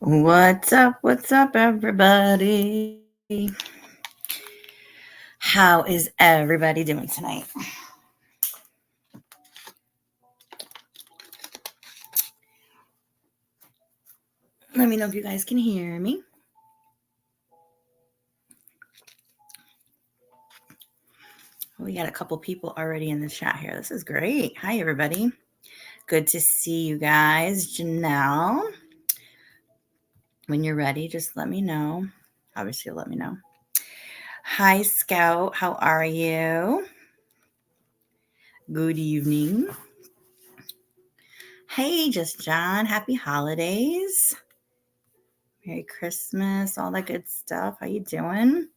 What's up, everybody? How is everybody doing tonight? Let me know if you guys can hear me. We got a couple people already in the chat here. This is great. Hi, everybody. Good to see you guys. Janelle, when you're ready, just let me know. Obviously, let me know. Hi, Scout. How are you? Good evening. Hey, Just John. Happy holidays. Merry Christmas. All that good stuff. How you doing?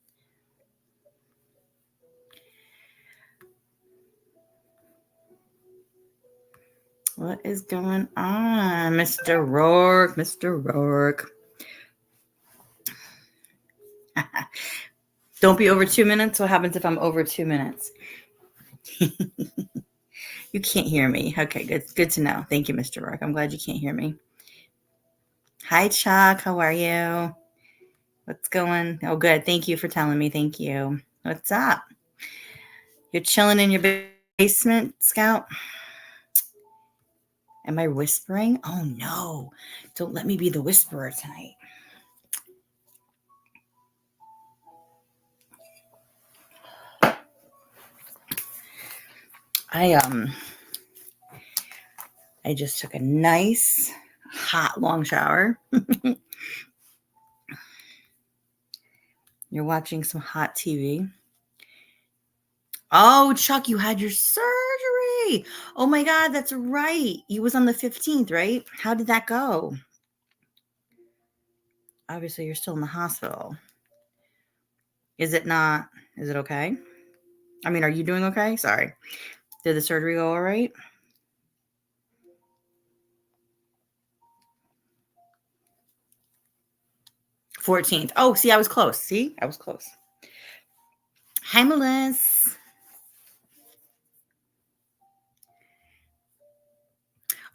What is going on, Mr. Rourke? Mr. Rourke. Don't be over 2 minutes. What happens if I'm over 2 minutes? You can't hear me. Okay, good to know. Thank you, Mr. Rourke. I'm glad you can't hear me. Hi, Chuck. How are you? What's going? Oh, good. Thank you for telling me. Thank you. What's up? You're chilling in your basement, Scout? Am I whispering? Oh, no. Don't let me be the whisperer tonight. I just took a nice hot long shower. You're watching some hot TV. Oh, Chuck, you had your surgery. Oh my God, that's right. You was on the 15th, right? How did that go? Obviously, you're still in the hospital. Is it okay? I mean, are you doing okay? Sorry. Did the surgery go all right? $14th. Oh, see, I was close. See, I was close. Hi, Melissa.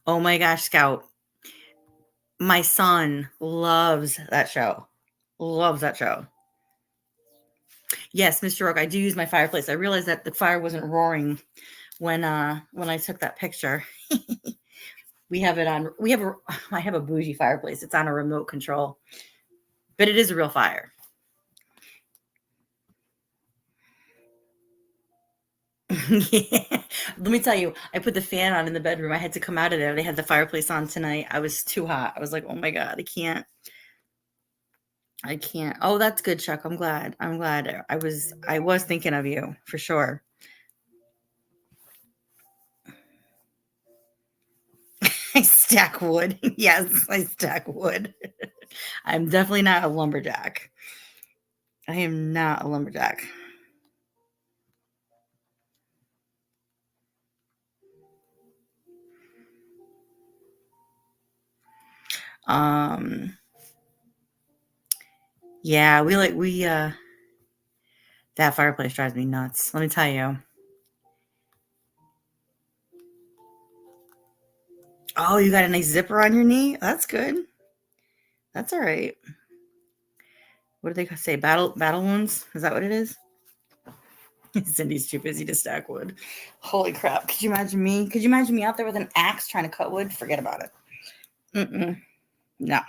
Oh my gosh, Scout. My son loves that show. Loves that show. Yes, Mr. Rourke, I do use my fireplace. I realized that the fire wasn't roaring when I took that picture. I have a bougie fireplace. It's on a remote control. But it is a real fire. Yeah. Let me tell you, I put the fan on in the bedroom. I had to come out of there. They had the fireplace on tonight. I was too hot. I was like, oh my God, I can't. Oh, that's good, Chuck. I'm glad. I was thinking of you for sure. I stack wood. Yes, I stack wood. I'm definitely not a lumberjack. I am not a lumberjack. Yeah, that fireplace drives me nuts. Let me tell you. Oh, you got a nice zipper on your knee? That's good. That's all right. What do they say? Battle wounds? Is that what it is? Cindy's too busy to stack wood. Holy crap. Could you imagine me? Could you imagine me out there with an axe trying to cut wood? Forget about it. No.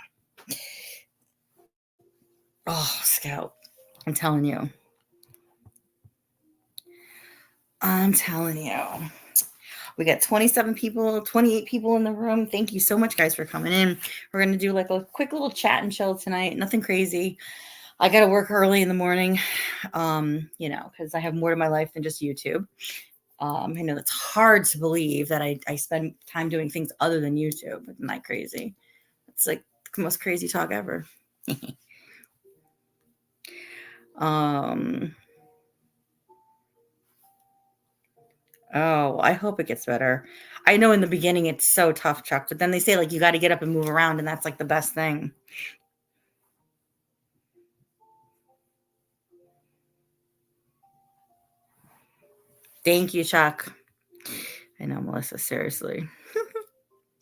Oh, Scout. I'm telling you. We got 27 people, 28 people in the room. Thank you so much, guys, for coming in. We're going to do like a quick little chat and chill tonight. Nothing crazy. I got to work early in the morning, because I have more to my life than just YouTube. I know it's hard to believe that I spend time doing things other than YouTube. Isn't that crazy? It's like the most crazy talk ever. Oh, I hope it gets better. I know in the beginning it's so tough, Chuck, but then they say like you got to get up and move around, and that's like the best thing. Thank you, Chuck. I know, Melissa, seriously.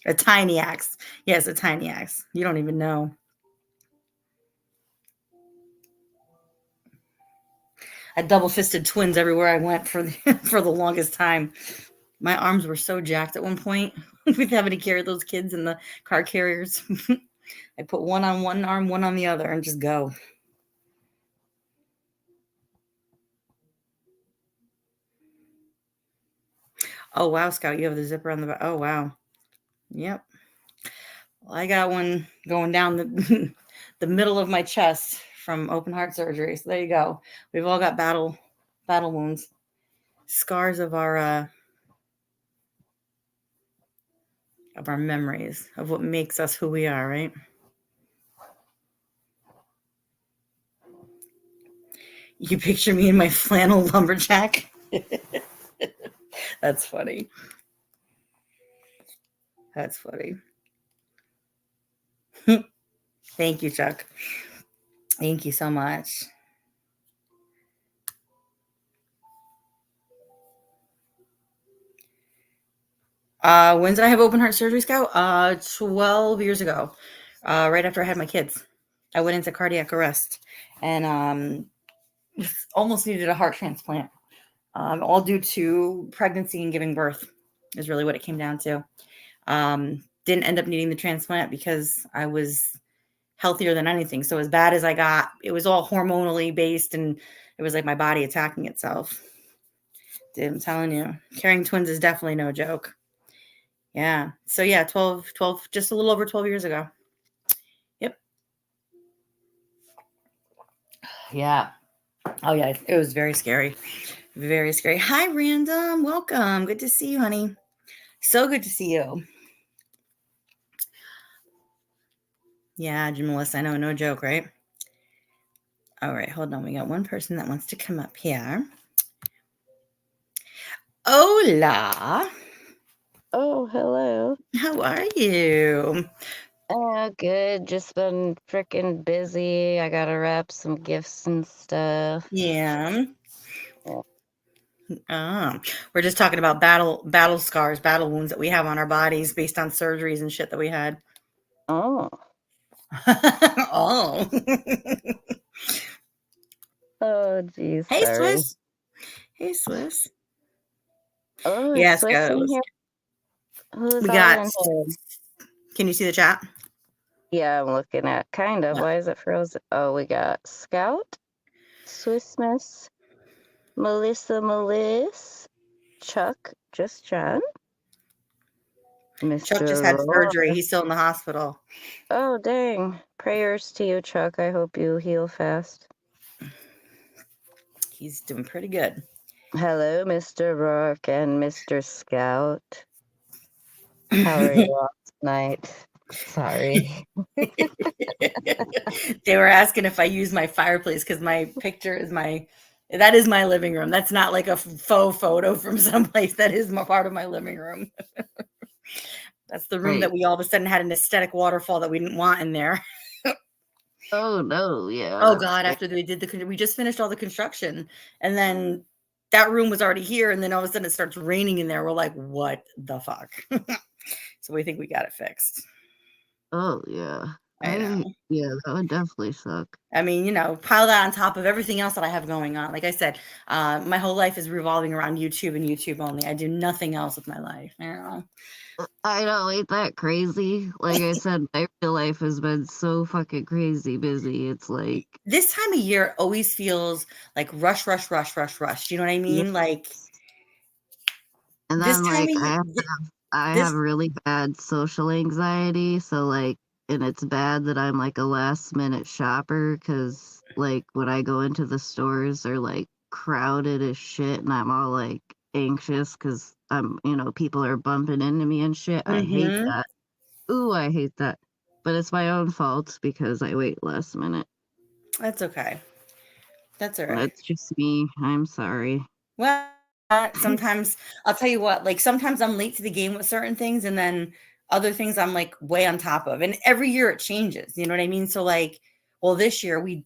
A tiny axe. Yes, a tiny axe. You don't even know. had double-fisted twins everywhere I went for for the longest time. My arms were so jacked at one point with having to carry those kids in the car carriers. I put one on one arm, one on the other, and just go. Oh, wow, Scout, you have the zipper on the back. Oh, wow. Yep. Well, I got one going down the the middle of my chest from open heart surgery. So there you go. We've all got battle wounds, scars of our memories of what makes us who we are, right? You picture me in my flannel lumberjack? That's funny. That's funny. Thank you, Chuck. Thank you so much. When did I have open heart surgery, Scout? 12 years ago, right after I had my kids. I went into cardiac arrest and almost needed a heart transplant, all due to pregnancy and giving birth is really what it came down to. Didn't end up needing the transplant because I was healthier than anything. So as bad as I got, it was all hormonally based and it was like my body attacking itself. Dude, I'm telling you, carrying twins is definitely no joke. Yeah. So yeah, 12, just a little over 12 years ago. Yep. Yeah. Oh yeah, it was very scary. Very scary. Hi, Random. Welcome. Good to see you, honey. So good to see you. Yeah, Janel Melissa, I know, no joke, right? All right, hold on. We got one person that wants to come up here. Hola. Oh, hello. How are you? Oh, good. Just been freaking busy. I gotta wrap some gifts and stuff. Yeah. Yeah. We're just talking about battle scars, battle wounds that we have on our bodies based on surgeries and shit that we had. Oh. Oh. Oh, geez. Hey, Sorry. Swiss. Hey, Swiss. Oh, is Yes, Swiss in here? Who's we all got. in here? Can you see the chat? Yeah, I'm looking at kind of. Yeah. Why is it frozen? Oh, we got Scout, Swiss Miss, Melissa, Chuck, just John, Chuck just Mr. had surgery. Roar. He's still in the hospital. Oh, dang. Prayers to you, Chuck. I hope you heal fast. He's doing pretty good. Hello, Mr. Rourke and Mr. Scout. How are you all tonight? Sorry. They were asking if I use my fireplace because my picture is that is my living room. That's not like a faux photo from someplace. That is part of my living room. That's the room Right. that we all of a sudden had an aesthetic waterfall that we didn't want in there. Oh no, yeah. Oh God! After we just finished all the construction, and then that room was already here, and then all of a sudden it starts raining in there. We're like, what the fuck? So we think we got it fixed. Oh yeah. I know. Yeah, that would definitely suck. I mean, pile that on top of everything else that I have going on. Like I said, my whole life is revolving around YouTube and YouTube only. I do nothing else with my life. I don't know. I know, ain't that crazy? Like I said, my real life has been so fucking crazy busy. It's like This time of year always feels like rush, rush, rush, rush, rush. You know what I yeah. mean? Like And this then time like of year, I have this. really bad social anxiety, so like and it's bad that I'm like a last minute shopper because like when I go into the stores they're like crowded as shit and I'm all like anxious because people are bumping into me and shit. I hate Mm-hmm. that. Ooh, I hate that. But it's my own fault because I wait last minute. That's okay. That's all right. That's just me. I'm sorry. Well, sometimes I'll tell you what, like sometimes I'm late to the game with certain things, and then other things I'm like way on top of. And every year it changes. You know what I mean? So like, well, this year we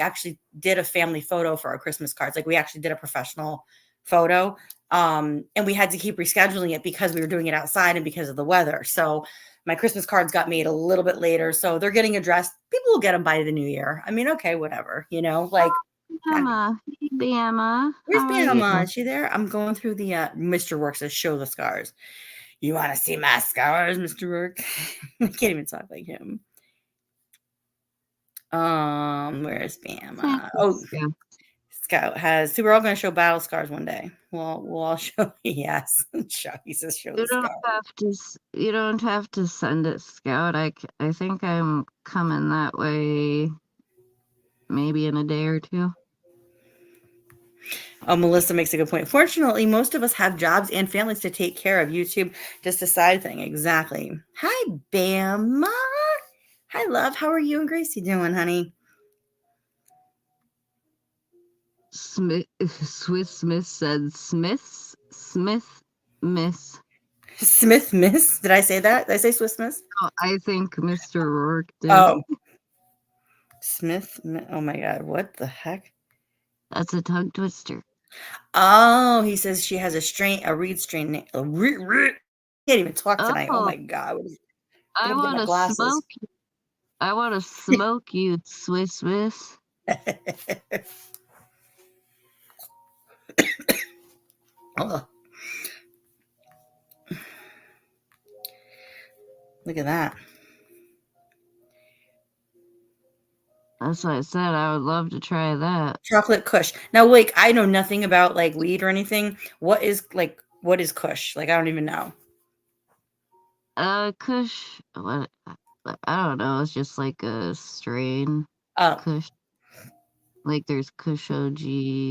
actually did a family photo for our Christmas cards. Like we actually did a professional photo. And we had to keep rescheduling it because we were doing it outside and because of the weather. So my Christmas cards got made a little bit later. So they're getting addressed. People will get them by the new year. I mean, okay, whatever, like Bama. Hey, Bama. Where's How are you? Bama? Is she there? I'm going through the Mr. Work says show the scars. You want to see my scars, Mr. Work? I can't even talk like him. Where's Bama? Oh, Scout has. See, we're all going to show battle scars one day. We'll all show. Yes, he says show the scars. You don't have to send it, Scout. I think I'm coming that way. Maybe in a day or two. Oh, Melissa makes a good point. Fortunately, most of us have jobs and families to take care of. YouTube, just a side thing. Exactly. Hi, Bama. Hi, love. How are you and Gracie doing, honey? Swiss Smith said Smith Miss. Smith Miss. Did I say that? Did I say Swiss Miss? Oh, I think Mr. Rourke did. Oh. Smith. Oh my God. What the heck? That's a tongue twister. Oh, he says she has a reed strain. Can't even talk tonight. Oh my God. I want to smoke you. I want to smoke you, Swiss Miss. Oh. Look at that. That's what I said. I would love to try that. Chocolate Kush. Now, like, I know nothing about like weed or anything. What is Kush? Like, I don't even know. Kush. What? I don't know. It's just like a strain. Oh. Kush. Like there's Kush OG.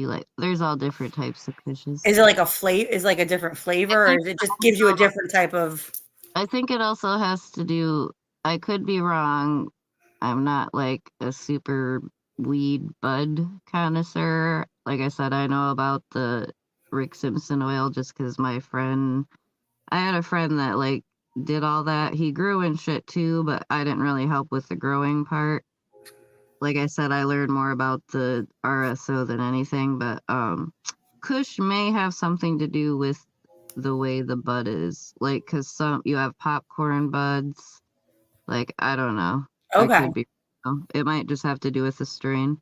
Like there's all different types of Kushes. Is it like a flavor? Is it like a different flavor, or is it just gives you a different type of? I think it also has to do. I could be wrong. I'm not like a super weed bud connoisseur. Like I said, I know about the Rick Simpson oil just because I had a friend that like did all that. He grew and shit too, but I didn't really help with the growing part. Like I said, I learned more about the RSO than anything, but Kush may have something to do with the way the bud is. Like, because you have popcorn buds. Like, I don't know. Okay. I could be wrong. It might just have to do with the strain.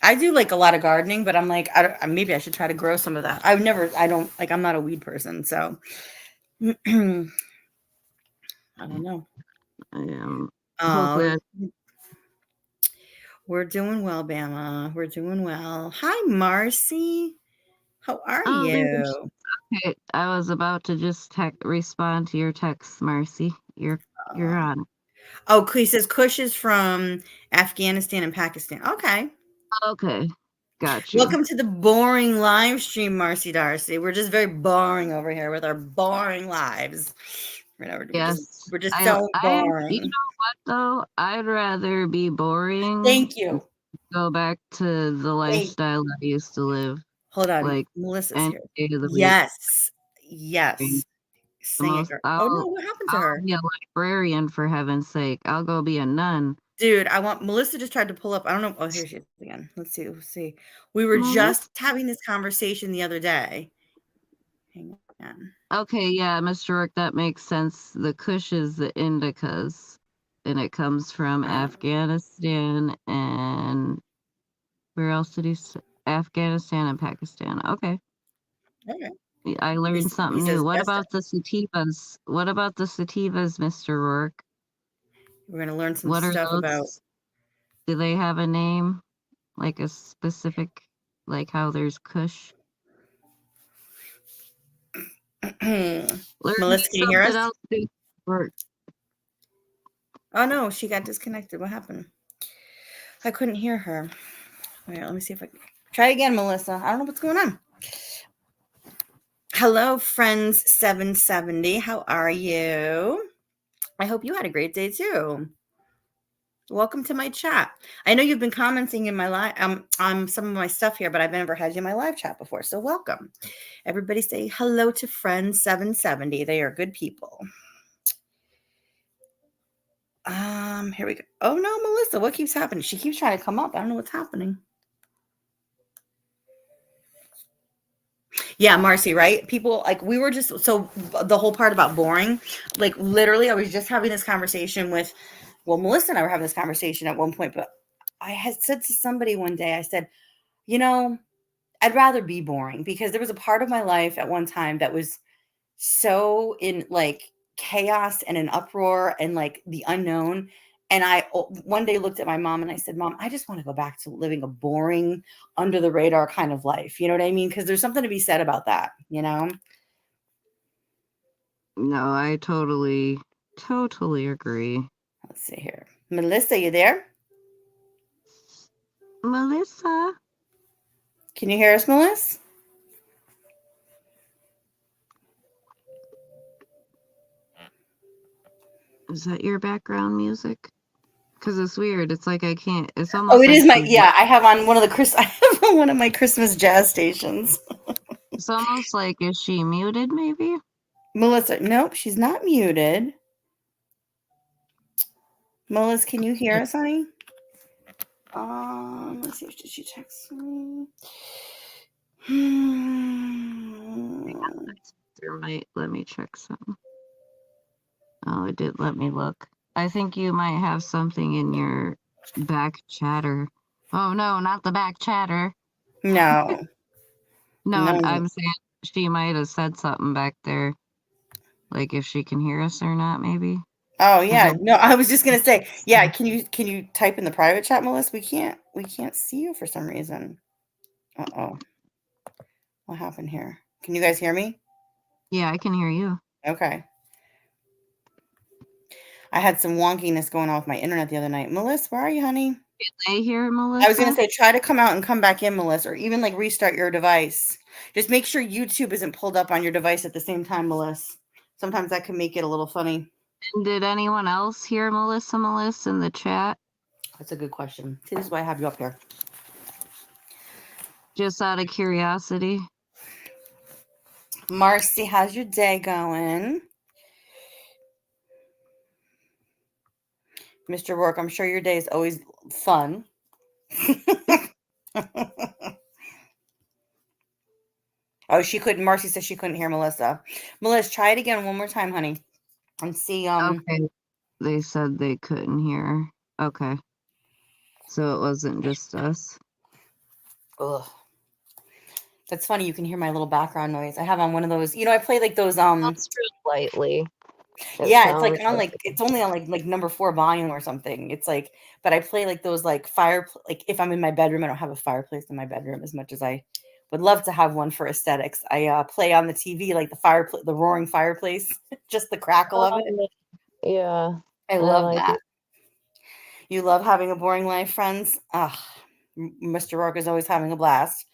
I do like a lot of gardening, but I'm like, maybe I should try to grow some of that. I'm not a weed person, so I don't know. Hopefully we're doing well, Bama. We're doing well. Hi, Marcy. How are you? Okay, I was about to just respond to your text, Marcy. You're on. Oh, he says Kush is from Afghanistan and Pakistan. Okay. Okay. Gotcha. Welcome to the boring live stream, Marcy Darcy. We're just very boring over here with our boring lives. Yes. We're just so boring. You know what, though? I'd rather be boring. Thank you. Go back to the lifestyle I used to live. Hold on. Like, Melissa's here. Yes. Sing it, girl. Oh, no. What happened to her? I'll be a librarian, for heaven's sake. I'll go be a nun. Dude, Melissa just tried to pull up. I don't know. Oh, here she is again. Let's see. We were just having this conversation the other day. Hang on. Okay, yeah, Mr. Rourke, that makes sense. The Kush is the indicas, and it comes from Afghanistan and where else did he say? Afghanistan and Pakistan. Okay. I learned something new. What about the sativas? What about the sativas, Mr. Rourke? We're going to learn some stuff about. Do they have a name? Like a specific, like how there's Kush? Melissa, can you hear us? Oh, no, she got disconnected. What happened? I couldn't hear her. Wait, let me see if I can try again, Melissa. I don't know what's going on. Hello, friends 770. How are you? I hope you had a great day too. Welcome to my chat. I know you've been commenting in my live on some of my stuff here, but I've never had you in my live chat before. So welcome. Everybody say hello to friends 770. They are good people. Here we go. Oh no, Melissa, what keeps happening? She keeps trying to come up. I don't know what's happening. Yeah, Marcy, right? People like we were just so the whole part about boring, like literally I was just having this conversation with Melissa and I were having this conversation at one point, but I had said to somebody one day, I said, you know, I'd rather be boring because there was a part of my life at one time that was so in like chaos and an uproar and like the unknown. And one day looked at my mom and I said, Mom, I just want to go back to living a boring, under the radar kind of life. You know what I mean? Because there's something to be said about that, you know? No, I totally agree. Let's see here. Melissa, you there? Melissa, Can you hear us, Melissa? is that your background music? Because it's weird. It's like I can't. It's Oh, almost it like is my, she's. yeah, I have on one of I have on one of my Christmas jazz stations. It's almost like, is she muted? Maybe. Melissa, nope, she's not muted. Melissa, can you hear us, honey? Let's see if she texts me. There might let me check some. Oh, it did let me look. I think you might have something in your back chatter. Oh no, not the back chatter. No, No, no. I'm saying she might have said something back there, like if she can hear us or not, maybe. Oh Because yeah, no. I was just gonna say, yeah. Can you type in the private chat, Melissa? We can't see you for some reason. Oh, what happened here? Can you guys hear me? yeah, I can hear you. Okay. I had some wonkiness going on with my internet the other night. Melissa, where are you, honey? Can they hear I was gonna Melissa? say try to come out and come back in, Melissa, or even like restart your device. Just make sure YouTube isn't pulled up on your device at the same time, Melissa. Sometimes that can make it a little funny. And did anyone else hear Melissa in the chat? That's a good question. See, this is why I have you up here. Just out of curiosity. Marcy, how's your day going? Mr. Rourke, I'm sure your day is always fun. Oh, she couldn't. Marcy says she couldn't hear Melissa. Melissa, try it again one more time, honey, and see. Okay. They said they couldn't hear. Okay. So it wasn't just us. Ugh. That's funny. You can hear my little background noise. I have on one of those. I play like those. That's real lightly. Yeah, it's like on it's only on like number 4 volume or something. It's like, but I play like those like like if I'm in my bedroom, I don't have a fireplace in my bedroom as much as I would love to have one for aesthetics. I play on the TV like the roaring fireplace, just the crackle of it. Yeah. I love that. You love having a boring life, friends? Mr. Rourke is always having a blast.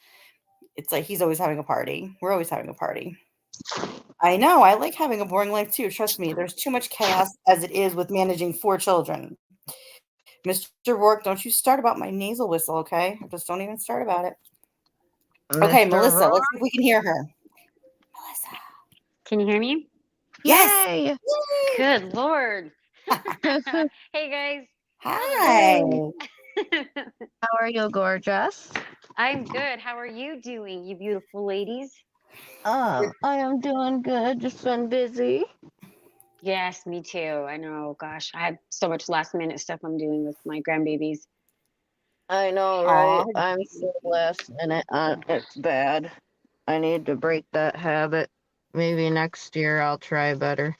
It's like he's always having a party. We're always having a party. I know. I like having a boring life too. Trust me. There's too much chaos as it is with managing 4 children. Mr. Rourke, don't you start about my nasal whistle, okay? Just don't even start about it. Okay, Mr. Melissa, Rourke? let's see if we can hear her. Melissa. Can you hear me? Yes. Yay! Good Lord. Hey guys. Hi. How are you, gorgeous? I'm good. How are you doing, you beautiful ladies? I am doing good. Just been busy. Yes, me too. I know. Gosh, I had so much last minute stuff I'm doing with my grandbabies. I know, right? I'm so last minute. It's bad. I need to break that habit. Maybe next year I'll try better.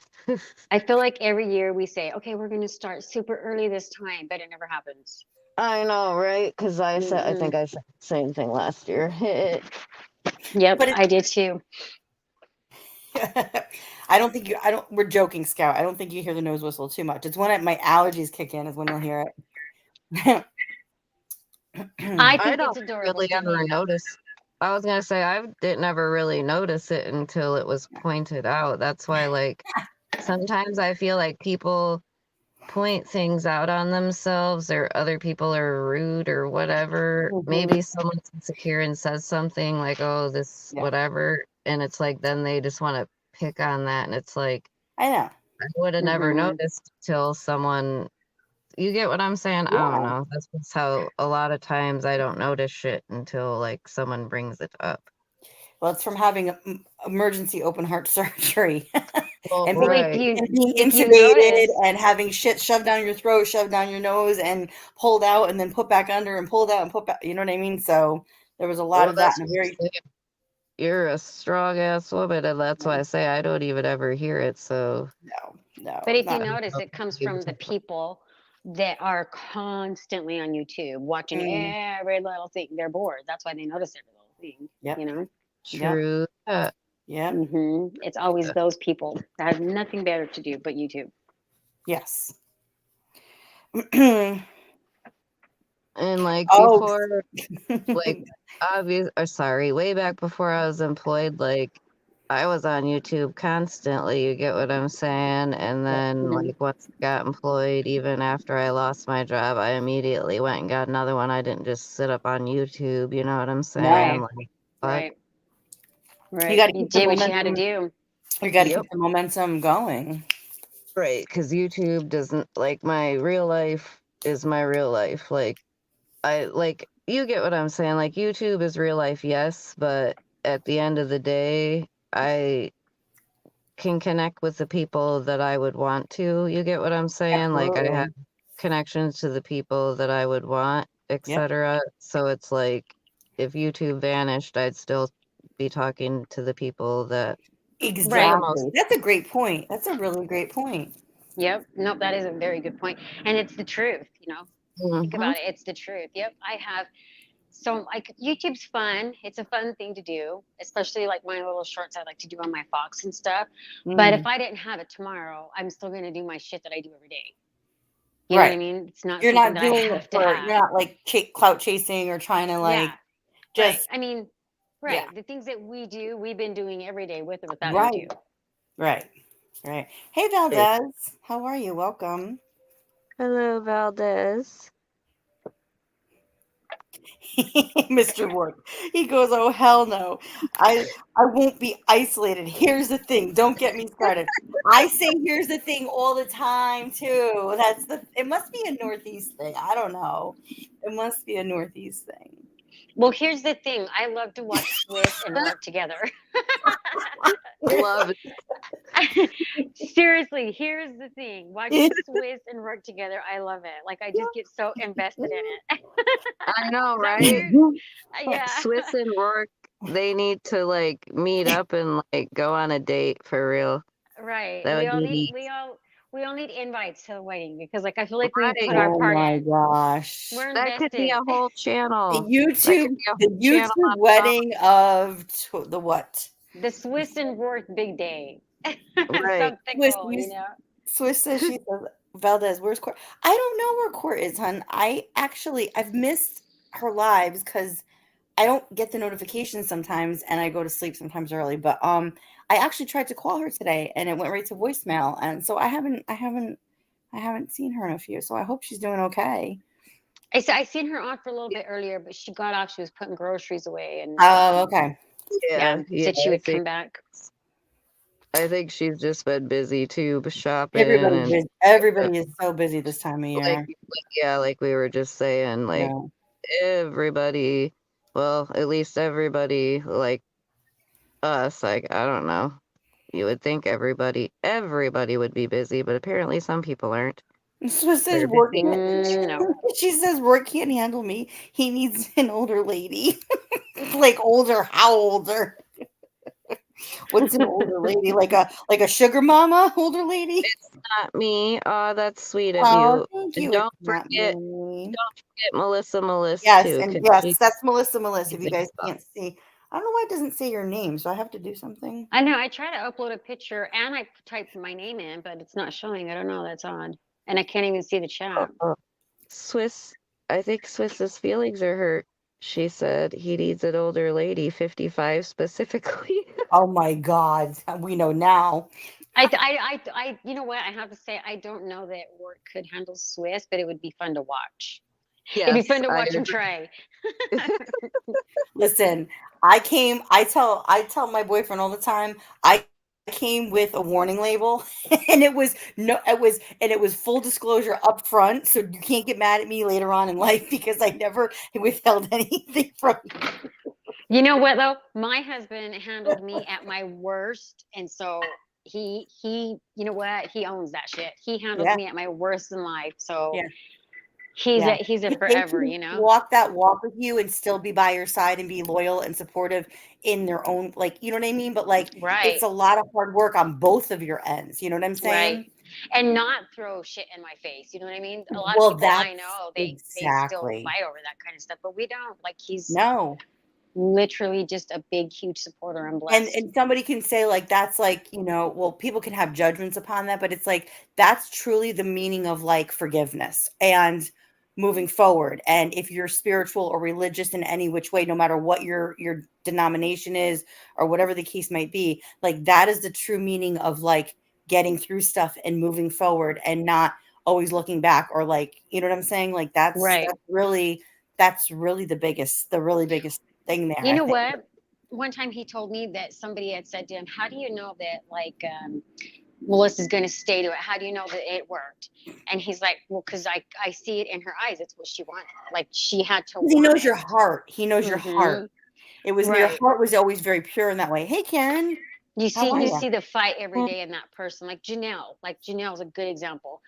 I feel like every year we say, okay, we're going to start super early this time, but it never happens. I know, right? Because I think I said the same thing last year. Yep, I did too. We're joking, Scout. I don't think you hear the nose whistle too much. It's when my allergies kick in is when you'll hear it. I think don't it's adorable. really ever notice. I was gonna say I didn't ever really notice it until it was pointed out. That's why, like, sometimes I feel like people point things out on themselves or other people are rude or whatever. Maybe someone's insecure and says something like, oh, this whatever. And it's like, then they just want to pick on that. And it's like, I know. I would have never noticed till someone, you get what I'm saying? I don't know. That's just how a lot of times I don't notice shit until like someone brings it up. Well, it's from having emergency open heart surgery. Well, and Well, being, right. and being if you intubated notice, and having shit shoved down your throat, shoved down your nose, and pulled out and then put back under and pulled out and put back. You know what I mean? So there was a lot Well, of that that's in a what I'm very saying. You're a strong ass woman, and that's why I say I don't even ever hear it. So but if you not. notice, it comes from the people that are constantly on YouTube watching every little thing. They're bored. That's why they notice every little thing. Yep. You know. Yep. true. Yep. It's always those people that have nothing better to do but YouTube. Yes. And like Oh. before, like way back before I was employed, like I was on YouTube constantly, you get what I'm saying? And then like once I got employed, even after I lost my job, I immediately went and got another one. I didn't just sit up on YouTube, you know what I'm saying? Right. Like Right. You got to You keep the did what you had to momentum. do. You got to Yep. keep the momentum going. Right, because YouTube doesn't like my real life is my real life. Like you get what I'm saying. Like YouTube is real life, yes, but at the end of the day, I can connect with the people that I would want to. You get what I'm saying? Like I have Absolutely. connections to the people that I would want, Yep. etc. So it's like if YouTube vanished, I'd still be talking to the people that for the most. Exactly. That's a great point. That's a really great point. Yep. Nope, that is a very good point. And it's the truth, Think Mhm. about it. It's the truth. Yep. I have so like YouTube's fun. It's a fun thing to do, especially like my little shorts I like to do on my Fox and stuff. But if I didn't have it tomorrow, I'm still gonna do my shit that I do every day. You know what I Right. mean? It's not You're something not that I doing it have to for, you're have. not like clout chasing or trying to Yeah. like Right. just, I mean, yeah. right. The things that we do, we've been doing every day with or without Right. YouTube. Right. Right. Hey, Valdez. How are you? Welcome. Hello, Valdez. Mr. Ward. He goes, "Oh hell no. I won't be isolated. Here's the thing. Don't get me started. I say here's the thing all the time too. It must be a Northeast thing. I don't know. It must be a Northeast thing." Well, here's the thing. I love to watch Swiss and work together. Love it. Seriously, here's the thing. Watching Swiss and work together, I love it. Like I just get so invested in it. I know, Is that right? weird? Yeah. Swiss and Rourke, they need to like meet up and like go on a date for real. Right. That We would all be need neat. we all need invites to the wedding because like I feel like we Right. put our Oh part my in. gosh. We're That could be invested. a whole The channel. That could YouTube, be a the whole channel YouTube on its own. wedding of the what? The Swiss and Rourke big day. Right. Something Swiss, cool, Swiss says she says, Valdez, where's Court? I don't know where Court is, hon. I've missed her lives because I don't get the notifications sometimes and I go to sleep sometimes early. But I actually tried to call her today and it went right to voicemail. And so I haven't seen her in a few. So I hope she's doing okay. I seen her on for a little bit earlier, but she got off. She was putting groceries away, and Oh, okay. said she I would think come back. she's just been busy too, shopping and Everybody is so busy this time of like year. like we were just saying, like Yeah. everybody, well, at least everybody like us, like I don't know. You would think everybody would be busy, but apparently some people aren't. Swiss says They're work. busy. No. She says work can't handle me. He needs an older lady. Like older, how older? What's an older lady? Like a sugar mama older lady? It's not me. Oh, that's sweet of Oh, you. thank And you. It's not me. don't forget Melissa Yes, too, and because yes, she's that's Melissa. If you amazing guys stuff. can't see, I don't know why it doesn't say your name. So I have to do something. I know. I try to upload a picture, and I typed my name in, but it's not showing. I don't know. That's odd, and I can't even see the chat. Swiss, I think Swiss's feelings are hurt. She said he needs an older lady, 55 specifically. Oh my God, we know now. You know what? I have to say, I don't know that work could handle Swiss, but it would be fun to watch. It'd be Yes, fun to I watch and agree. try. Listen, I tell my boyfriend all the time, I came with a warning label and it was full disclosure up front. So you can't get mad at me later on in life because I never withheld anything from you. You know what though? My husband handled me at my worst, and so he you know what, he owns that shit. He handles Yeah. me at my worst in life, so Yeah. he's Yeah. a They forever, can you know. walk that walk with you and still be by your side and be loyal and supportive in their own, like, you know what I mean? But like, Right. it's a lot of hard work on both of your ends. You know what I'm Right. saying? And not throw shit in my face. You know what I mean? A lot of Well, people I that's know, they still exactly. fight over that kind of stuff, but we don't. Like, he's No. literally just a big, huge supporter. I'm And blessed. and somebody can say like that's like, you know, well, people can have judgments upon that, but it's like that's truly the meaning of like forgiveness and moving forward. And if you're spiritual or religious in any which way, no matter what your denomination is or whatever the case might be, like that is the true meaning of like getting through stuff and moving forward and not always looking back or like, you know what I'm saying? Like Right. that's really the really biggest thing there, You I know think. what? One time he told me that somebody had said to him, "How do you know that like Melissa's going to stay to it? How do you know that it worked?" And he's like, "Well, because I see it in her eyes. It's what she wanted. Like she had to He want knows it." your heart. He knows your Mm-hmm. heart. It was your Right. heart was always very pure in that way. Hey, Karen, how are You you? see the fight every day in that person. Like Janelle. Like Janelle's a good example.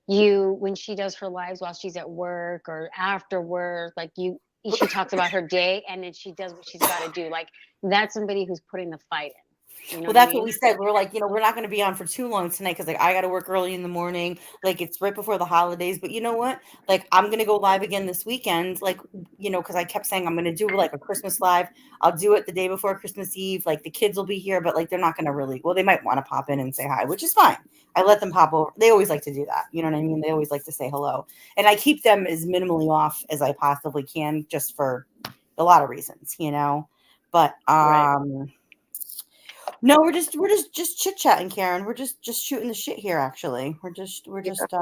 You when she does her lives while she's at work or after work, like she talks about her day and then she does what she's got to do. Like that's somebody who's putting the fight in. You know Well, what I that's what mean? we said. We're like, you know, we're not going to be on for too long tonight because, like, I got to work early in the morning. Like, it's right before the holidays. But you know what? Like, I'm going to go live again this weekend. Like, you know, because I kept saying I'm going to do like a Christmas live. I'll do it the day before Christmas Eve. Like, the kids will be here, but like, they're not going to really. Well, they might want to pop in and say hi, which is fine. I let them pop over. They always like to do that. You know what I mean? They always like to say hello, and I keep them as minimally off as I possibly can, just for a lot of reasons, you know. But Right. no, we're just chit chatting, Karen. We're just shooting the shit here. Actually, we're Yeah. just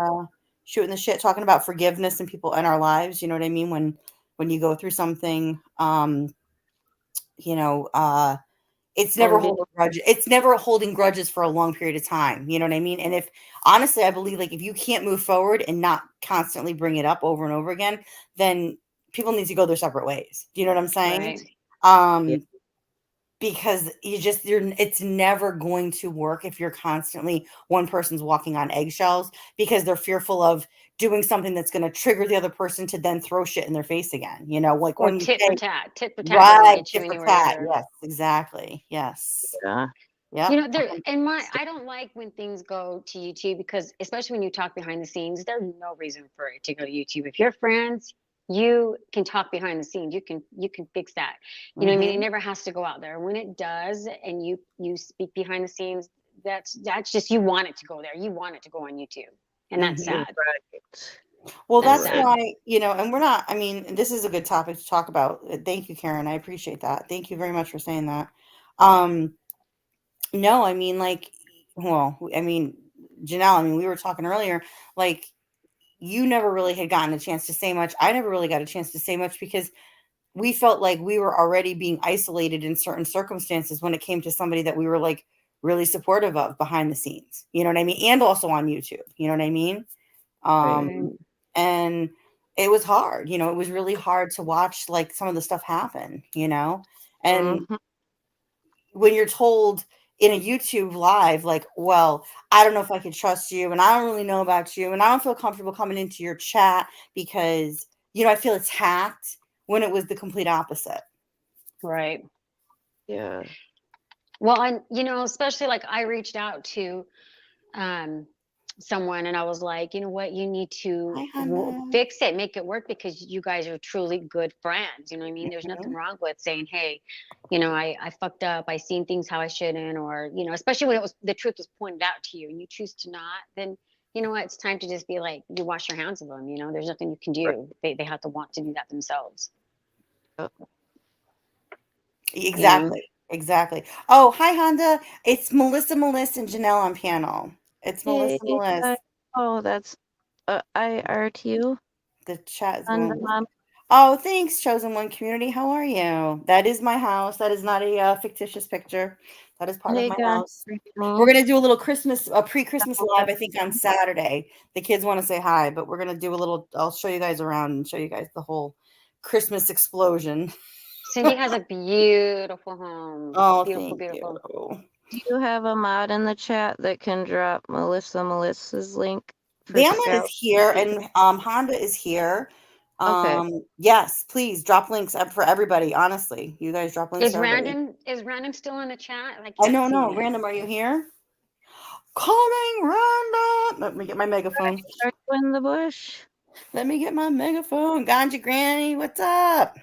shooting the shit, talking about forgiveness and people in our lives. You know what I mean? When you go through something, you know, it's never Or holding grudges. It's never holding grudges for a long period of time. You know what I mean? And if honestly, I believe like if you can't move forward and not constantly bring it up over and over again, then people need to go their separate ways. Do you know what I'm saying? right. Yeah. Um, because it's never going to work if you're constantly one person's walking on eggshells because they're fearful of doing something that's going to trigger the other person to then throw shit in their face again, you know, like Or when we say tit for tat doesn't right get you tit for anywhere tat. either. Yes, exactly. Yes. Yeah. Yep. You know, there and my I don't like when things go to YouTube because especially when you talk behind the scenes, there's no reason for it to go to YouTube. If you're friends, you can talk behind the scenes. You can fix that. You know what I mean? It Hmm. never has to go out there. When it does and you speak behind the scenes, that's just you want it to go there. You want it to go on YouTube. And that's Hmm. sad. Right. Well, That's that's Right. sad. why, you know, and we're not, I mean, this is a good topic to talk about. Thank you, Karen. I appreciate that. Thank you very much for saying that. Um, No, I mean, like, well, I mean, Janelle, I mean, we were talking earlier, like, you never really had gotten a chance to say much. I never really got a chance to say much because we felt like we were already being isolated in certain circumstances when it came to somebody that we were like really supportive of behind the scenes. You know what I mean? And also on YouTube. You know what I mean? Right. Right. And it was hard, you know, it was really hard to watch like some of the stuff happen, you know? And Mhm. when you're told in a YouTube live, like, well, I don't know if I can trust you, and I don't really know about you, and I don't feel comfortable coming into your chat because, you know, I feel attacked when it was the complete opposite. Right. Yeah. Well, and you know, especially like I reached out to um someone and I was like, you know what, you need to Hi, Hannah. fix it, make it work because you guys are truly good friends. You know what I mean? There's nothing Mhm. wrong with saying, hey, you know, I fucked up, I seen things how I shouldn't, or, you know, especially when it was the truth was pointed out to you and you choose to not, then you know what, it's time to just be like, you wash your hands of them, you know, there's nothing you can Right. do. They have to want to do that themselves, you know. Exactly. Exactly. Oh, hi, Honda. It's Melissa, and Janelle on panel. It's Hey, Melissa. guys. Oh, that's IRTU The chat is on the going. mom. Oh, thanks, Chosen One Community. How are you? That is my house. That is not a fictitious picture. That is part of Hey, my God. house. We're gonna do a little a pre-Christmas live, I think, on Saturday. The kids want to say hi, but we're gonna do a little. I'll show you guys around and show you guys the whole Christmas explosion. Cindy has a beautiful home, Oh, beautiful, thank beautiful. you. Do you have a mod in the chat that can drop Melissa's link for Bama is Scout? here and Honda is here. Okay. Yes, please drop links up for everybody. Honestly, you guys drop links Is for everybody. Random still in the chat? I I can't know, see no, it. Random, are you here? Calling Random. Let me get my megaphone. Are you in the bush? Let me get my megaphone. Ganja Granny, what's up?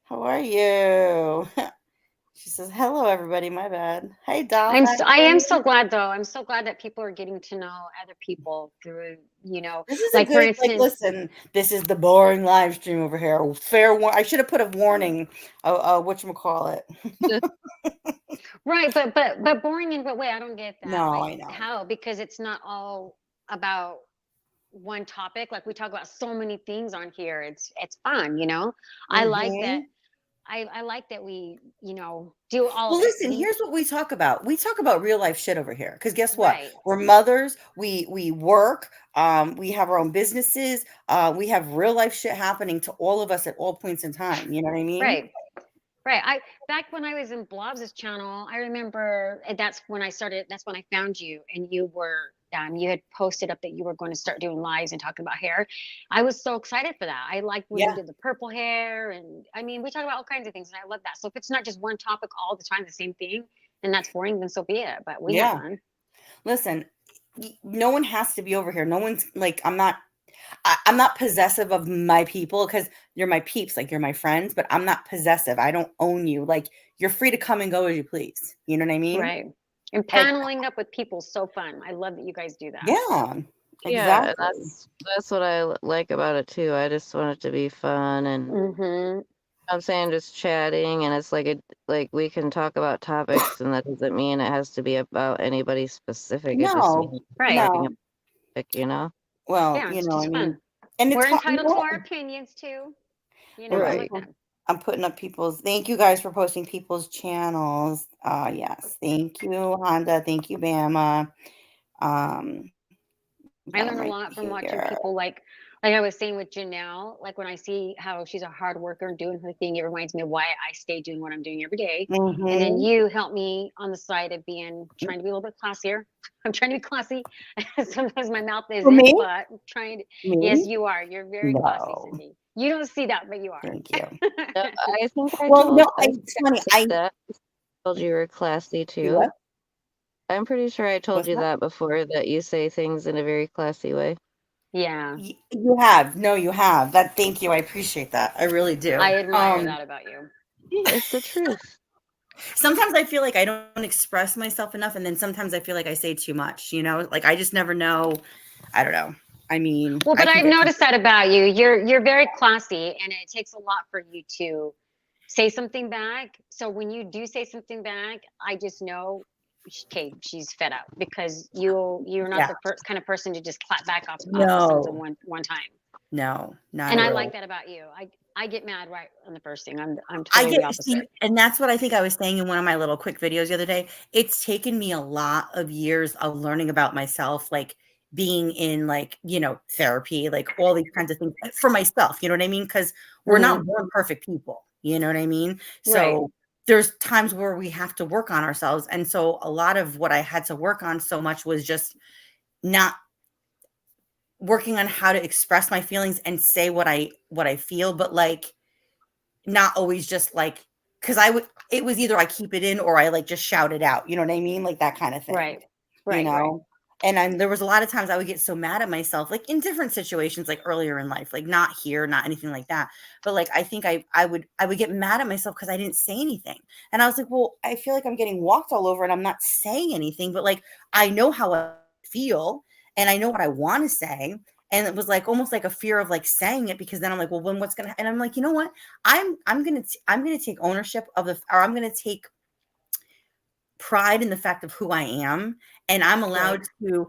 How are you? She says, hello, everybody. My bad. Hey, Doll. I am so glad though. I'm so glad that people are getting to know other people through, This is a like for good, like, instance, listen, this is the boring live stream over here. Fair warning. I should have put a warning. Whatchamacallit. right, but boring in what way? I don't get that. No, Like I know. how? Because it's not all about one topic. Like we talk about so many things on here. It's fun, I like that. Mhm. I like that we, do all Well, of it. listen, here's what we talk about. We talk about real life shit over here. Because guess what? Right. We're mothers. We work. We have our own businesses. We have real life shit happening to all of us at all points in time. You know what I mean? Right. Right. I back when I was in Blobs' channel, I remember that's when I started. That's when I found you, and you had posted up that you were going to start doing lives and talking about hair. I was so excited for that. I liked when you Yeah. did the purple hair, and I mean, we talk about all kinds of things, and I love that. So if it's not just one topic all the time, the same thing, and that's boring, then so be it. But we have Yeah. fun. Listen, no one has to be over here. No one's like, I'm not possessive of my people because you're my peeps, like you're my friends, but I'm not possessive. I don't own you. Like you're free to come and go as you please. You know what I mean? Right. And Like, paneling up with people is so fun. I love that you guys do that. yeah, Yeah, and exactly. that's what I like about it too. I just want it to be fun, and Mm-hmm. I'm saying just chatting, and it's like we can talk about topics, and that doesn't mean it has to be about anybody specific. It just No, means Right. talking no. about topic. Well, Yeah, you it's know, I just mean, fun. and We're it's you entitled to know, our opinions too. I right. like that. I'm putting up people's. Thank you guys for posting people's channels. Yes, thank you, Honda. Thank you, Bama. Um, I got them learn a right lot from watching here. people like I was saying with Janelle, like when I see how she's a hard worker and doing her thing, it reminds me of why I stay doing what I'm doing every day. And then Mm-hmm. you help me on the side of trying to be a little bit classier. I'm trying to be classy. Sometimes my mouth For isn't, me, but I'm trying to. Yes, me, you are. You're very classy, no. Cindy. You don't see that, but you are. Thank you. No, I think Well, no, I it's funny. said that. Told you were classy You too. what? I'm pretty sure I told What's you that? that before, that you say things in a very classy way. Yeah, You have. No, you have. That. Thank you. I appreciate that. I really do. I admire that about you. It's the truth. Sometimes I feel like I don't express myself enough, and then sometimes I feel like I say too much. Like I just never know. I don't know. I mean, Well, I but can I've get. noticed that about you. You're very classy, and it takes a lot for you to say something back. So when you do say something back, I just know, okay, she's fed up because you're not Yeah. the kind of person to just clap back off of something No. one time. No. Not And at I all. like that about you. I get mad right on the first thing. I'm I totally get the see, opposite. and that's what I think I was saying in one of my little quick videos the other day. It's taken me a lot of years of learning about myself, like being in therapy, like all these kinds of things for myself. You know what I mean? Because we're Hmm. not born perfect people. You know what I mean? Right. So there's times where we have to work on ourselves. And so a lot of what I had to work on so much was just not working on how to express my feelings and say what I feel, but like not always just like, because it was either I keep it in or I like just shout it out. You know what I mean? Like that kind of thing, Right. you Right. know? And there was a lot of times I would get so mad at myself, like in different situations, like earlier in life, like not here, not anything like that. But like, I think I would get mad at myself because I didn't say anything. And I was like, well, I feel like I'm getting walked all over and I'm not saying anything, but like, I know how I feel and I know what I want to say. And it was like almost like a fear of like saying it because then I'm like, well, when what's gonna, and I'm like, you know what? I'm gonna take ownership of I'm gonna take pride in the fact of who I am, and I'm allowed Right. to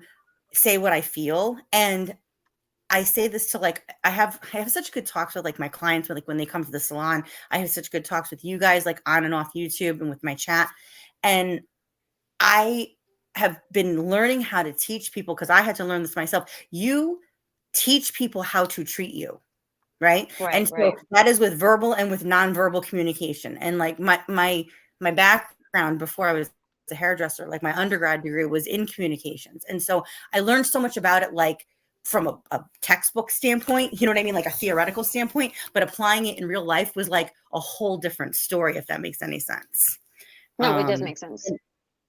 say what I feel. And I say this to like I have such good talks with like my clients when they come to the salon. I have such good talks with you guys like on and off YouTube and with my chat. And I have been learning how to teach people because I had to learn this myself. You teach people how to treat you. Right. Right. And so Right. that is with verbal and with nonverbal communication. And like my background before I was a hairdresser. Like my undergrad degree was in communications. And so I learned so much about it, like from a textbook standpoint, you know what I mean? Like a theoretical standpoint, but applying it in real life was like a whole different story, if that makes any sense. No, it does make sense.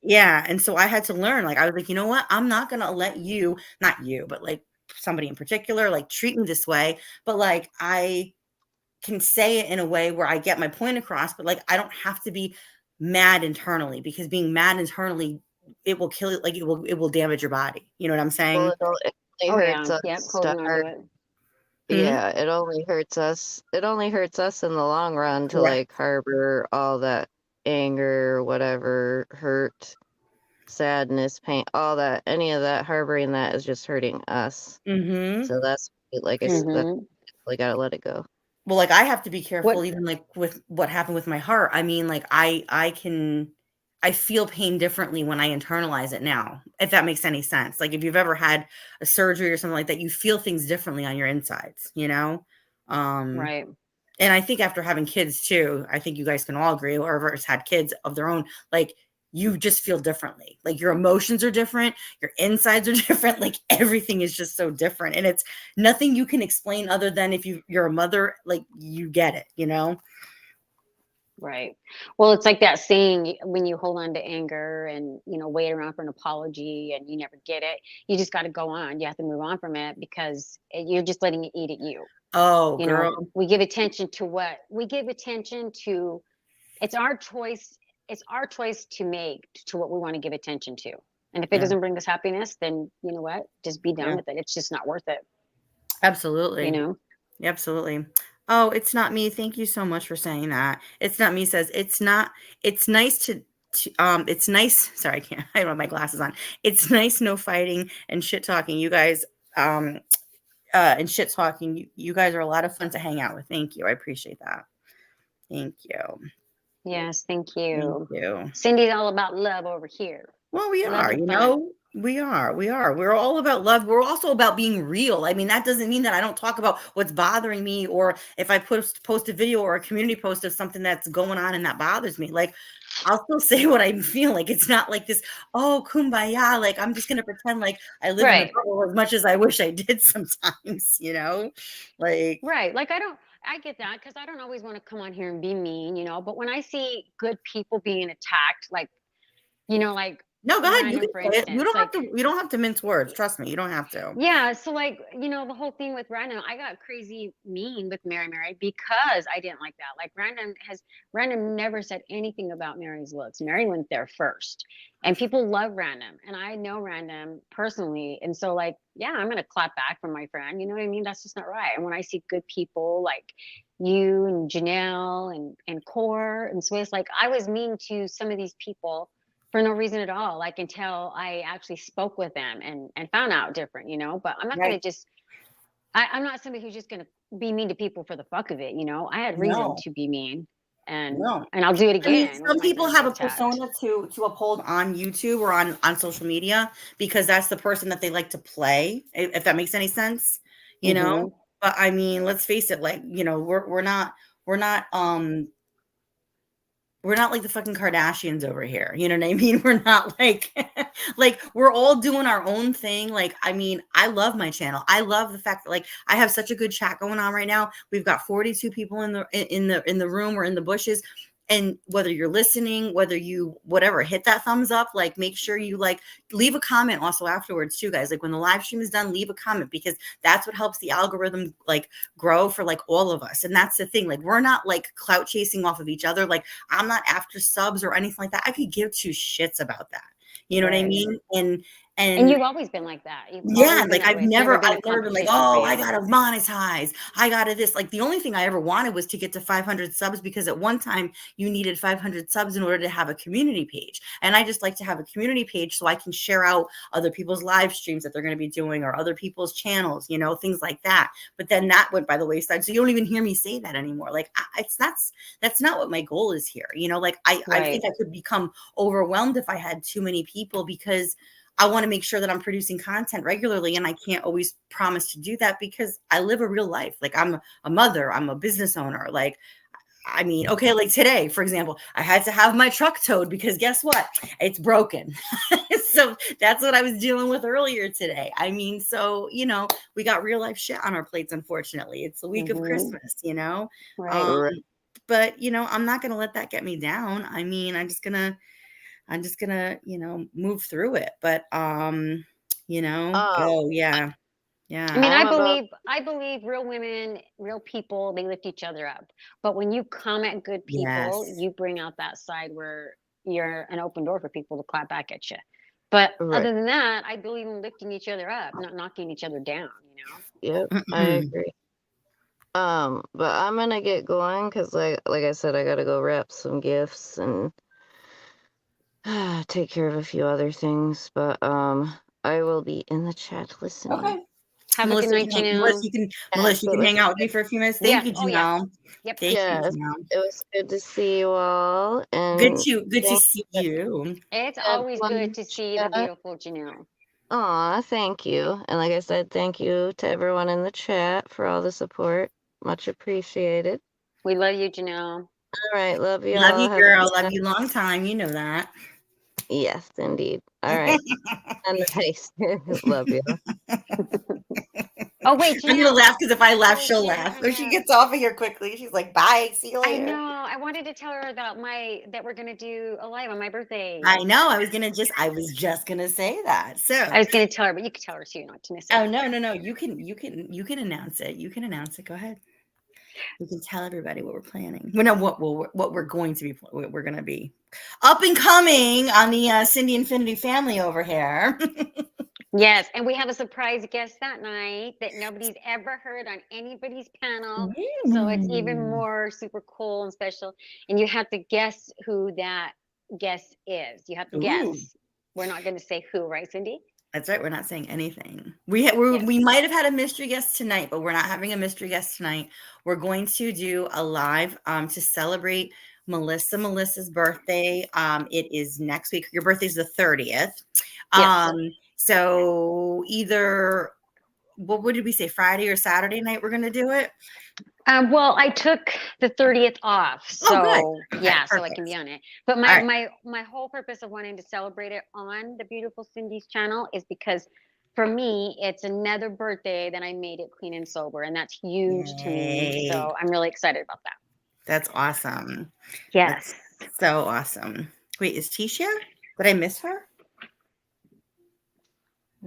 Yeah. And so I had to learn, like, I was like, you know what? I'm not going to let you, not you, but like somebody in particular, like treat me this way. But like, I can say it in a way where I get my point across, but like, I don't have to be mad internally, because being mad internally, it will kill it. Like it will damage your body. You know what I'm saying? Well, it only Oh hurts yeah, us yep, to holding on to start. it. Yeah, it only hurts us. It only hurts us in the long run to Correct. like harbor all that anger, whatever, hurt, sadness, pain, all that. Any of that harboring that is just hurting us. Mm-hmm. So that's like I said, that's like gotta let it go. Well, like I have to be careful, What? even like with what happened with my heart. I mean, like I feel pain differently when I internalize it now, if that makes any sense. Like if you've ever had a surgery or something like that, you feel things differently on your insides, you know? Right. And I think after having kids too, I think you guys can all agree, whoever has had kids of their own, like you just feel differently. Like your emotions are different, your insides are different, like everything is just so different. And it's nothing you can explain other than if you're a mother, like you get it, you know? Right. Well, it's like that saying, when you hold on to anger and, wait around for an apology and you never get it, you just got to go on. You have to move on from it, because you're just letting it eat at you. Oh, girl. We give attention to what we give attention to. It's our choice. It's our choice to make to what we want to give attention to. And if it Yeah. doesn't bring us happiness, then you know what? Just be done Yeah. with it. It's just not worth it. Absolutely. You know? Absolutely. Oh, it's not me. Thank you so much for saying that. It's not me says it's not, it's nice it's nice. Sorry, I can't, I don't have my glasses on. It's nice, no fighting and shit talking. You guys, and shit talking. You guys are a lot of fun to hang out with. Thank you. I appreciate that. Thank you. Yes, thank Thank you. you. Cindy's all about love over here. Well, we Love are, and fun. we are. We're all about love. We're also about being real. I mean, that doesn't mean that I don't talk about what's bothering me, or if I post a video or a community post of something that's going on and that bothers me. Like, I'll still say what I feel. Like, it's not like this, oh, kumbaya. Like, I'm just going to pretend like I live in a Right. bubble as much as I wish I did sometimes, Like, Right. Like I get that, because I don't always want to come on here and be mean, but when I see good people being attacked, like, like no, go ahead. You random, can for say it. instance, like, You don't have to mince words. Trust me. You don't have to. yeah, so like, the whole thing with Random, I got crazy mean with Mary because I didn't like that. Like Random never said anything about Mary's looks. Mary went there first. And people love Random. And I know Random personally. And so like, yeah, I'm gonna clap back from my friend. You know what I mean? That's just not right. And when I see good people like you and Janelle and Core and Swiss, like I was mean to some of these people for no reason at all, like until I actually spoke with them and found out different, but I'm not Right. going to just, I'm not somebody who's just going to be mean to people for the fuck of it. I had reason No. to be mean, and No. I'll do it I mean, again when some my people friends have get a attacked. persona to uphold on YouTube or on social media, because that's the person that they like to play, if that makes any sense, Mm-hmm. But I mean, let's face it, like, we're not we're not like the fucking Kardashians over here. You know what I mean? We're not like, like we're all doing our own thing. Like, I mean, I love my channel. I love the fact that like I have such a good chat going on right now. We've got 42 people in the room or in the bushes. And whether you're listening, whether you whatever, hit that thumbs up, like make sure you like leave a comment also afterwards too, guys. Like when the live stream is done, leave a comment, because that's what helps the algorithm like grow for like all of us. And that's the thing. Like we're not like clout chasing off of each other. Like I'm not after subs or anything like that. I could give two shits about that. You know what I Right. mean? And you've always been like that. You've yeah, always been like that way. It's never been a I've never been like, competition for oh, you. I gotta monetize. I gotta this. Like the only thing I ever wanted was to get to 500 subs, because at one time you needed 500 subs in order to have a community page. And I just like to have a community page so I can share out other people's live streams that they're going to be doing, or other people's channels, things like that. But then that went by the wayside. So you don't even hear me say that anymore. Like that's not what my goal is here. Like I think I could become overwhelmed if I had too many people, because I want to make sure that I'm producing content regularly, and I can't always promise to do that because I live a real life. Like I'm a mother, I'm a business owner. Like I mean, okay, like today, for example, I had to have my truck towed because guess what? It's broken. So that's what I was dealing with earlier today. I mean, so, we got real life shit on our plates, unfortunately. It's the week of Christmas, Right. Right. But I'm not gonna let that get me down. I mean, I'm just gonna, move through it. But oh yeah. I mean, Yeah. I'm about I believe real women, real people, they lift each other up. But when you comment good people, Yes. you bring out that side where you're an open door for people to clap back at you. But right. other than that, I believe in lifting each other up, not knocking each other down, Yep, I Mm-mm. agree. But I'm gonna get going because like I said, I gotta go wrap some gifts and take care of a few other things. But I will be in the chat listening. Okay. Have a good Melissa, night, Melissa, Janelle. Melissa, you can Absolutely. hang out with me for a few minutes. Yeah. Thank you, Oh, yeah. Janelle. Yep. Thank you, Yes, Janelle. it was good to see you all, Good and to thank see you you. It's to always everyone in good the to see the chat. beautiful Janelle. Aw, thank you. And like I said, thank you to everyone in the chat for all the support. Much appreciated. We love you, Janelle. All right, love you Love all. you, Have a girl. good Love night. you long time. You know that. Yes, indeed. All right. And nice. Love you. Oh, wait, I'm gonna Janelle. laugh because if I laugh, Oh, she'll yeah, laugh. I So she know. gets off of here quickly. She's like, "Bye, see you I later." know. I wanted to tell her about that we're gonna do a live on my birthday. I know. I was just gonna say that. I So, was gonna tell her, but you could tell her too, not to miss it. oh no. You can announce it. You can announce it. Go ahead. We can tell everybody what we're planning. Well, no, what we're going to be. What we're going to be up and coming on the Cindy Infinity family over here. Yes, and we have a surprise guest that night that nobody's ever heard on anybody's panel. So it's even Ooh. more super cool and special. And you have to guess who that guest is. You have to Ooh. guess. We're not going to say who, right, Cindy? That's right. We're not saying anything. We Yes. might have had a mystery guest tonight, but we're not having a mystery guest tonight. We're going to do a live to celebrate Melissa's birthday. It is next week. Your birthday's the 30th. Yes. So either what did we say, Friday or Saturday night we're going to do it? Well, I took the 30th off, Oh, good. so Okay, yeah, so I perfect. can be on it. But All my right. my whole purpose of wanting to celebrate it on the beautiful Cindy's channel is because for me, it's another birthday that I made it clean and sober, and that's huge to me. Yay. So I'm really excited about that. That's awesome. Yes. That's so awesome. Wait, is Tisha? Did I miss her?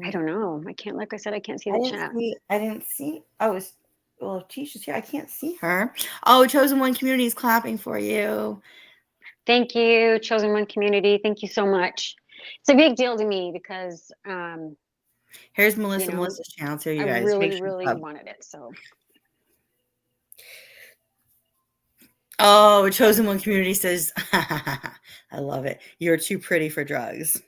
I don't know. I can't, like I said, I can't see I the didn't chat. see. I didn't see. Oh, well, if Tisha's here, I can't see her. Oh, Chosen One Community is clapping for you. Thank you, Chosen One Community. Thank you so much. It's a big deal to me because Here's Melissa's channel too, you I guys. really, Make sure you really sub. wanted it. So Oh, Chosen One Community says, I love it. You're too pretty for drugs.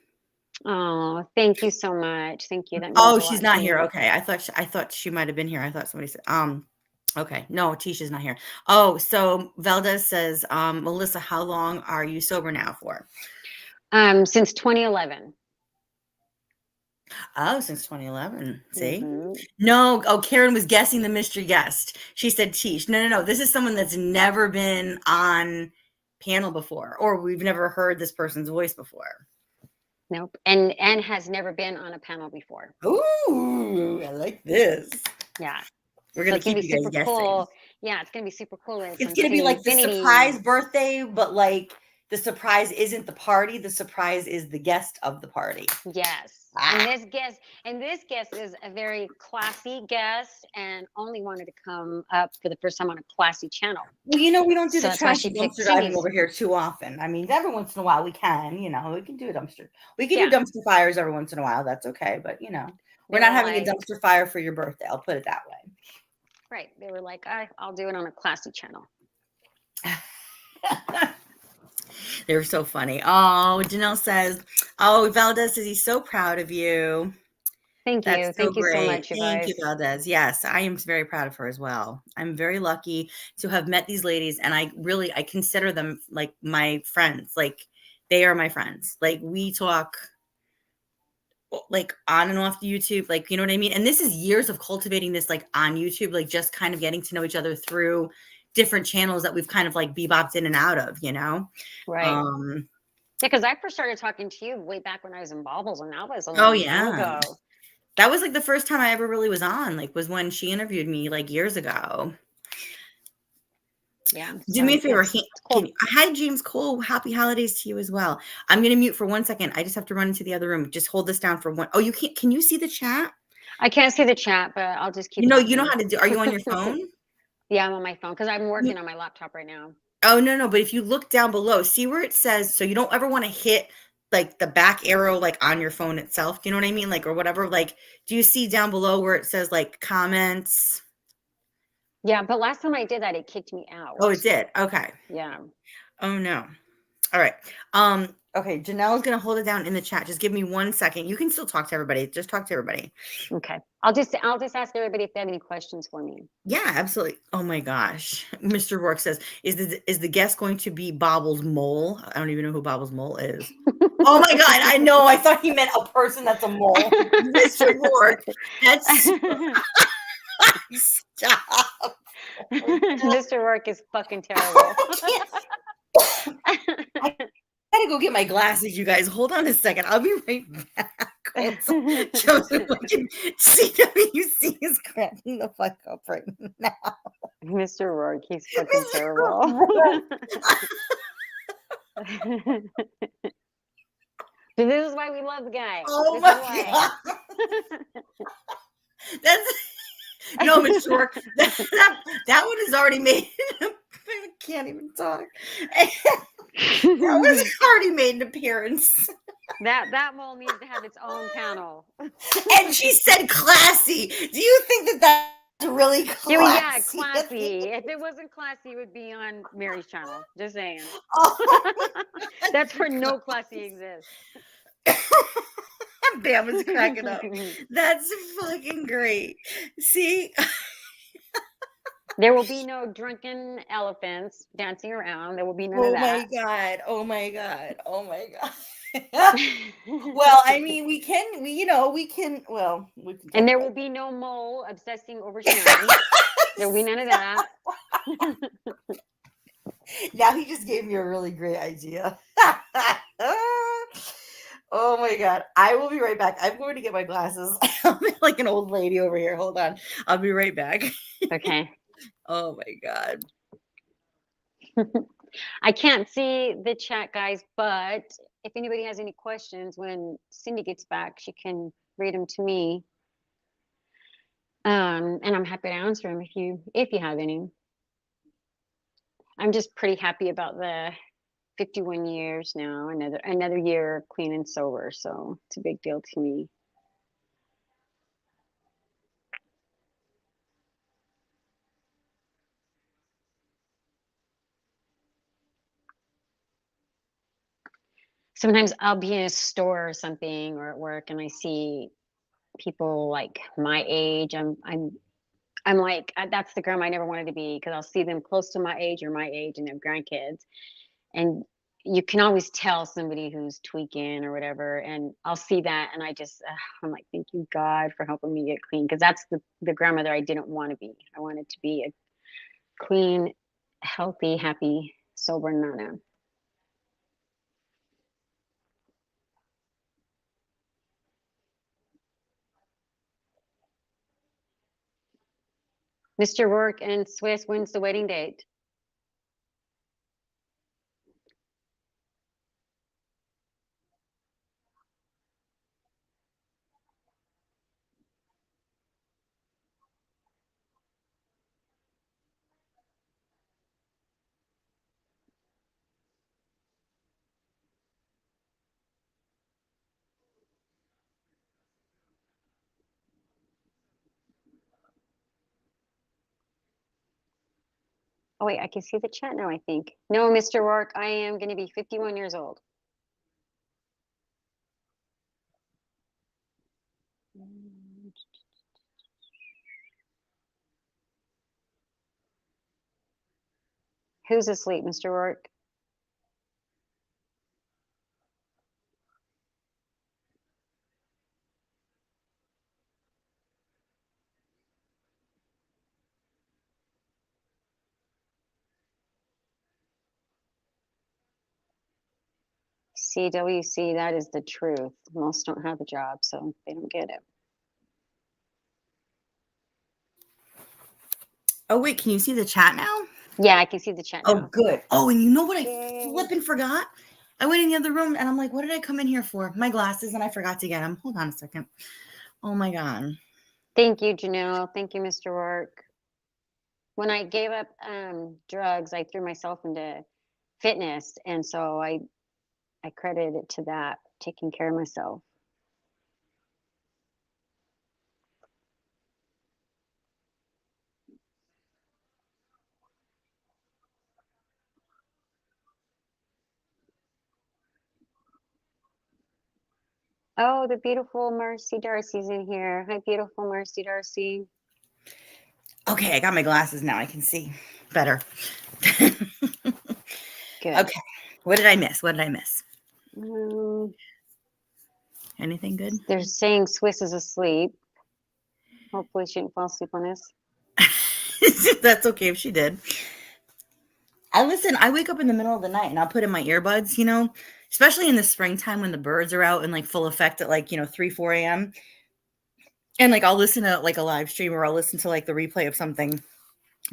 oh, thank you so much. Thank you. That means Oh, a she's lot to not here. me. Okay. I thought she might have been here. I thought somebody said, okay. No, Tisha's not here. Oh, so Valdez says, Melissa, how long are you sober now for? Since 2011. Oh, since 2011. See? Mm-hmm. No. Oh, Karen was guessing the mystery guest. She said Tish. No. This is someone that's never been on panel before, or we've never heard this person's voice before. Nope. And has never been on a panel before. Ooh, I like this. Yeah. We're So gonna it's gonna keep be you guys super guessing. cool. Yeah, it's gonna be super cool. It's on gonna be Cindy like the Infinity. surprise birthday, but like the surprise isn't the party. The surprise is the guest of the party. Yes. And this guest is a very classy guest and only wanted to come up for the first time on a classy channel. Well, we don't do So the that's why trashy she picked dumpster diving Cindy's. over here too often. I mean, every once in a while we can, we can do a dumpster. We can Yeah. do dumpster fires every once in a while. That's okay. But, we're They not were having a like, dumpster fire for your birthday. I'll put it that way. right. They were like, I'll do it on a classy channel. They were so funny. Oh, Janelle says, oh, Valdez says he's so proud of you. Thank you. That's so Thank you so great. much, you Thank you, guys. Valdez. Yes, I am very proud of her as well. I'm very lucky to have met these ladies, and I consider them like my friends. Like they are my friends. Like we talk like on and off YouTube, like, you know what I mean? And this is years of cultivating this like on YouTube, like just kind of getting to know each other through different channels that we've kind of like bebopped in and out of, you know? Right. Yeah, because I first started talking to you way back when I was in Baubles, and that was a long time ago. That was like the first time I ever really was on, like was when she interviewed me like years ago. Yeah. Do me a favor. Cool. Hi, James Cole. Happy holidays to you as well. I'm going to mute for 1 second. I just have to run into the other room. Just hold this down for one. Oh, you can't. Can you see the chat? I can't see the chat, but I'll just keep. You know how to do. Are you on your phone? Yeah, I'm on my phone because I'm working on my laptop right now. Oh, no. But if you look down below, see where it says, so you don't ever want to hit like the back arrow, like on your phone itself. Do you know what I mean? Like, or whatever. Like, do you see down below where it says like comments? Yeah, but last time I did that, it kicked me out. Oh, it did. Okay. Yeah. Oh, no. All right. Okay, Janelle is gonna hold it down in the chat. Just give me 1 second. You can still talk to everybody. Just talk to everybody. Okay. I'll just ask everybody if they have any questions for me. Yeah, absolutely. Oh my gosh. Mr. Rourke says, is the guest going to be Bobble's mole? I don't even know who Bobble's mole is. Oh my god, I know. I thought he meant a person that's a mole. Mr. Rourke. That's stop. Mr. Rourke is fucking terrible. I gotta go get my glasses, you guys. Hold on a second. I'll be right back. CWC is cracking the fuck up right now. Mr. Rourke, he's fucking terrible. This is why we love the guy. Oh my god. That's no, Mr. Rourke. That one is already made. I can't even talk. That was already made an appearance. That mole needs to have its own panel. And she said classy. Do you think that that's really classy? Yeah, classy. If it wasn't classy, it would be on Mary's channel. Just saying. Oh, that's where no classy exists. Bam is cracking up. That's fucking great. See? There will be no drunken elephants dancing around. There will be none of that. Oh my god. Well, I mean, we can. And there will be no mole obsessing over Sharon. There will be none of that. Now he just gave me a really great idea. Oh my god. I will be right back. I'm going to get my glasses. I'm like an old lady over here. Hold on. I'll be right back. Okay. Oh my god. I can't see the chat, guys, but if anybody has any questions when Cindy gets back, she can read them to me. And I'm happy to answer them if you have any. I'm just pretty happy about the 51 years now, another year clean and sober, so it's a big deal to me. Sometimes I'll be in a store or something or at work and I see people like my age. I'm like, that's the grandma I never wanted to be, because I'll see them close to my age or my age and their grandkids, and you can always tell somebody who's tweaking or whatever. And I'll see that and I'm like, thank you God for helping me get clean, because that's the grandmother I didn't want to be. I wanted to be a clean, healthy, happy, sober nana. Mr. Rourke and Swiss, when's the wedding date? Oh wait, I can see the chat now, I think. No, Mr. Rourke, I am going to be 51 years old. Who's asleep, Mr. Rourke? CWC, that is the truth. Most don't have a job, so they don't get it. Oh, wait, can you see the chat now? Yeah, I can see the chat Oh, now. good. Oh, and you know what I Yay. flipping forgot? I went in the other room and I'm like, what did I come in here for? My glasses, and I forgot to get them. Hold on a second. Oh my God. Thank you, Janelle. Thank you, Mr. Rourke. When I gave up drugs, I threw myself into fitness, and so I credit it to that, taking care of myself. Oh, the beautiful Marcy Darcy's in here. Hi, beautiful Marcy Darcy. Okay, I got my glasses now. I can see better. Good. Okay. What did I miss? What did I miss? Um, Anything good? they're saying Swiss is asleep. Hopefully she didn't fall asleep on us. That's okay if she did. I wake up in the middle of the night and I'll put in my earbuds, especially in the springtime when the birds are out in like full effect at like, 3, 4 a.m. And like I'll listen to like a live stream or I'll listen to like the replay of something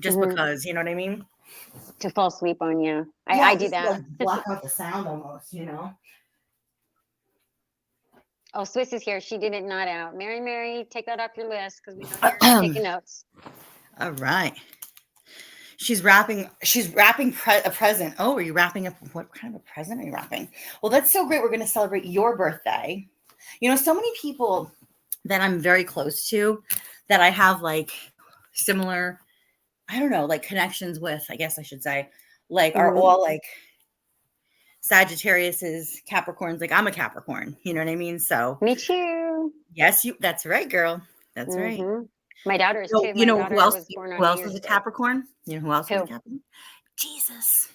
just because, you know what I mean? To fall asleep on, yeah. Yeah, I do just to, that. like, block out the sound almost, Oh, Swiss is here. She did it not out. Mary, take that off your list because we know you're taking notes. All right. She's wrapping a present. Oh, are you wrapping up? What kind of a present are you wrapping? Well, that's so great. We're going to celebrate your birthday. So many people that I'm very close to that I have like similar, I don't know, like connections with, I guess I should say, like are all like Sagittarius's, Capricorns. Like I'm a Capricorn, you know what I mean? So me too. Yes, that's right, girl. That's right. My daughter is So, too. My daughter was born on who New else Year's was a Day. Capricorn? You know who else was a Who? Capricorn? Jesus.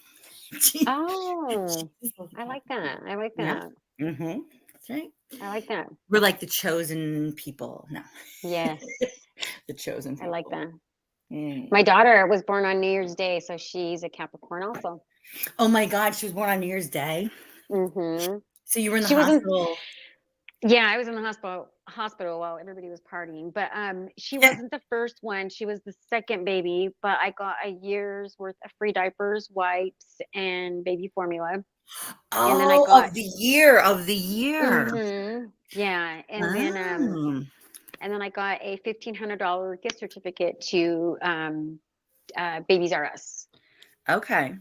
Oh, I like that. I like Yeah. that. That's right. I like that. We're like the chosen people. No. Yes. The chosen people. I like that. My daughter was born on New Year's Day, so she's a Capricorn also. Oh my God, she was born on New Year's Day. So you were in the hospital. Yeah, I was in the hospital while everybody was partying. But she wasn't the first one. She was the second baby. But I got a year's worth of free diapers, wipes, and baby formula. Oh, and then I got, of the year. Yeah, and then I got a $1,500 gift certificate to Babies R Us. Okay.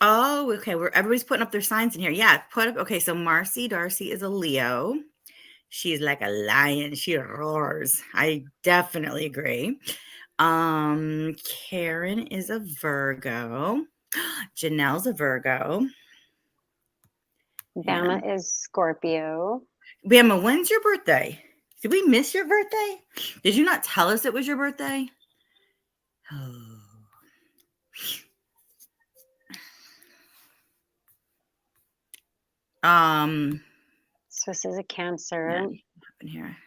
Oh, okay. Everybody's putting up their signs in here. Yeah, put up. Okay, so Marcy Darcy is a Leo. She's like a lion. She roars. I definitely agree. Karen is a Virgo. Janelle's a Virgo. Bama is Scorpio. Bama, when's your birthday? Did we miss your birthday? Did you not tell us it was your birthday? Swiss is a Cancer. Here.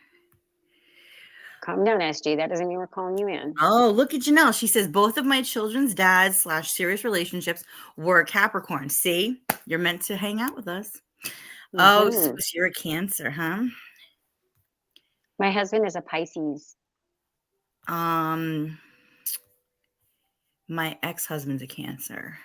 Calm down, SG. That doesn't mean we're calling you in. Oh, look at Janelle. She says both of my children's dads / serious relationships were Capricorn. See, you're meant to hang out with us. Oh, so you're a Cancer, huh? My husband is a Pisces. My ex-husband's a Cancer.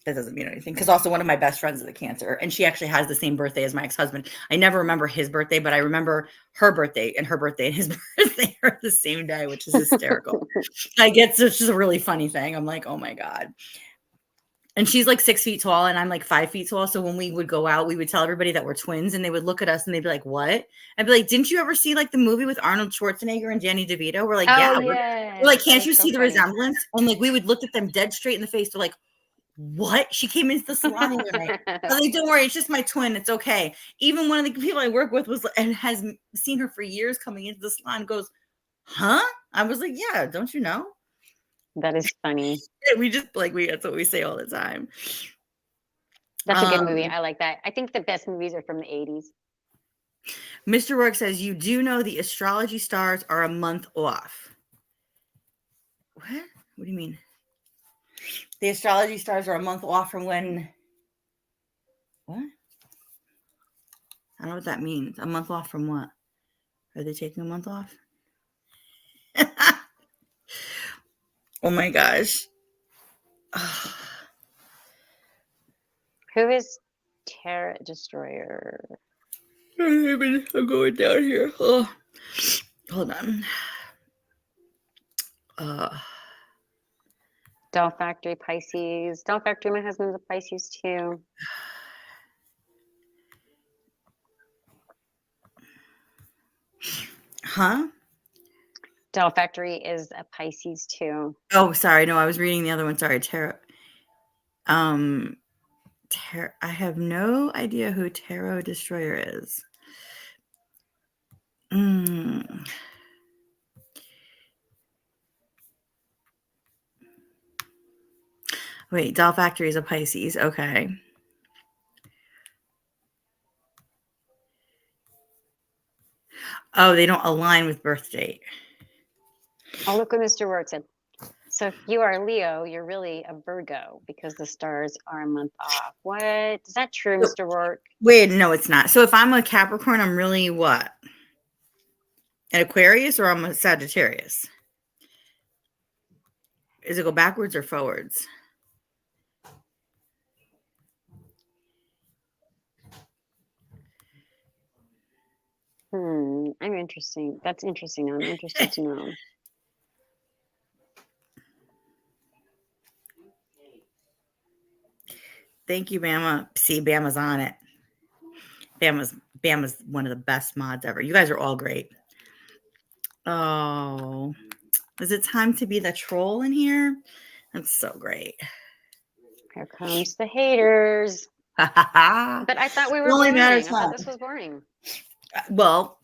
That doesn't mean anything because also one of my best friends is a Cancer and she actually has the same birthday as my ex-husband. I never remember his birthday, but I remember her birthday and his birthday are the same day, which is hysterical. It's just a really funny thing. I'm like, oh my God. And she's like 6 feet tall and I'm like 5 feet tall. So when we would go out, we would tell everybody that we're twins and they would look at us and they'd be like, what? I'd be like, didn't you ever see like the movie with Arnold Schwarzenegger and Danny DeVito? We're like, yeah. We're like, can't you see the resemblance? And like, we would look at them dead straight in the face. They're like, what? She came into the salon the other night. I was like, don't worry, it's just my twin. It's okay. Even one of the people I work with has seen her for years coming into the salon goes, huh? I was like, yeah, don't you know? That is funny. That's what we say all the time. That's a good movie. I like that. I think the best movies are from the 80s. Mr. Rourke says, you do know the astrology stars are a month off. What? What do you mean? The astrology stars are a month off from when. What? I don't know what that means. A month off from what? Are they taking a month off? Oh my gosh. Who is Terra Destroyer? I'm going down here. Oh, hold on. Doll Factory Pisces. Doll Factory, my husband's a Pisces too. Huh? Doll Factory is a Pisces too. Oh, sorry. No, I was reading the other one. Sorry, Tarot. I have no idea who Tarot Destroyer is. Wait, Doll Factory is a Pisces. Okay. Oh, they don't align with birth date. Oh, look what Mr. Word said. So if you are a Leo, you're really a Virgo because the stars are a month off. What? Is that true, Mr. Rourke? Wait, no, it's not. So if I'm a Capricorn, I'm really what? An Aquarius or I'm a Sagittarius? Does it go backwards or forwards? I'm interesting. That's interesting. I'm interested to know. Thank you, Bama. See, Bama's on it. Bama's one of the best mods ever. You guys are all great. Oh, is it time to be the troll in here? That's so great. Here comes the haters. But I thought we were boring. I thought this was boring. Well,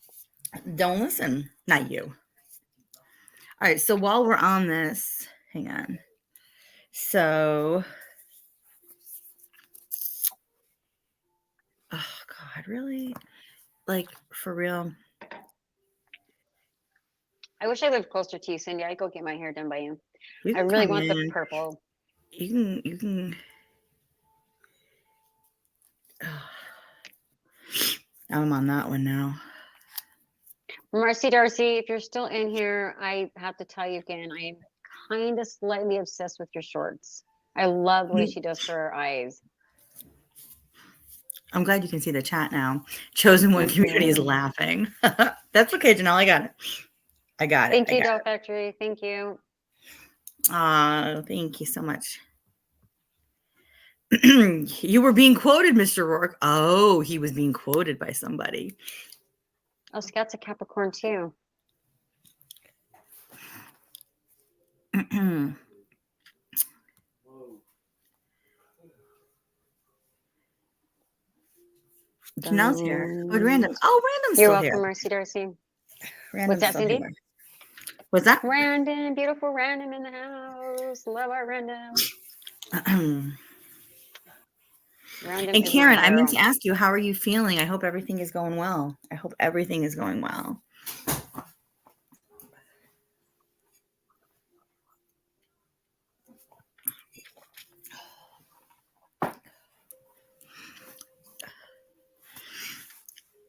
don't listen. Not you. All right. So while we're on this, hang on. So, oh God, really? Like, for real? I wish I lived closer to you, Cindy. I'd go get my hair done by you. You I really want the purple. You can. I'm on that one now. Marcy Darcy, if you're still in here, I have to tell you again, I am kind of slightly obsessed with your shorts. I love the way she does for her eyes. I'm glad you can see the chat now. Chosen One community is laughing. That's okay, Janelle. I got it. Thank you, Doll Factory. Thank you. Thank you so much. You were being quoted, Mr. Rourke. Oh, he was being quoted by somebody. Oh, Scott's a Capricorn too. Janelle's here. Oh, Random. Oh, Random's You're still welcome, here. Marcy Darcy. Random's What's that, Cindy? Here. What's that? Random, beautiful Random in the house. Love our Random. And Karen, I meant to ask you, how are you feeling? I hope everything is going well. I hope everything is going well.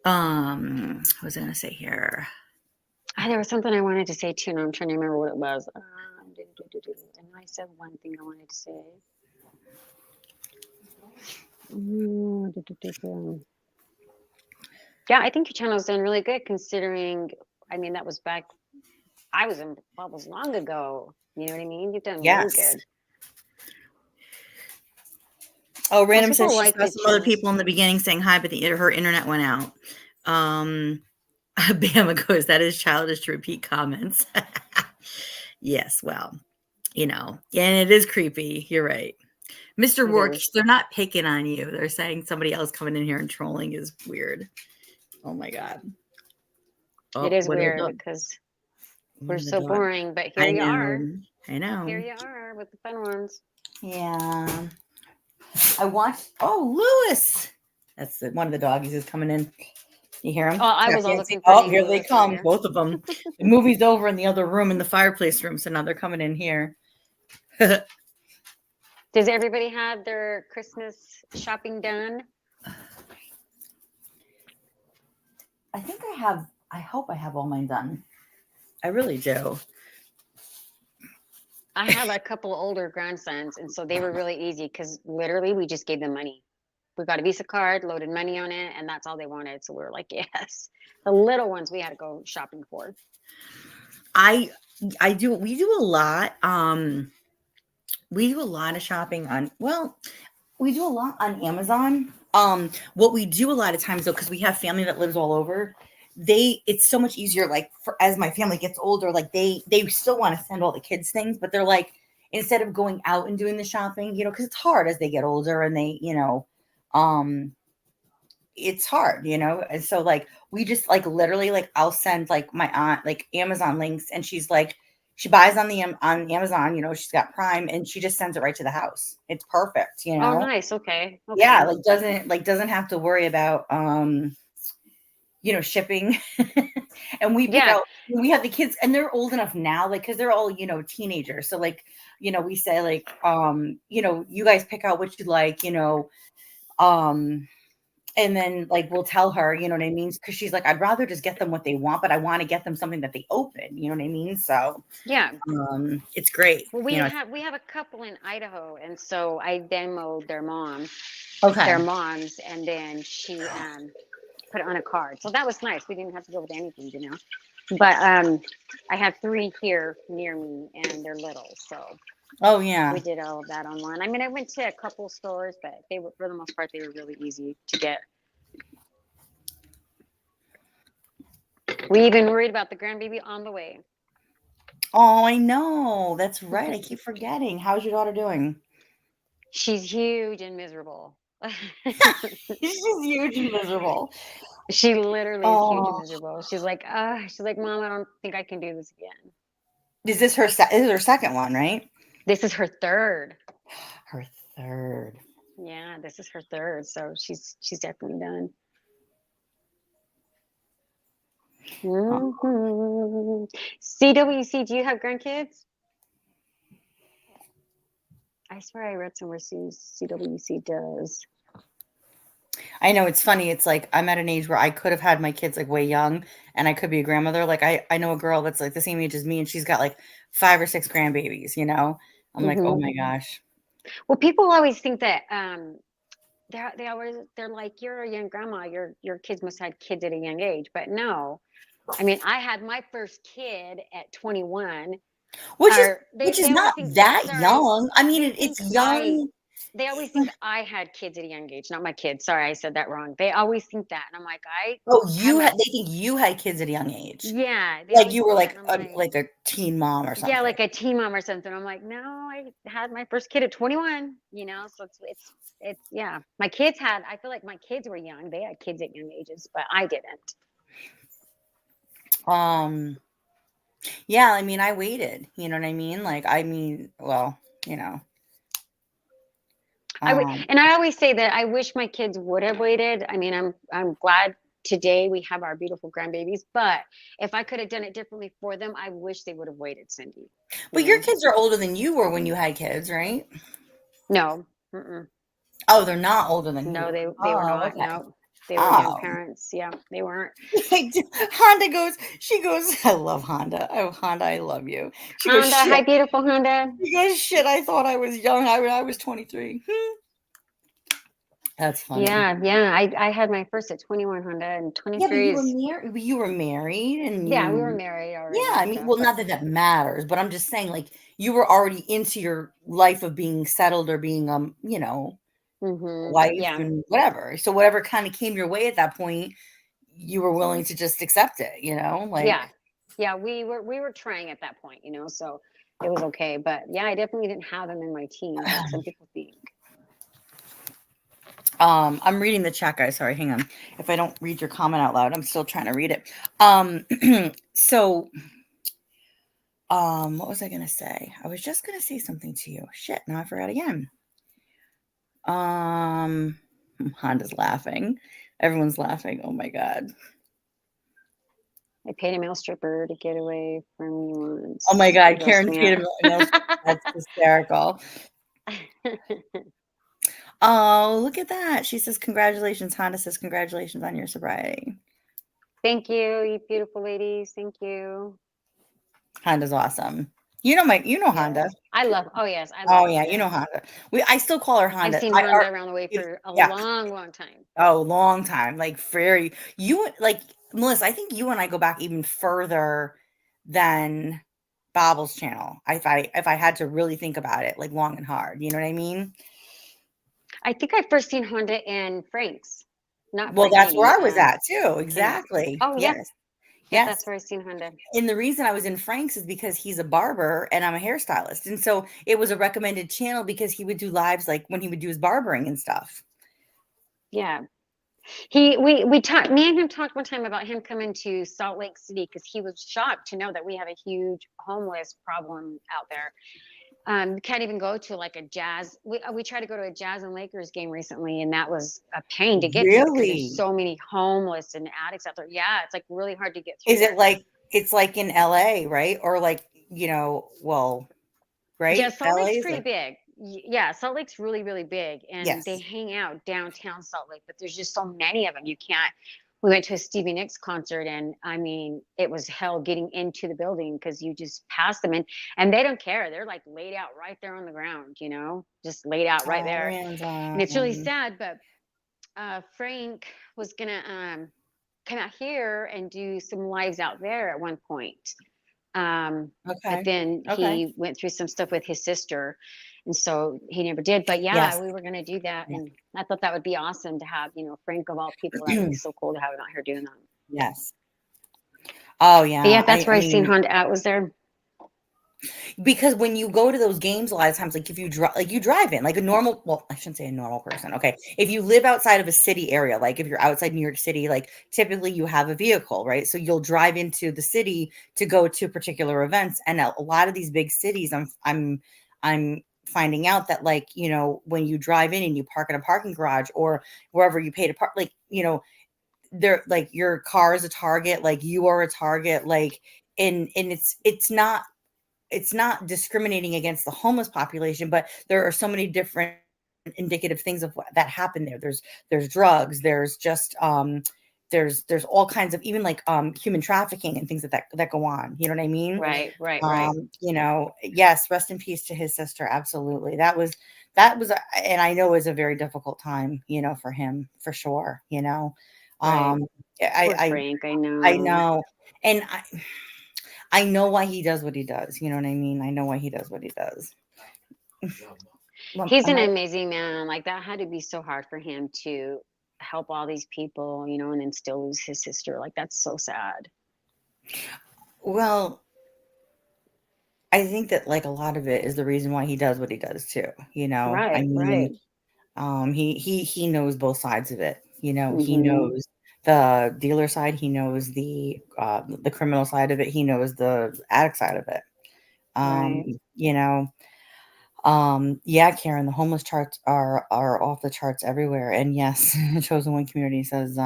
What was I going to say here? There was something I wanted to say too, and I'm trying to remember what it was. And I said one thing I wanted to say. Yeah, I think your channel's done really good considering, I mean, that was back, I was in bubbles long ago. You know what I mean? You've done really good. Oh, Random says she saw some other people in the beginning saying hi, but her internet went out. Bama goes, that is childish to repeat comments. Yes, well, you know, and it is creepy. You're right. Mr. Rourke, they're not picking on you. They're saying somebody else coming in here and trolling is weird. Oh my God. Oh, it is weird because we're so boring, but here you are. I know. Here you are with the fun ones. Yeah. I watched, Lewis. That's one of the doggies is coming in. You hear him? Oh, I was all looking for here they come, right, both of them. The movie's over in the other room in the fireplace room, so now they're coming in here. Does everybody have their Christmas shopping done? I think I have. I hope I have all mine done. I really do. I have a couple older grandsons, and so they were really easy because literally we just gave them money. We got a Visa card, loaded money on it, and that's all they wanted. So we were like, yes. The little ones we had to go shopping for. I do. We do a lot. We do a lot of shopping on. Well, we do a lot on Amazon. What we do a lot of times though, because we have family that lives all over, it's so much easier. Like as my family gets older, like they still want to send all the kids things, but they're like, instead of going out and doing the shopping, because it's hard as they get older and they, it's hard, and so like we just like literally like I'll send like my aunt like Amazon links, and she's like she buys on on Amazon, she's got Prime, and she just sends it right to the house. It's perfect, Oh, nice. Okay. Yeah, like doesn't have to worry about shipping. And we pick out, we have the kids, and they're old enough now, like because they're all teenagers, so like we say like you guys pick out what you like, and then like we'll tell her, you know what I mean? Because she's like, I'd rather just get them what they want, but I want to get them something that they open, you know what I mean? So yeah, it's great. Well, we have a couple in Idaho, and so I demoed their moms, and then she put it on a card. So that was nice. We didn't have to go with anything, But I have 3 here near me, and they're little, so. Oh yeah. We did all of that online. I mean, I went to a couple stores, but they were, for the most part, they were really easy to get. We even worried about the grandbaby on the way. Oh, I know. That's right. I keep forgetting. How's your daughter doing? She's huge and miserable. She's huge and miserable. She literally is huge and miserable. She's like, Mom, I don't think I can do this again. Is this her second one, right? This is her third. Her third. Yeah, this is her third. So she's definitely done. Mm-hmm. CWC, do you have grandkids? I swear I read somewhere CWC does. I know, it's funny. It's like I'm at an age where I could have had my kids like way young, and I could be a grandmother. Like I know a girl that's like the same age as me, and she's got like 5 or 6 grandbabies. I'm like, oh my gosh. Well, people always think that they're like, you're a young grandma. Your kids must have had kids at a young age, but no. I mean, I had my first kid at 21, which is not that young. I mean, it's young. They always think I had kids at a young age, not my kids. Sorry, I said that wrong. They always think that, and I'm like, they think you had kids at a young age. Yeah, like you were like a teen mom or something. Yeah, like a teen mom or something. I'm like, no, I had my first kid at 21. So it's yeah. I feel like my kids were young. They had kids at young ages, but I didn't. Yeah, I mean, I waited. You know what I mean? Like, well, and I always say that I wish my kids would have waited. I mean, I'm glad today we have our beautiful grandbabies, but if I could have done it differently for them, I wish they would have waited, Cindy. But your kids are older than you were when you had kids, right? No. Mm-mm. Oh, they're not older than you. No, they were not. Okay. No. They were young parents. Yeah, they weren't. Honda goes, I love Honda. Oh, Honda, I love you. She Honda, goes, hi, beautiful Honda. She goes, shit, I thought I was young. I was 23. That's funny. Yeah. I had my first at 21, Honda, and 23 you were married. And yeah, we were married already. Yeah, I mean, well, not that matters, but I'm just saying, like, you were already into your life of being settled or being, wife and whatever. So whatever kind of came your way at that point, you were willing to just accept it, like. Yeah, we were trying at that point, so it was okay. But yeah, I definitely didn't have them in my teens, like some people think. I'm reading the chat, guys. Sorry, hang on. If I don't read your comment out loud, I'm still trying to read it. So what was I gonna say? I was just gonna say something to you. Shit, now I forgot again. Honda's laughing. Everyone's laughing. Oh my god. I paid a male stripper to get away from you once. Oh my god, Karen's paid a male stripper. That's hysterical. Oh, look at that. She says, congratulations. Honda says, congratulations on your sobriety. Thank you beautiful ladies. Thank you. Honda's awesome. You know Honda. Yes. I love, oh yes, I love Oh yeah, Honda. you know Honda. I still call her I've Honda. seen Honda around the way for a Yeah. long time. Oh, long time. Like very like Melissa, I think you and I go back even further than Bobble's channel. If I had to really think about it, like long and hard. You know what I mean? I think I first seen Honda in Frank's. Not Well, Frank that's where Nitty. I was at too. Yeah. Exactly. Oh yeah. Yes. Yep, Yes. that's where I seen Honda. And the reason I was in Frank's is because he's a barber and I'm a hairstylist. And so it was a recommended channel because he would do lives like when he would do his barbering and stuff. Yeah. We talked, me and him talked one time about him coming to Salt Lake City because he was shocked to know that we have a huge homeless problem out there. We can't even go to like a jazz. We tried to go to a Jazz and Lakers game recently, and that was a pain to get to because Really? there's so many homeless and addicts out there. Yeah, it's like really hard to get through. Is it like it's like in LA, right? Or like, well, right? Yeah, Salt LA Lake's is pretty like, big. Yeah, Salt Lake's really, really big, and they yes. hang out downtown Salt Lake. But there's just so many of them. You can't. We went to a Stevie Nicks concert, and I mean, it was hell getting into the building because you just pass them, and they don't care. They're like laid out right there on the ground, just laid out right there. And it's really sad. But Frank was gonna come out here and do some lives out there at one point. But then he went through some stuff with his sister, and so he never did. But yeah, Yes. we were going to do that, and I thought that would be awesome to have, Frank of all people. That would be so cool to have him out here doing that. Yes. Oh yeah. But yeah, that's where I seen Honda out, was there. Because when you go to those games, a lot of times, like if you drive in like a normal, well, I shouldn't say a normal person. Okay. If you live outside of a city area, like if you're outside New York City, like typically you have a vehicle, right? So you'll drive into the city to go to particular events. And a lot of these big cities, I'm finding out that like, when you drive in and you park in a parking garage or wherever you pay to park, like, they're like your car is a target, like you are a target, like, and it's not discriminating against the homeless population, but there are so many different indicative things of that happen there. There's drugs, there's just there's all kinds of even like human trafficking and things that go on. You know what I mean? Right. Yes, rest in peace to his sister. Absolutely. That was and I know it was a very difficult time, for him, for sure. Right. I Frank, I know. I know. And I know why he does what he does. You know what I mean? I know why he does what he does. He's an amazing man. Like that had to be so hard for him to help all these people, and then still lose his sister. Like that's so sad. Well, I think that like a lot of it is the reason why he does what he does too. Right. I mean, right. He knows both sides of it. He Mhm. knows the dealer side. He knows the criminal side of it. He knows the addict side of it. Right. Yeah, Karen, the homeless charts are off the charts everywhere. And yes, Chosen One Community says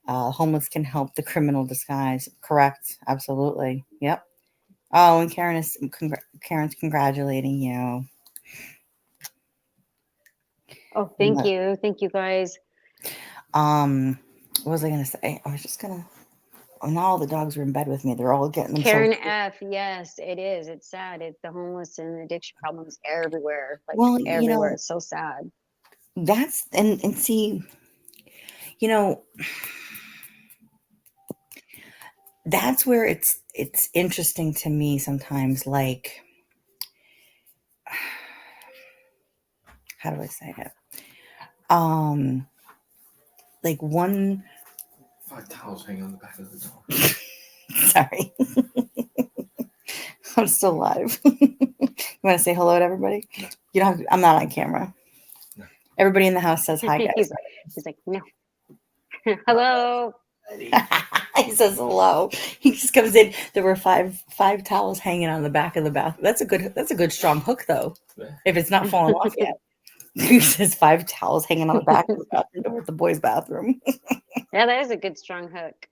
homeless can help the criminal disguise. Correct. Absolutely. Yep. Oh, and Karen's congratulating you. Oh, thank you. Thank you guys. What was I gonna say? I was just gonna now all the dogs are in bed with me. They're all getting themselves. Karen F. Yes, it is. It's sad. It's the homeless and addiction problems everywhere. Like everywhere. It's so sad. That's and see, that's where it's interesting to me sometimes. Like, how do I say it? Like 5 towels hanging on the back of the door. Sorry. I'm still live. You want to say hello to everybody? No. You don't have I'm not on camera. No. Everybody in the house says hi, guys. He's like, no. Hello. He says hello. He just comes in. There were five towels hanging on the back of the bath. That's a good strong hook though. Yeah. If it's not falling off yet. He says 5 towels hanging on the back of the bathroom door at the boys' bathroom. Yeah, that is a good strong hook.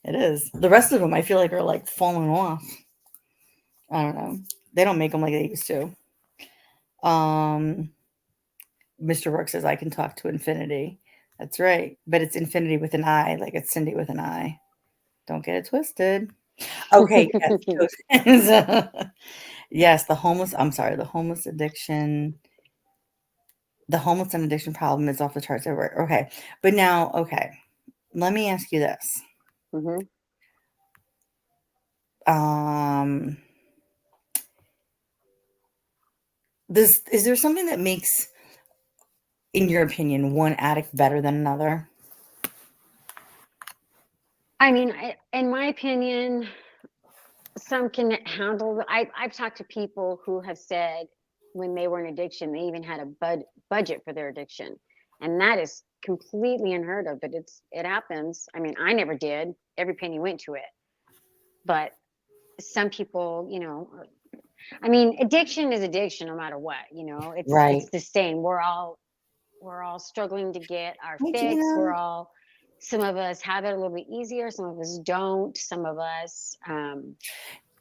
It is. The rest of them I feel like are like falling off. I don't know. They don't make them like they used to. Mr. Work says I can talk to infinity. That's right. But it's infinity with an I, like it's Cindy with an I. Don't get it twisted. Okay, yes. Yes, the homeless, I'm sorry, the homeless addiction. The homeless and addiction problem is off the charts everywhere. Okay. But now, okay. Let me ask you this. Mhm. Is there something that makes, in your opinion, one addict better than another? I mean, in my opinion, some can handle. I've talked to people who have said when they were in addiction, they even had a budget for their addiction, and that is completely unheard of. But it happens. I mean, I never did. Every penny went to it. But some people, I mean, addiction is addiction, no matter what. Right. It's the same. We're all struggling to get our Hey, fix. Gina. Some of us have it a little bit easier. Some of us don't. Some of us.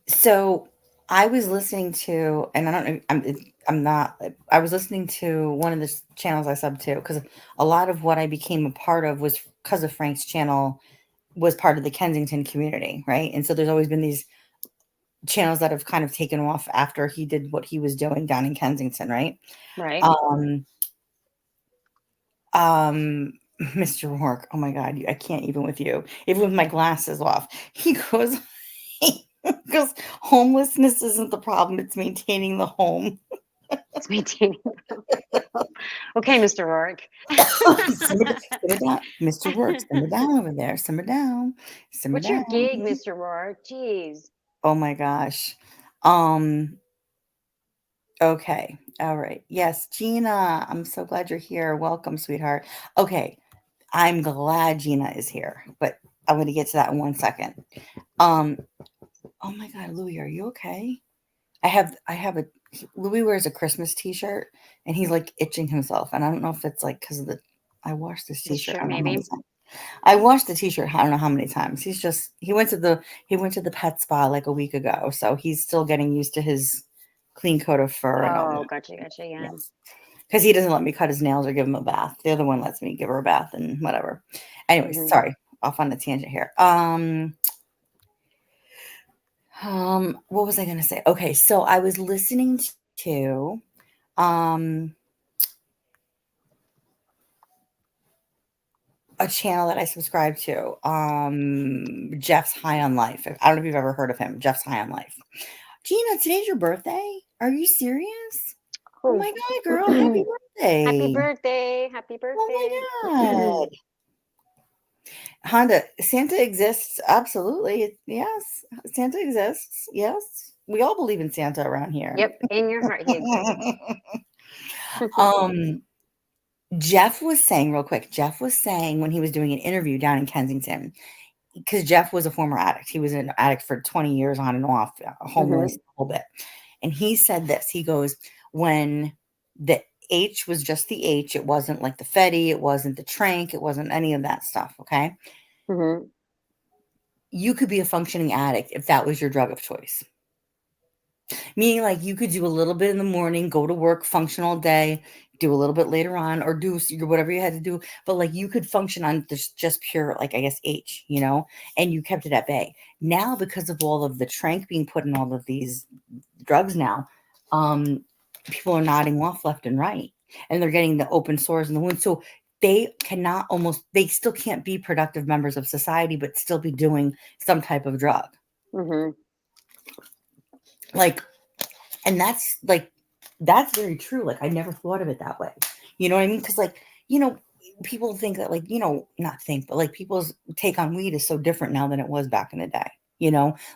So I was listening to, and I don't know, I'm not, I was listening to one of the channels I sub to, because a lot of what I became a part of was because of Frank's channel, was part of the Kensington community, right? And so there's always been these channels that have kind of taken off after he did what he was doing down in Kensington, right? Right. Mr. Rourke, oh my God, I can't even with you, even with my glasses off. He goes, because homelessness isn't the problem, it's maintaining the home. It's maintaining. Okay, Mr. Rourke. Simmer down. Mr. Rourke, simmer down over there. Simmer down. Simmer What's down. your gig, Mr. Rourke? Jeez. Oh my gosh. Okay. All right. Yes, Gina, I'm so glad you're here. Welcome, sweetheart. Okay. I'm glad Gina is here, but I'm going to get to that in 1 second. Oh my God, Louis, are you okay? I have Louis wears a Christmas t-shirt and he's like itching himself. And I don't know if it's like because of I washed this This t-shirt. shirt, I don't know maybe. I washed the t-shirt. I don't know how many times. He went to the pet spa like a week ago. So he's still getting used to his clean coat of fur and all Oh, that. gotcha, yeah. Yes. Because he doesn't let me cut his nails or give him a bath. The other one lets me give her a bath and whatever. Anyways, sorry, off on a tangent here. What was I gonna say? Okay, so I was listening to a channel that I subscribe to. Jeff's High on Life. I don't know if you've ever heard of him. Jeff's High on Life. Gina, today's your birthday? Are you serious? Oh my God, girl. Happy birthday. Happy birthday. Happy birthday. Oh my God. Honda, Santa exists. Absolutely. Yes. Santa exists. Yes. We all believe in Santa around here. Yep. In your heart, he exists. Jeff was saying real quick, when he was doing an interview down in Kensington, because Jeff was a former addict. He was an addict for 20 years on and off, homeless a little bit. And he said this, he goes, when the H was just the H, it wasn't like the Fetty, it wasn't the Trank, it wasn't any of that stuff. Okay. You could be a functioning addict if that was your drug of choice. Meaning like you could do a little bit in the morning, go to work, function all day, do a little bit later on, or do whatever you had to do. But like you could function on just pure, like I guess H, and you kept it at bay. Now, because of all of the Trank being put in all of these drugs now, people are nodding off left and right, and they're getting the open sores in the wound. So they still can't be productive members of society, but still be doing some type of drug. Like, and that's very true. Like, I never thought of it that way. You know what I mean? Because people think that not think, but like people's take on weed is so different now than it was back in the day.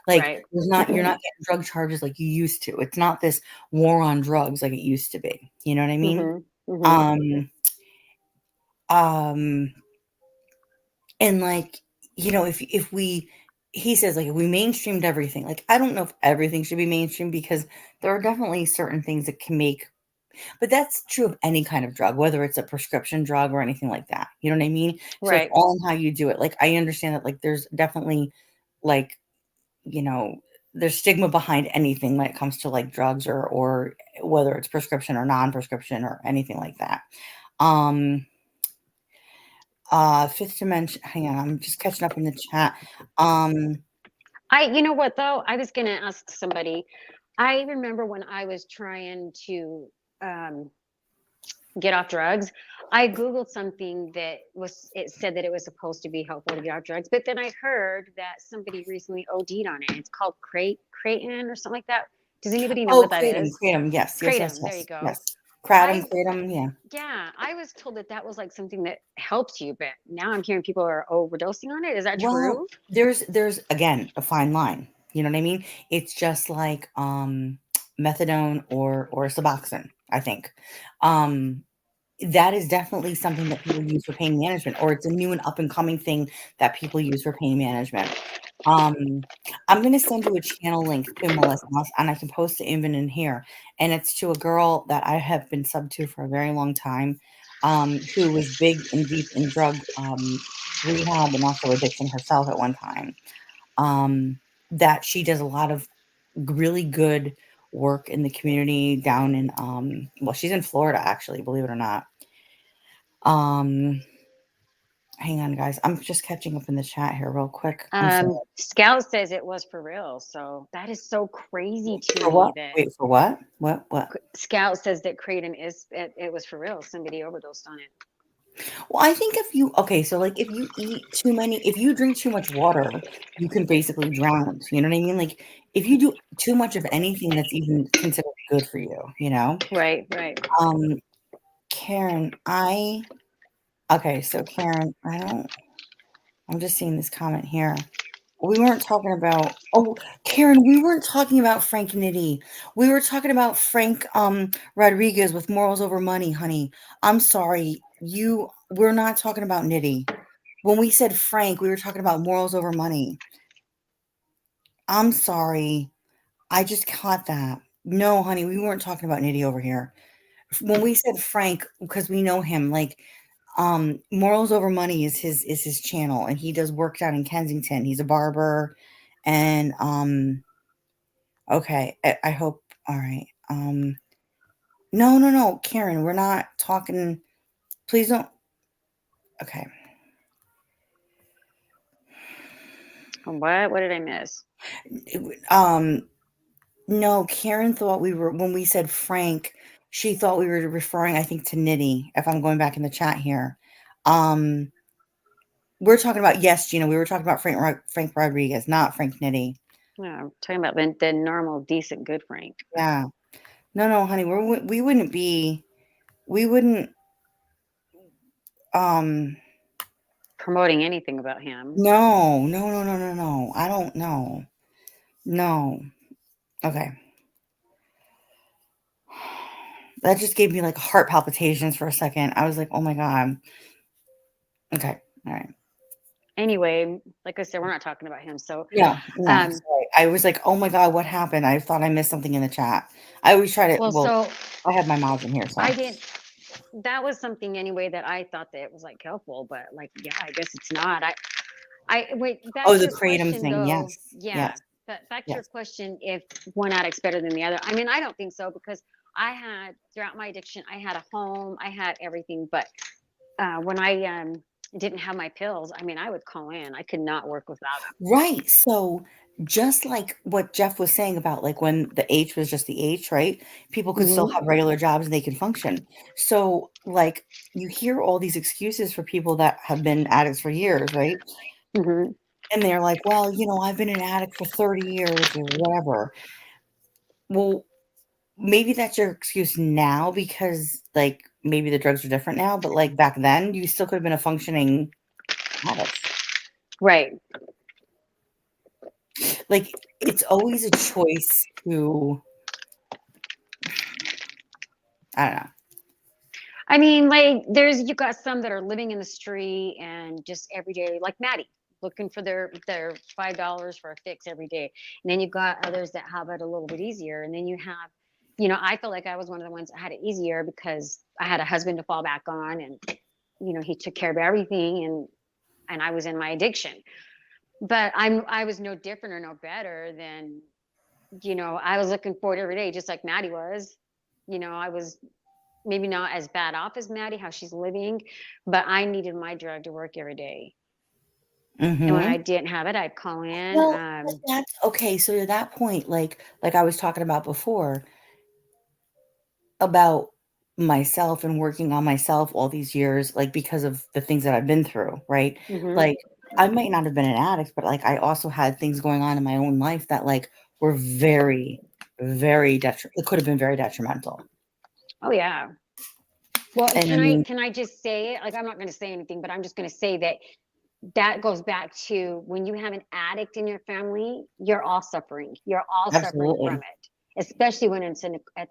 Right. You're not getting drug charges like you used to. It's not this war on drugs like it used to be. You know what I mean? And like, he says like if we mainstreamed everything, like I don't know if everything should be mainstream because there are definitely certain things that can make, but that's true of any kind of drug, whether it's a prescription drug or anything like that. You know what I mean? So Right. it's all in how you do it. Like I understand that like there's definitely like, there's stigma behind anything when it comes to like drugs or whether it's prescription or non-prescription or anything like that. Fifth dimension. Hang on, I'm just catching up in the chat. You know what though? I was gonna ask somebody. I remember when I was trying to get off drugs, I Googled something that it said that it was supposed to be helpful to get off drugs, but then I heard that somebody recently OD'd on it. It's called Kratom or something like that. Does anybody know Oh, what that is? kratom. Yes, yes, yes, Kratom, there you yes, go. yes. Kratom, I kratom. Yeah. Yeah, I was told that that was like something that helps you, but now I'm hearing people are overdosing on it. Is that Well, true? there's again a fine line. You know what I mean? It's just like methadone or Suboxone, I think. That is definitely something that people use for pain management, or it's a new and up and coming thing that people use for pain management. I'm going to send you a channel link to Melissa, and I can post it even in here. And it's to a girl that I have been subbed to for a very long time, who was big and deep in drug rehab and also addiction herself at one time. That she does a lot of really good work in the community down in well, she's in Florida actually, believe it or not. Hang on, guys. I'm just catching up in the chat here real quick. I'm sorry. Scout says it was for real, so that is so crazy to For me what? that Wait, for what? What? Scout says that Kratom it was for real. Somebody overdosed on it. Well, I think so like if you if you drink too much water, you can basically drown. You know what I mean? Like if you do too much of anything that's even considered good for you, you know? Right. Karen, so Karen, I'm just seeing this comment here. We weren't talking about Karen, we weren't talking about Frank Nitti. We were talking about Frank Rodriguez with Morals Over Money, honey. I'm sorry. We're not talking about Nitti. When we said Frank, we were talking about Morals Over Money. I'm sorry. I just caught that. No, honey, we weren't talking about Nitti over here. When we said Frank, because we know him, like Morals Over Money is his channel, and he does work down in Kensington. He's a barber, and okay, I hope. All right. No, Karen, we're not talking. Please don't. Okay. What did I miss? No, Karen thought when we said Frank, she thought we were referring, I think, to Nitti. If I'm going back in the chat here, we're talking about, yes, Gina, we were talking about Frank Rodriguez, not Frank Nitti. No, I'm talking about the normal, decent, good Frank. Yeah. No, honey, we wouldn't Promoting anything about him. No. I don't know. No. Okay. That just gave me like heart palpitations for a second. I was like, oh my God. Okay. All right. Anyway, like I said, we're not talking about him. So Yeah. Sorry. I was like, oh my God, what happened? I thought I missed something in the chat. I always try to, I have my mouse in here. So I did. That was something anyway that I thought that it was like helpful, but like, yeah, I guess it's not. Wait, back to the your kratom question, thing. though. Yes. Yeah. Yes. But back to your question, if one addict's better than the other. I mean, I don't think so, because I had, throughout my addiction, I had a home, I had everything. But when I didn't have my pills, I mean, I would call in. I could not work without them. Right. So just like what Jeff was saying about like when the H was just the H, right? People could still have regular jobs and they can function. So like you hear all these excuses for people that have been addicts for years, right? Mm-hmm. And they're like, well, I've been an addict for 30 years or whatever. Well, maybe that's your excuse now because like maybe the drugs are different now, but like back then you still could have been a functioning addict. Right. Like it's always a choice to, I don't know. I mean, like you got some that are living in the street and just every day, like Maddie, looking for their $5 for a fix every day. And then you've got others that have it a little bit easier. And then you have, I feel like I was one of the ones that had it easier because I had a husband to fall back on, and he took care of everything, and I was in my addiction. But I was no different or no better than you know, I was looking forward every day, just like Maddie was. You know, I was maybe not as bad off as Maddie, how she's living, but I needed my drug to work every day. And when I didn't have it, I'd call in. Well, but that's okay. So to that point, like I was talking about before, about myself and working on myself all these years, like because of the things that I've been through, right? Mhm. Like I might not have been an addict, but like I also had things going on in my own life that like were very, very it could have been very detrimental. Oh yeah. Well, And I mean, can I just say, like, I'm not going to say anything, but I'm just going to say that that goes back to when you have an addict in your family, you're all suffering. You're all suffering from absolutely. it, especially when it's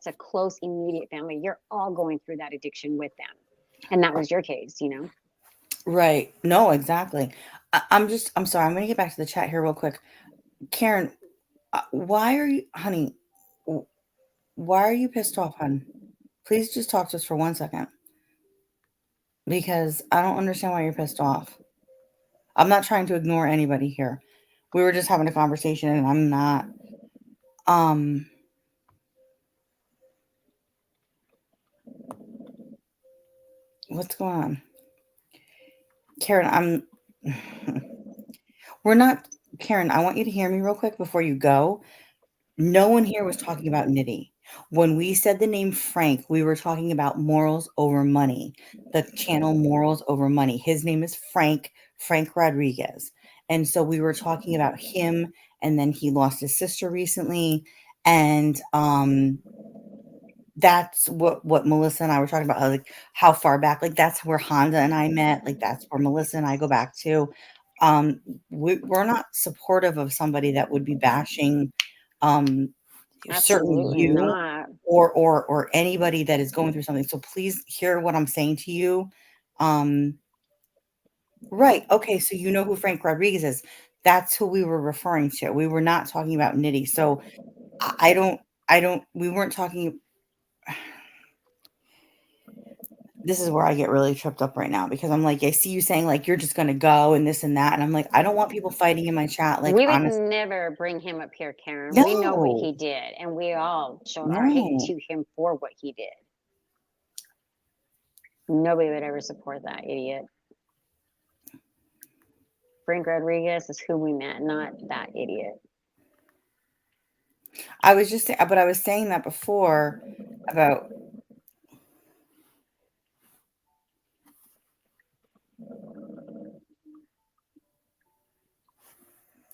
a close, immediate family. You're all going through that addiction with them, and that was your case, you know. Right. No, exactly. I'm sorry. I'm going to get back to the chat here real quick. Karen, why are you, honey, why are you pissed off, hon? Please just talk to us for 1 second because I don't understand why you're pissed off. I'm not trying to ignore anybody here. We were just having a conversation and I'm not, um, what's going on? Karen, we're not, Karen, I want you to hear me real quick before you go. No one here was talking about Nitty. When we said the name Frank, we were talking about morals over money, the channel Morals Over Money. His name is Frank Rodriguez. And so we were talking about him, and then he lost his sister recently. And that's what Melissa and I were talking about, like how far back, like that's where Honda and I met, like that's where Melissa and I go back to. We're not supportive of somebody that would be bashing certainly Absolutely you not. or anybody that is going through something. So please hear what I'm saying to you. Right. Okay. So you know who Frank Rodriguez is. That's who we were referring to. We were not talking about Nitty. So we weren't talking. This is where I get really tripped up right now because I'm like, I see you saying like, you're just going to go and this and that. And I'm like, I don't want people fighting in my chat. Like, We would honestly, never bring him up here, Karen. We know what no, he did, and we all showed our hate no. to him for what he did. Nobody would ever support that idiot. Frank Rodriguez is who we met, not that idiot. I was just, but I was saying that before about.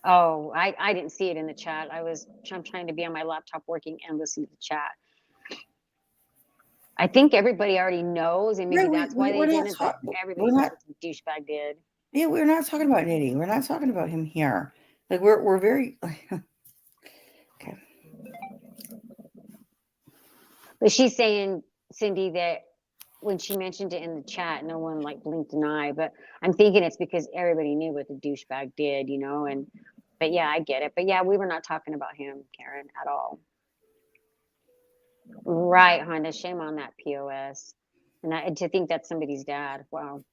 Oh, I didn't see it in the chat. I'm trying to be on my laptop working and listening to the chat. I think everybody already knows, and maybe No, that's why they we're not didn't. But talking. everybody We're knows not. what the douchebag did. Yeah, we're not talking about Nitty. We're not talking about him here. Like we're very. Okay. But she's saying, Cindy, that when she mentioned it in the chat, no one like blinked an eye. But I'm thinking it's because everybody knew what the douchebag did, you know. But yeah, I get it. But yeah, we were not talking about him, Karen, at all. Right, Honda. Shame on that POS. And to think that's somebody's dad. Wow.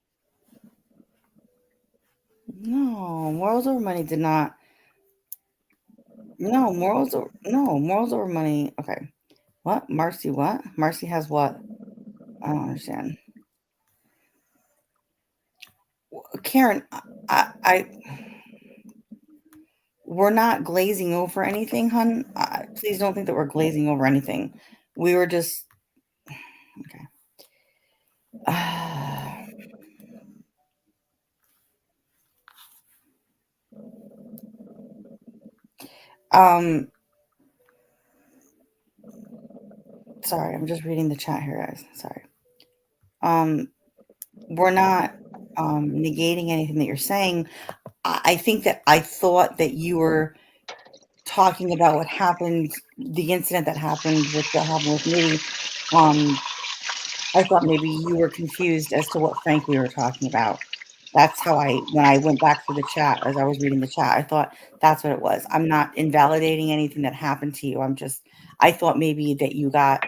No, morals over money did not. No, morals over money. Okay. What? Marcy, what? Marcy has what? I don't understand. Karen, I we're not glazing over anything, hun. Please don't think that we're glazing over anything. We were just okay. Um, sorry, I'm just reading the chat here, guys. Sorry. We're not negating anything that you're saying. I think that I thought that you were talking about what happened, the incident that happened with what happened with me. I thought maybe you were confused as to what Frank we were talking about. That's how when I went back through the chat, as I was reading the chat, I thought that's what it was. I'm not invalidating anything that happened to you. I thought maybe that you got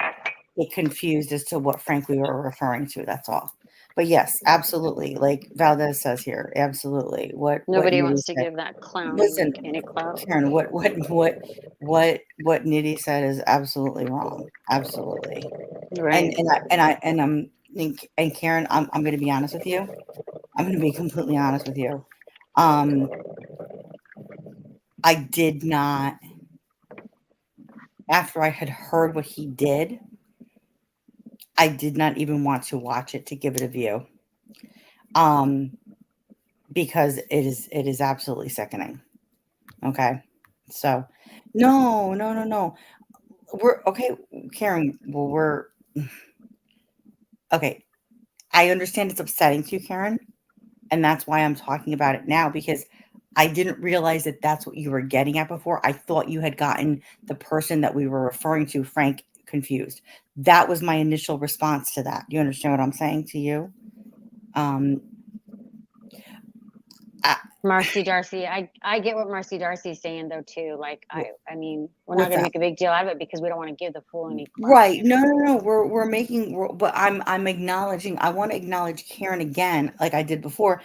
it confused as to what Frank we were referring to. That's all. But yes, absolutely. Like Valdez says here, absolutely. What Nobody Nitty wants to said. give that clown Listen, any clout. Karen, what Nitty said is absolutely wrong. Absolutely. Right. And Karen, I'm gonna be honest with you. I'm gonna be completely honest with you. Um, I did not, after I had heard what he did, I did not even want to watch it to give it a view. Because it is absolutely sickening. Okay. So no. We're okay, Karen. Well, we're okay. I understand it's upsetting to you, Karen, and that's why I'm talking about it now because I didn't realize that that's what you were getting at before. I thought you had gotten the person that we were referring to, Frank, confused. That was my initial response to that. You understand what I'm saying to you? I, Marcy Darcy, I get what Marcy Darcy's saying though too. Like I mean, we're not what's going to that? make a big deal out of it because we don't want to give the fool any clout. Right. No. We're making, but I'm acknowledging. I want to acknowledge Karen again, like I did before.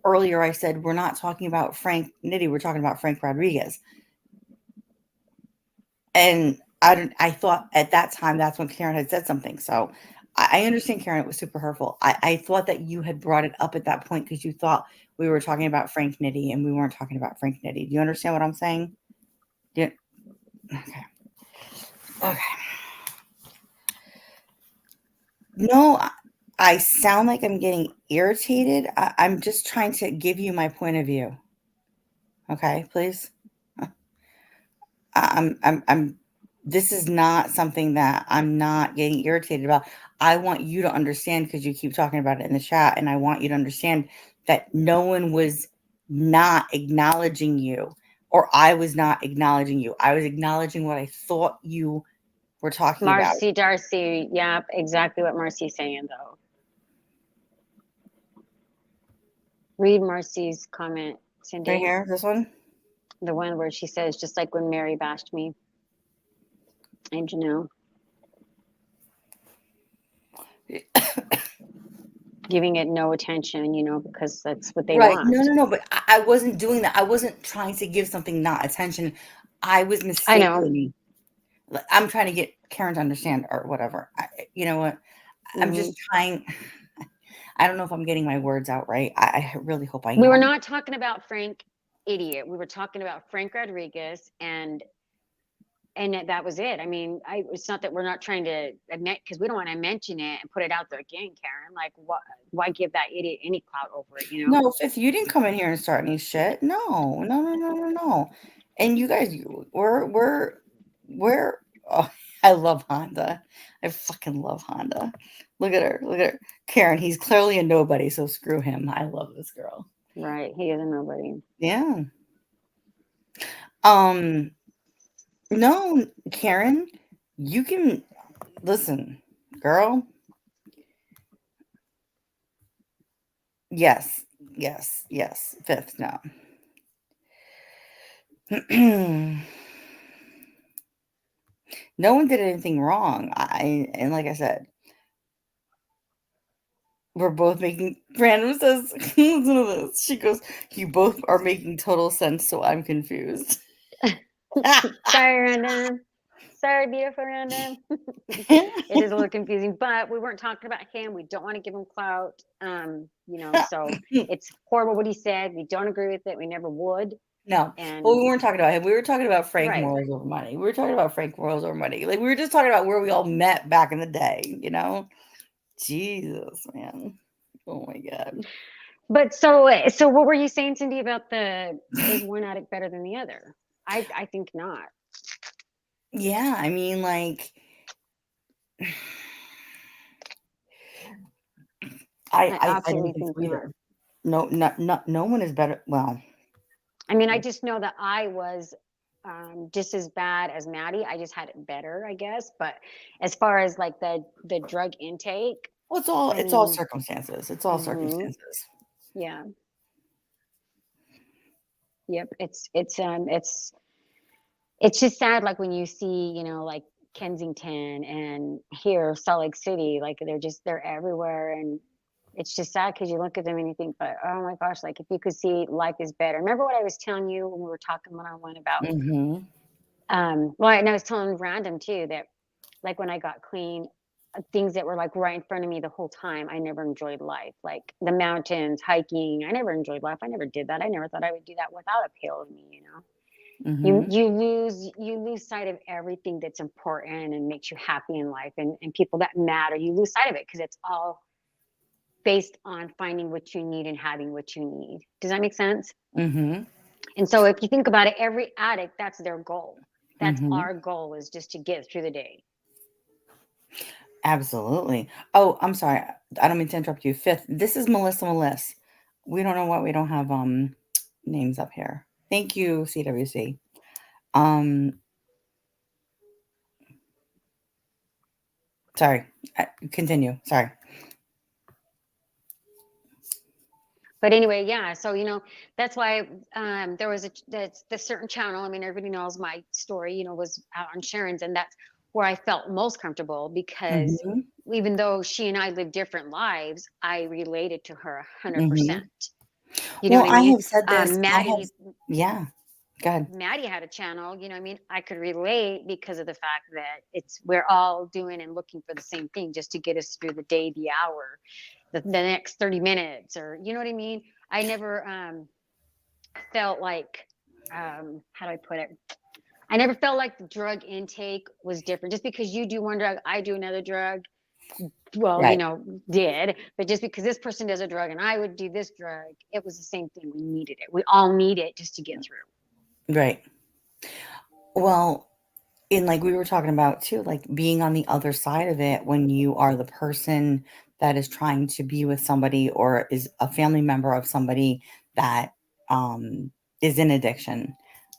Earlier, I said we're not talking about Frank Nitty. We're talking about Frank Rodriguez. And I thought at that time that's when Karen had said something. So I understand, Karen, it was super hurtful. I thought that you had brought it up at that point because you thought we were talking about Frank Nitty and we weren't talking about Frank Nitty. Do you understand what I'm saying? Yeah. Okay. Okay. No, I sound like I'm getting irritated. I'm just trying to give you my point of view. Okay, please. I'm this is not something that I'm not getting irritated about. I want you to understand because you keep talking about it in the chat, and I want you to understand that no one was not acknowledging you, or I was not acknowledging you. I was acknowledging what I thought you were talking about. Marcy Darcy, yeah, exactly what Marcy's saying though. Read Marcy's comment, Cindy. Right here, this one. The one where she says, just like when Mary bashed me and Janelle. Giving it no attention, you know, because that's what they Right. want. No. But I wasn't doing that. I wasn't trying to give something not attention. I was I know. mistakenly. I'm trying to get Karen to understand or whatever. You know what? I'm just trying. I don't know if I'm getting my words out right. I really hope I am. We were not talking about Frank Idiot. We were talking about Frank Rodriguez, and that was it. I mean, it's not that we're not trying to admit, because we don't want to mention it and put it out there again, Karen. Like, why give that idiot any clout over it? You know? No, Fifth, you didn't come in here and start any shit. No. And you guys, we're. Oh, I love Honda. I fucking love Honda. Look at her, Karen. He's clearly a nobody, so screw him. I love this girl. Right, he is a nobody. Yeah. No, Karen, you can listen, girl. Yes. Fifth, no. No one did anything wrong. And like I said, we're both making. Random says, listen to this. She goes, "You both are making total sense, so I'm confused." Sorry, Random. Sorry, beautiful Random. It is a little confusing, but we weren't talking about him. We don't want to give him clout. You know, so it's horrible what he said. We don't agree with it. We never would. No, And well, we weren't talking about him. We were talking about Frank right. Morals over money. We were talking about Frank Morals over money. Like we were just talking about where we all met back in the day. You know, Jesus, man. Oh my God. But so what were you saying, Cindy, about is one addict better than the other? I think not. Yeah, I mean, like, I absolutely don't think think so either. No one is better. Well, I mean, I just know that I was just as bad as Maddie. I just had it better, I guess. But as far as like the drug intake, well, it's all circumstances. It's all circumstances. Yeah. Yep. It's just sad, like when you see, you know, like Kensington and here Salt Lake City, like they're everywhere, and it's just sad because you look at them and you think, but oh my gosh, like if you could see life is better. Remember what I was telling you when we were talking one-on-one about, Mm-hmm. well, and I was telling Random too that like when I got clean, things that were like right in front of me the whole time, I never enjoyed life. Like the mountains, hiking, I never enjoyed life. I never did that. I never thought I would do that without a pill in me, you know. Mm-hmm. You lose sight of everything that's important and makes you happy in life, and people that matter. You lose sight of it because it's all based on finding what you need and having what you need. Does that make sense? Mm-hmm. And so if you think about it, every addict, that's their goal. That's Mm-hmm. our goal, is just to get through the day. Absolutely. Oh, I'm sorry. I don't mean to interrupt you. Fifth, this is Melissa. We don't know why we don't have names up here. Thank you, CWC. Sorry. Continue. Sorry. But anyway, yeah. So that's why there was this certain channel. I mean, everybody knows my story. Was out on Sharon's, and that's where I felt most comfortable because Mm-hmm. even though she and I lived different lives, I related to her 100%. Mm-hmm. You know Well, what I I mean? have said this. Yeah. Go ahead. Maddie had a channel. I mean, I could relate because of the fact that we're all doing and looking for the same thing, just to get us through the day, the hour, the next 30 minutes, or you know what I mean? I never felt like, how do I put it? I never felt like the drug intake was different. Just because you do one drug, I do another drug. Well, Right. but just because this person does a drug and I would do this drug, it was the same thing. We needed it. We all need it just to get through. Right. Well, and like we were talking about too, like being on the other side of it when you are the person that is trying to be with somebody or is a family member of somebody that um is in addiction.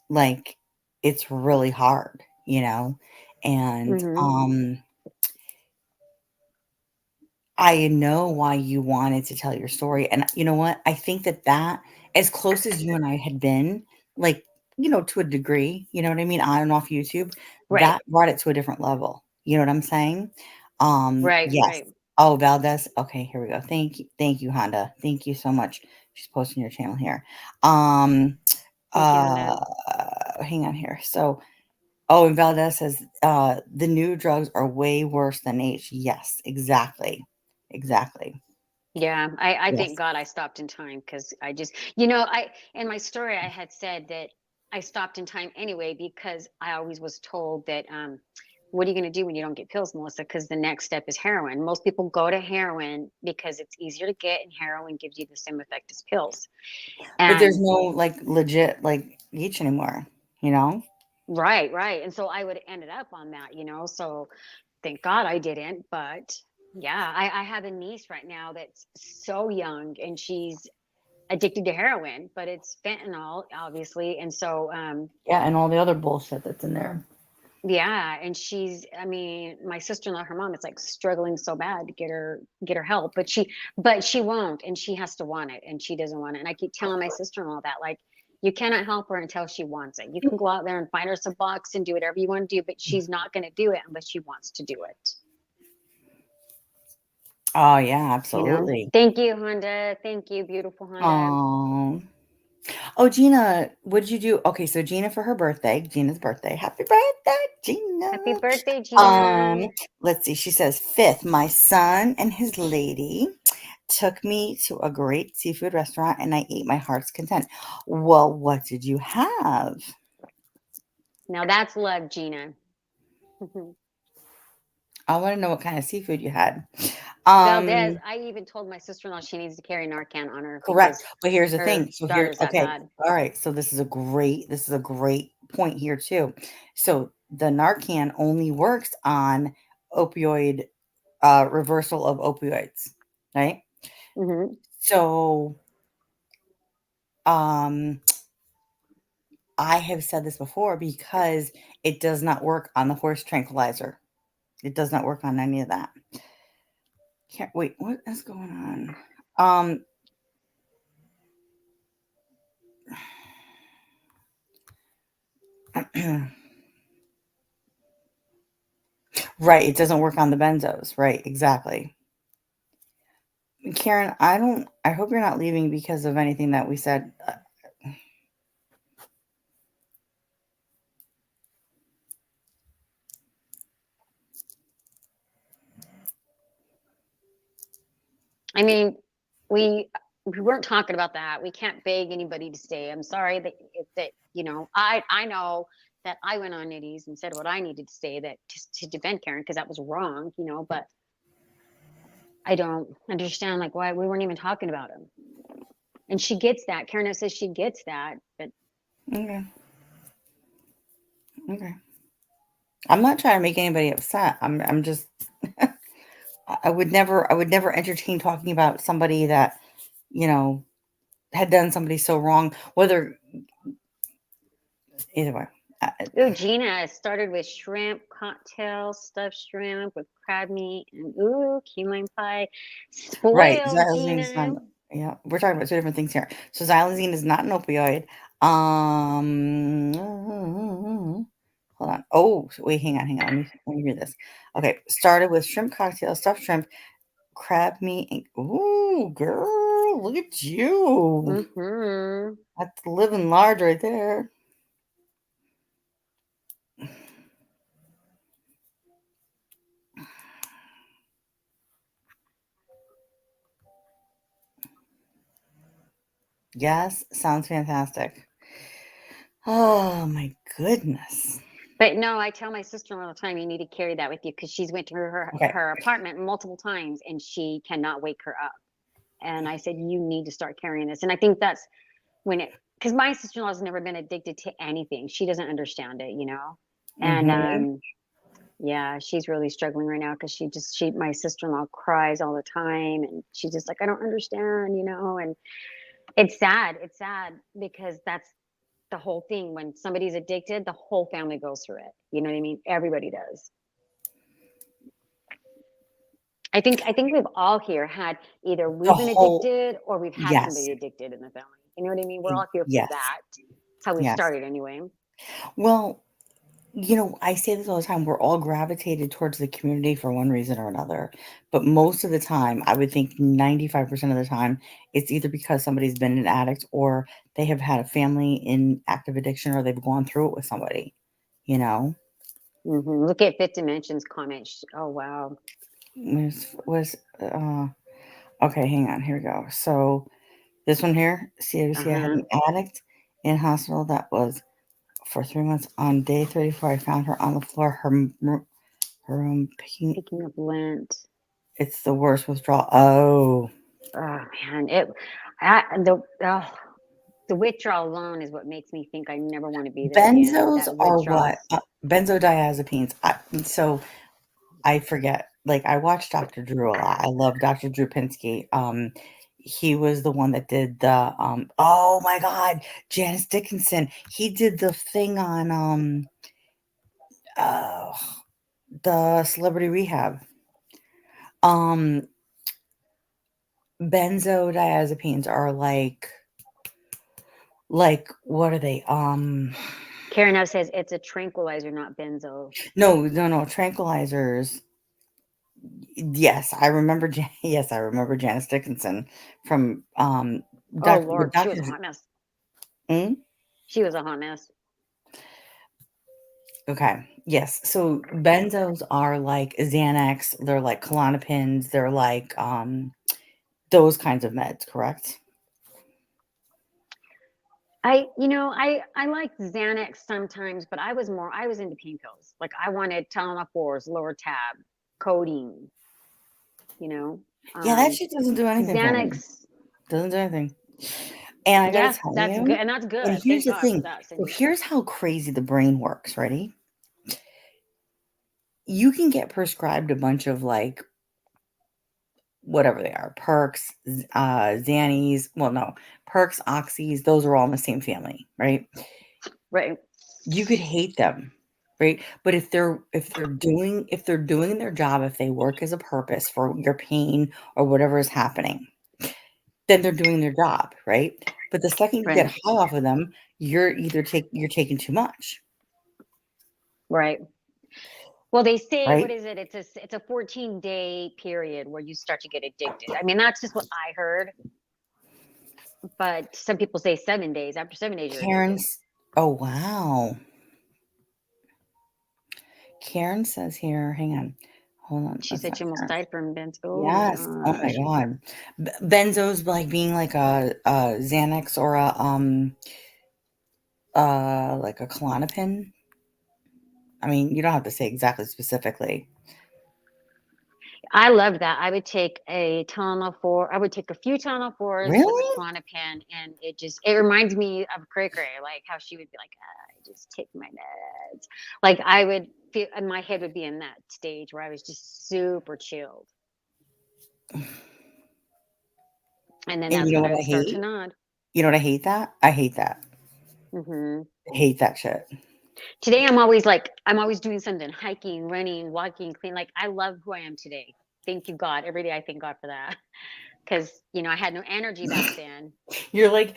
Like it's really hard, and Mm-hmm. I know why you wanted to tell your story, and you know what? I think that as close as you and I had been, like, to a degree, you know what I mean, on and off YouTube, Right, that brought it to a different level. You know what I'm saying? right, Yes. right. Oh, Valdez. Okay, here we go. Thank you, Honda. Thank you so much. She's posting your channel here. Um, Thank you, Honda. hang on here. So, oh, and Valdez says the new drugs are way worse than H. Yes, exactly. Exactly. Yeah, I thank Yes. God I stopped in time because I just, in my story, I had said that I stopped in time anyway because I always was told that, what are you going to do when you don't get pills, Melissa? Because the next step is heroin. Most people go to heroin because it's easier to get, and heroin gives you the same effect as pills. But there's And no like legit like H anymore, you know? right, right. And so I would have ended up on that, so thank God I didn't. But yeah, I have a niece right now that's so young and she's addicted to heroin, but it's fentanyl, obviously. And so, Yeah, and all the other bullshit that's in there. yeah, and I mean, my sister-in-law, her mom is like struggling so bad to get her help, but she won't, and she has to want it, and she doesn't want it. And I keep telling my sister-in-law that, like, you cannot help her until she wants it. You can go out there and find her some bucks and do whatever you want to do, but she's not going to do it unless she wants to do it. Oh yeah, absolutely. Thank you, Honda. Thank you, beautiful Honda. Oh. Oh, Gina, what did you do? Okay, so Gina's birthday. Happy birthday, Gina. Happy birthday, Gina. Let's see. She says, fifth, my son and his lady took me to a great seafood restaurant and I ate my heart's content. Well, what did you have? Now that's love, Gina. I want to know what kind of seafood you had. Valdez, I even told my sister-in-law she needs to carry Narcan on her Correct. because But here's the her thing. So daughter's that okay. bad. All right. So this is a great point here too. So the Narcan only works on opioid reversal of opioids, right? Mm-hmm. So um I have said this before because it does not work on the horse tranquilizer. It does not work on any of that. Can't wait. What is going on? Right. It doesn't work on the benzos. Right. Exactly. Karen, I hope you're not leaving because of anything that we said. I mean, we weren't talking about that. We can't beg anybody to stay. I'm sorry that I know that I went on Nitty's and said what I needed to say that to defend Karen because that was wrong, but I don't understand like why we weren't even talking about him. And she gets that. Karen says she gets that, but Okay. Okay. I'm not trying to make anybody upset. I'm just I would never entertain talking about somebody that, had done somebody so wrong, whether either way. ooh, Gina started with shrimp cocktail, stuffed shrimp with crab meat, and ooh, key lime pie. Right. Spoiled, Xylazine is not, Gina. yeah, we're talking about two different things here. So xylazine is not an opioid. Hold on. Oh, wait, hang on. Let me hear this. Okay. Started with shrimp cocktail, stuffed shrimp, crab meat, and ooh, girl, look at you. Mm-hmm. That's living large right there. Yes, sounds fantastic. Oh my goodness. But no, I tell my sister all the time, you need to carry that with you because she's went to Okay. her apartment multiple times and she cannot wake her up. And I said, you need to start carrying this. And I think that's when because my sister-in-law has never been addicted to anything. She doesn't understand it, And Mm-hmm. yeah, she's really struggling right now because my sister-in-law cries all the time and she's just like, I don't understand, and it's sad. It's sad because that's the whole thing. When somebody's addicted, the whole family goes through it. You know what I mean? Everybody does. I think we've all here had either The we've been whole, addicted or we've had yes, somebody addicted in the family. You know what I mean? We're all here for yes, that. That's how we yes. started anyway. Well, I say this all the time. We're all gravitated towards the community for one reason or another. But most of the time, I would think 95% of the time, it's either because somebody's been an addict or they have had a family in active addiction or they've gone through it with somebody, you know? Look at Fifth Dimension's comment. Oh, wow. Okay, hang on. Here we go. So this one here, CWC, I had an addict in hospital that was for 3 months. On day 34, I found her on the floor, her room picking up lint. It's the worst withdrawal. Oh man, the withdrawal alone is what makes me think I never want to be there again. benzos That are withdrawal. what? Benzodiazepines. So I forget. Like I watch Dr. Drew a lot. I love Dr. Drew Pinsky. He was the one that did the oh my god, Janice Dickinson. He did the thing on uh the Celebrity Rehab. Benzodiazepines are like what are they? Karen says it's a tranquilizer, not benzo. No, tranquilizers. Yes, I remember. Yes, I remember Janice Dickinson from Oh Lord, she was a hot mess. She was a hot mess. Okay. Yes. So benzos are like Xanax. They're like Klonopins. They're like those kinds of meds. Correct. I like Xanax sometimes, but I was into pain pills. Like I wanted Tylenol-4s, lower tab, codeine. Yeah, that shit doesn't do anything for me. Xanax Doesn't do anything. And I gotta tell that's you, good, and that's good. and here's Thank the God thing. for that. So here's how crazy the brain works. Ready? You can get prescribed a bunch of like whatever they are, perks, Xannies. Well, no, perks, oxys. Those are all in the same family, right? Right. You could hate them, right? But if they're doing their job, if they work as a purpose for your pain or whatever is happening, then they're doing their job, right? But the second you get high off of them, you're taking too much. Right. Well, they say, right? what is it? It's a 14-day period where you start to get addicted. I mean, that's just what I heard. But some people say 7 days. After 7 days, you're addicted. Karen's. Oh wow. Karen says here. Hang on. Hold on. She That's said not she almost Karen. died from benzo. Oh Yes. Oh my my gosh. god. Benzo's like being like a Xanax or a like a Klonopin. I mean, you don't have to say exactly specifically. I love that. I would take a Tylenol 4. I would take a few Tylenol 4s with a Really? Klonopin, and it reminds me of Cray Cray, like how she would be like, I just take my meds. Like I would feel, and my head would be in that stage where I was just super chilled. And then And you that's know when what I I would start hate? to nod. You know what I hate that? I hate that. Hmm. I hate that shit. Today, I'm always doing something, hiking, running, walking, clean. Like I love who I am today. Thank you, God. Every day I thank God for that. Because, I had no energy back then. You're like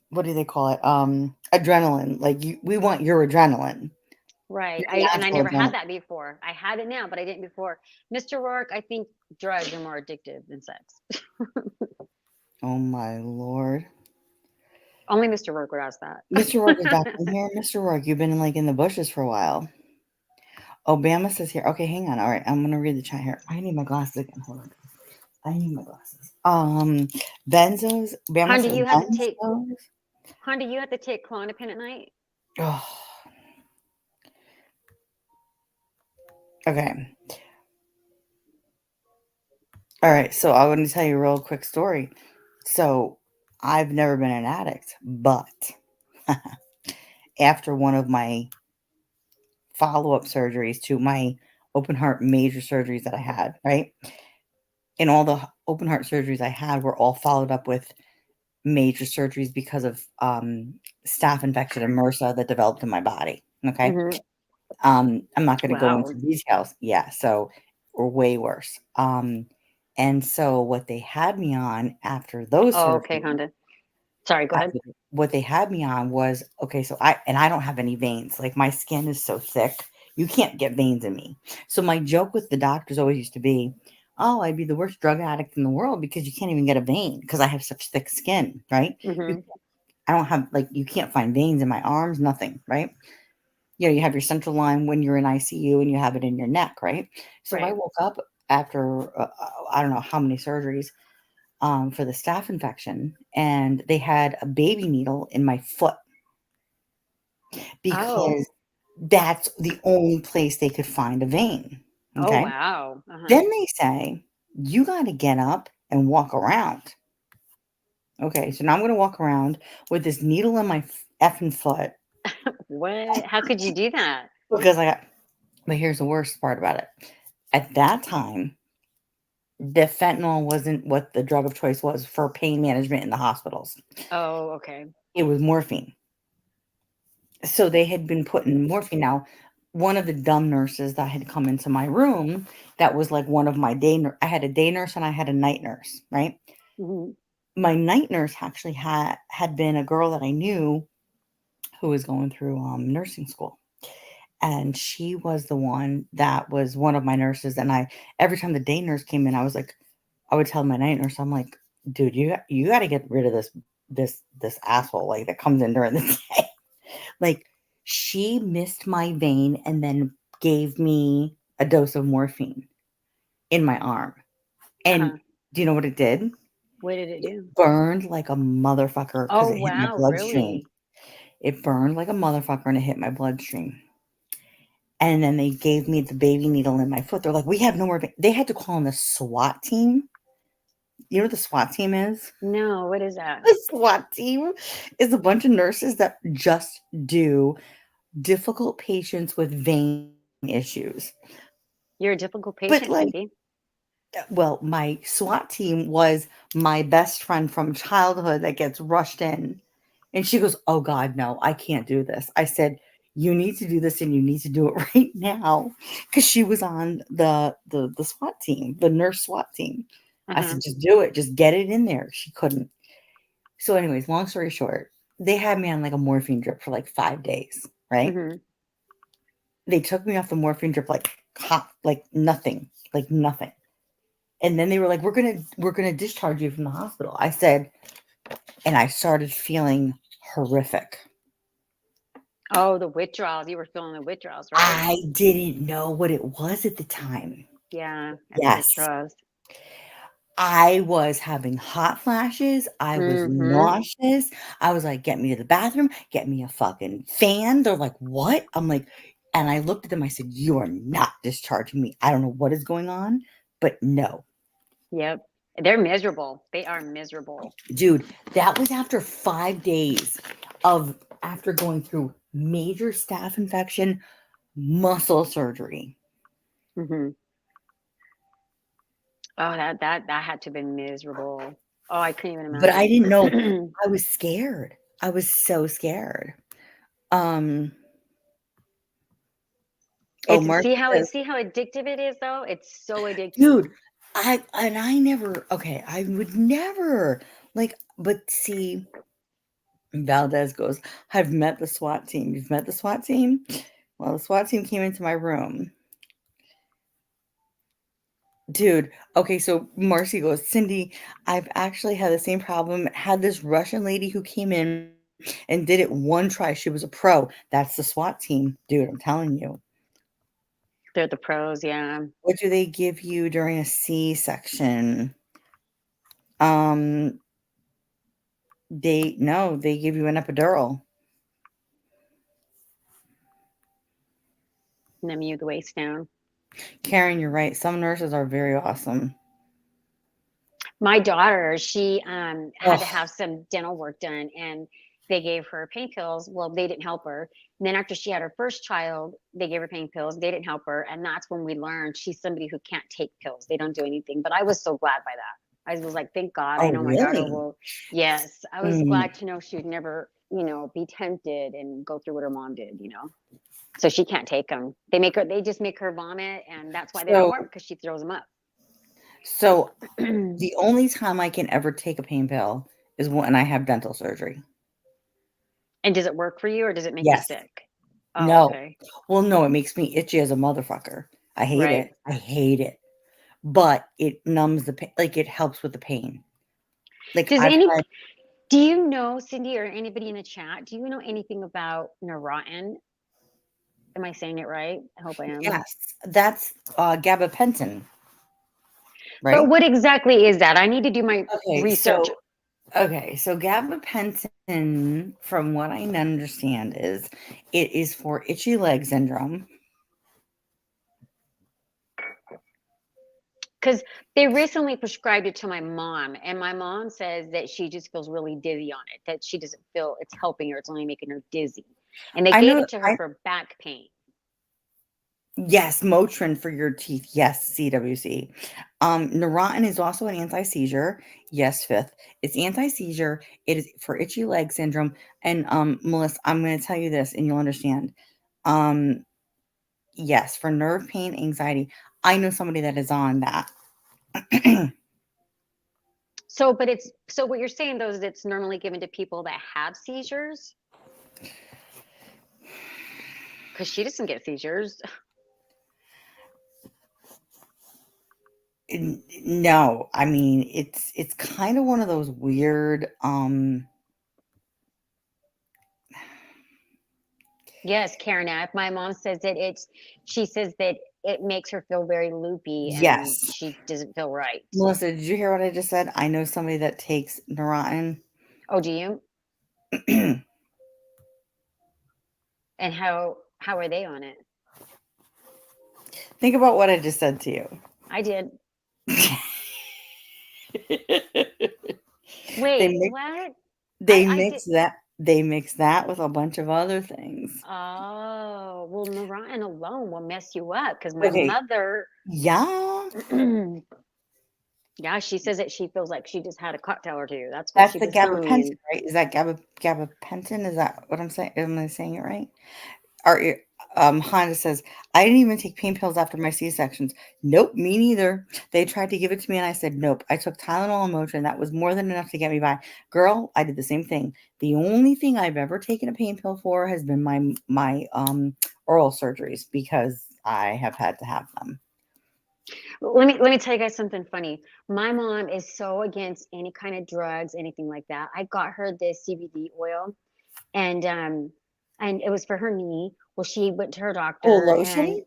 what do they call it? Adrenaline. Like we want your adrenaline. Right. Your I natural never had adrenaline. that before. I had it now, but I didn't before. Mr. Rourke, I think drugs are more addictive than sex. Oh my lord. Only Mr. Rourke would ask that. Mr. Rourke is back in here. Mr. Rourke, you've been like in the bushes for a while. Obama says here. Okay, hang on. All right, I'm gonna read the chat here. I need my glasses again. Hold on. I need my glasses. Benzos. Obama Hon, do says you have to take benzos. Klonopin at night? Oh. Okay. All right. So I want to tell you a real quick story. So I've never been an addict, but after one of my follow-up surgeries to my open heart major surgeries that I had, right? And all the open heart surgeries I had were all followed up with major surgeries because of staph infection and MRSA that developed in my body. Okay. Mm-hmm. I'm not going to go Wow. into details. Yeah. So, or way worse. And so what they had me on after those Oh, okay, surgeries, Honda. Sorry, go ahead. what they had me on was, okay, so I don't have any veins. Like my skin is so thick, you can't get veins in me. So my joke with the doctors always used to be, oh, I'd be the worst drug addict in the world because you can't even get a vein because I have such thick skin, right? Mm-hmm. I don't have, like, you can't find veins in my arms, nothing, right? You have your central line when you're in ICU and you have it in your neck, right? So I Right. woke up after, I don't know how many surgeries, for the staph infection, and they had a baby needle in my foot Oh. because that's the only place they could find a vein. Oh, Okay. wow. Uh-huh. Then they say, you got to get up and walk around. Okay. So now I'm going to walk around with this needle in my effing foot What? How could you do that? because but here's the worst part about it. At that time, the fentanyl wasn't what the drug of choice was for pain management in the hospitals. Oh, okay. It was morphine. So they had been putting morphine. Now, one of the dumb nurses that had come into my room, that was like one of my I had a day nurse and I had a night nurse, right? Mm-hmm. My night nurse actually had been a girl that I knew who was going through nursing school. And she was the one that was one of my nurses. And every time the day nurse came in, I would tell my night nurse, I'm like, dude, you got to get rid of this asshole like that comes in during the day. Like, she missed my vein and then gave me a dose of morphine in my arm. And Uh-huh. do you know what it did? What did it do? It burned like a motherfucker because Oh, it hit my wow. bloodstream. Really? It burned like a motherfucker and it hit my bloodstream. And then they gave me the baby needle in my foot. They're like, we have no more. They had to call in the SWAT team. You know what the SWAT team is? No, what is that? The SWAT team is a bunch of nurses that just do difficult patients with vein issues. You're a difficult But patient, like, Cindy. well, my SWAT team was my best friend from childhood that gets rushed in. And she goes, oh God, no, I can't do this. I said, you need to do this and you need to do it right now. Because she was on the SWAT team, the nurse SWAT team. I Uh-huh. said, just do it. Just get it in there. She couldn't. So anyways, long story short, they had me on like a morphine drip for like 5 days, right? Mm-hmm. They took me off the morphine drip like hot, like nothing. And then they were like, we're gonna discharge you from the hospital. I said, and I started feeling horrific. Oh, the withdrawals. You were feeling the withdrawals, right? I didn't know what it was at the time. Yeah. Yes. Withdrawals. I was having hot flashes. I was nauseous. I was like, get me to the bathroom, get me a fucking fan. They're like, what? I'm like, and I looked at them. I said, you are not discharging me. I don't know what is going on, but no. Yep. They're miserable. They are miserable. Dude, that was after 5 days after going through major staph infection, muscle surgery. Mm-hmm. Oh, that had to have been miserable. Oh, I couldn't even imagine. But I didn't know. I was scared. I was so scared. See how addictive it is, though. It's so addictive, dude. I would never like. But see, Valdez goes, I've met the SWAT team. You've met the SWAT team? Well, the SWAT team came into my room. Dude, okay, so Marcy goes, Cindy, I've actually had the same problem. Had this Russian lady who came in and did it one try. She was a pro. That's the SWAT team. Dude, I'm telling you. They're the pros, yeah. What do they give you during a C-section? They give you an epidural. And then mute the waist down. Karen, you're right. Some nurses are very awesome. My daughter, she had to have some dental work done, and they gave her pain pills. Well, they didn't help her. And then after she had her first child, they gave her pain pills. They didn't help her. And that's when we learned she's somebody who can't take pills. They don't do anything. But I was so glad by that. I was like, thank God. I know my daughter will. Yes. I was glad to know she would never, be tempted and go through what her mom did, So she can't take them. They just make her vomit. And that's why they don't work, because she throws them up. So the only time I can ever take a pain pill is when I have dental surgery. And does it work for you, or does it make you sick? Oh, no. Okay. Well, no, it makes me itchy as a motherfucker. I hate it. I hate it. But it numbs the pain. Like, it helps with the pain. Like, do you know, Cindy, or anybody in the chat, do you know anything about Neurontin? Am I saying it right? I hope I am. Yes, that's gabapentin. Right. But what exactly is that? I need to do my research. So gabapentin, from what I understand, it is for itchy leg syndrome. Because they recently prescribed it to my mom, and my mom says that she just feels really dizzy on it, that she doesn't feel it's helping her, it's only making her dizzy. And they gave it to her for back pain. Yes, Motrin for your teeth. Yes, CWC. Neurontin is also an anti-seizure. Yes, fifth. It's anti-seizure. It is for itchy leg syndrome. And Melissa, I'm going to tell you this, and you'll understand. Yes, for nerve pain, anxiety. I know somebody that is on that. So what you're saying, though, is it's normally given to people that have seizures? Because she doesn't get seizures. No, I mean, it's kind of one of those weird Yes, Karen, if my mom says that she says that it makes her feel very loopy, and yes, she doesn't feel right. Melissa, did you hear what I just said? I know somebody that takes Neurontin. Oh, do you? And how are they on it? Think about what I just said to you. I did. Wait, what? They mix that with a bunch of other things. Oh, well, Neurontin alone will mess you up, because my mother. Yeah. Yeah, she says that she feels like she just had a cocktail or two. That's the gabapentin, right? Is that gabapentin? Is that what I'm saying? Am I saying it right? Our Honda says, I didn't even take pain pills after my C-sections. Nope, me neither. They tried to give it to me and I said nope. I took Tylenol and Motrin. That was more than enough to get me by. Girl, I did the same thing. The only thing I've ever taken a pain pill for has been my oral surgeries because I have had to have them. Let me tell you guys something funny. My mom is so against any kind of drugs, anything like that. I got her this CBD oil, and it was for her knee. Well, she went to her Oh, doctor, and lotion?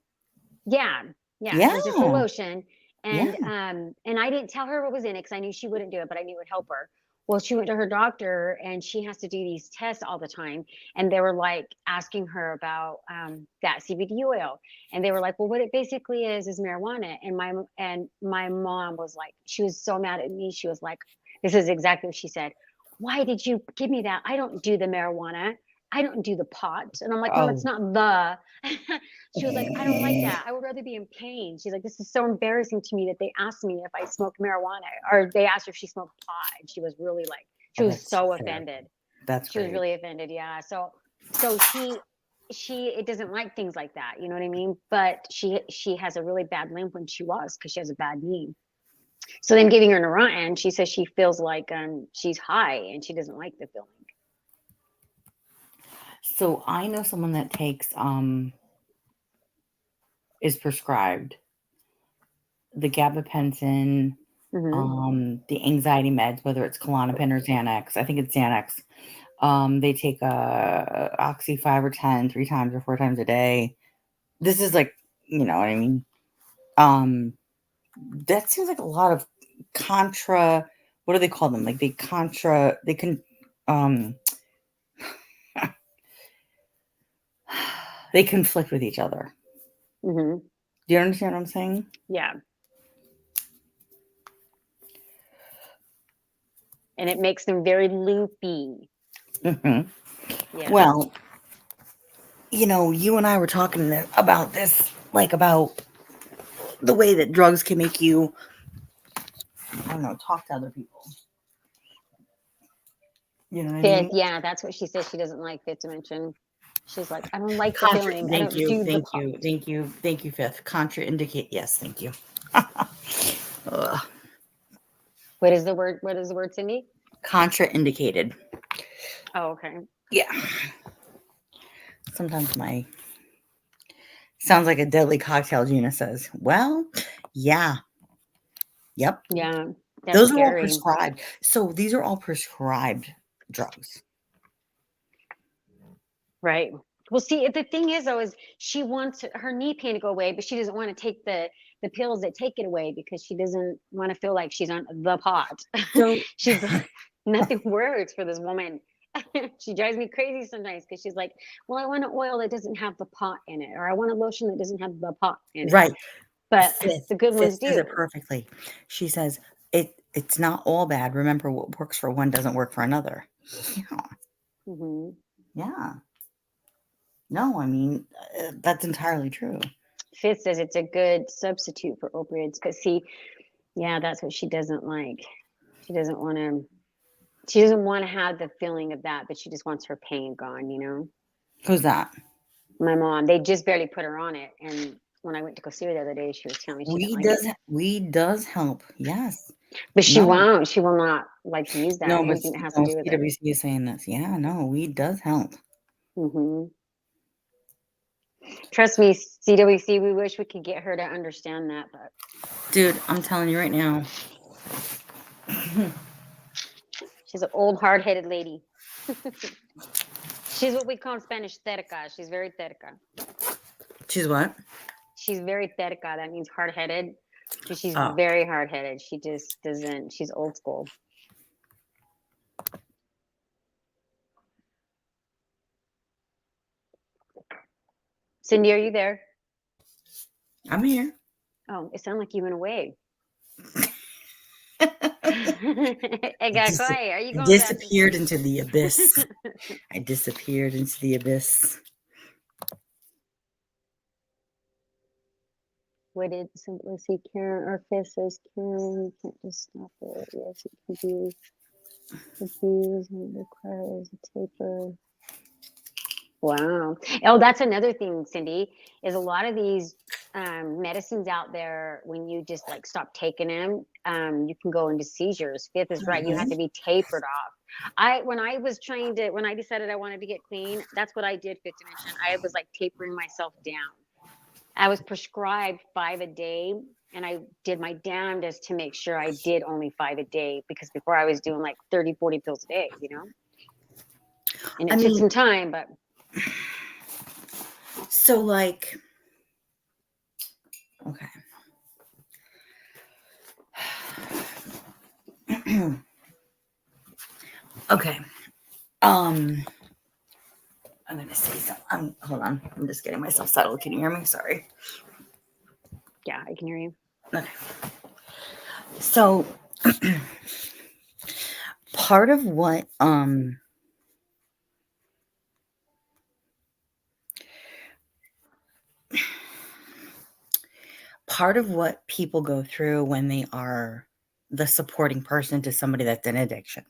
yeah, Yeah. it was just a lotion, Yeah. and I didn't tell her what was in it because I knew she wouldn't do it, but I knew it would help her. Well, she went to her doctor, and she has to do these tests all the time, and they were like asking her about that CBD oil, and they were like, well, what it basically is marijuana, and my mom was like, she was so mad at me. She was like, this is exactly what she said. Why did you give me that? I don't do the marijuana. I don't do the pot. And I'm like, Mom, Oh. it's not the. She was like, I don't like that. I would rather be in pain. She's like, this is so embarrassing to me that they asked me if I smoked marijuana, or they asked her if she smoked pot. And she was really like, she was that's so fair. offended. That's She was great. really offended. Yeah. So she it doesn't like things like that. You know what I mean? But she has a really bad limp when she walks because she has a bad knee. So then giving her Neurontin, she says she feels like she's high and she doesn't like the feeling. So I know someone that takes is prescribed the gabapentin, the anxiety meds, whether it's Klonopin or Xanax. I think it's Xanax. They take Oxy 5 or 10 3 times or 4 times a day. This is like, you know what I mean? That seems like a lot of contra. What do they call them? Like they can they conflict with each other. Mm-hmm. Do you understand what I'm saying? Yeah. And it makes them very loopy. Mm-hmm. Yeah. Well, you know, you and I were talking about this, like about the way that drugs can make you, I don't know, talk to other people. You know what I mean? Yeah, that's what she says. She doesn't like fifth dimension. She's like, I don't like the feeling. I Thank don't you, do the thank pop. you, thank you, thank you, Fifth. Contraindicate. Yes, thank you. Ugh. What is the word? What is the word, Cindy? Contraindicated. Oh, okay. Yeah. Sometimes sounds like a deadly cocktail, Gina says. Well, yeah. Yep. Yeah. That's Those are all scary. prescribed. So these are all prescribed drugs. Right. Well, see, the thing is, though, is she wants her knee pain to go away, but she doesn't want to take the pills that take it away because she doesn't want to feel like she's on the pot. So She's like, nothing works for this woman. She drives me crazy sometimes because she's like, well, I want an oil that doesn't have the pot in it, or I want a lotion that doesn't have the pot in it. right. But Fifth the good ones says do. it perfectly. She says it's not all bad. Remember, what works for one doesn't work for another. Yeah. Mm-hmm. Yeah. No, I mean, that's entirely true. Fifth says it's a good substitute for opioids because, see, yeah, that's what she doesn't like. She doesn't want to have the feeling of that, but she just wants her pain gone, you know? Who's that? My mom, they just barely put her on it. And when I went to go see her the other day, she was telling me she didn't like it. Weed does help. Yes. But she No. won't. She will not like to use that. No, but Anything that has to do with it. CWC is saying this. Yeah, no, weed does help. Mm-hmm. Trust me, CWC, we wish we could get her to understand that. But Dude, I'm telling you right now. she's an old, hard-headed lady. She's what we call in Spanish terca. She's very terca. She's what? She's very terca. That means hard-headed. She's Oh. very hard-headed. She just doesn't. She's old school. Cindy, are you there? I'm here. Oh, it sounded like you went away. I got quiet. Are you going disappeared into the abyss. I disappeared into the abyss. What did let's see, Karen or Fifth says, Karen, you can't just stop it. Yes, it can be abused and it requires a taper. Wow. Oh, that's another thing, Cindy, is a lot of these medicines out there, when you just like stop taking them, you can go into seizures. Fifth is right. You have to be tapered off. When I decided I wanted to get clean, that's what I did, fifth dimension. I was like tapering myself down. I was prescribed 5 a day, and I did my damnedest to make sure I did only 5 a day, because before I was doing like 30, 40 pills a day, and it took some time, but. So like, okay. Okay. I'm gonna say something. Hold on. I'm just getting myself settled. Can you hear me? Sorry. Yeah, I can hear you. Okay. So part of what people go through when they are the supporting person to somebody that's in addiction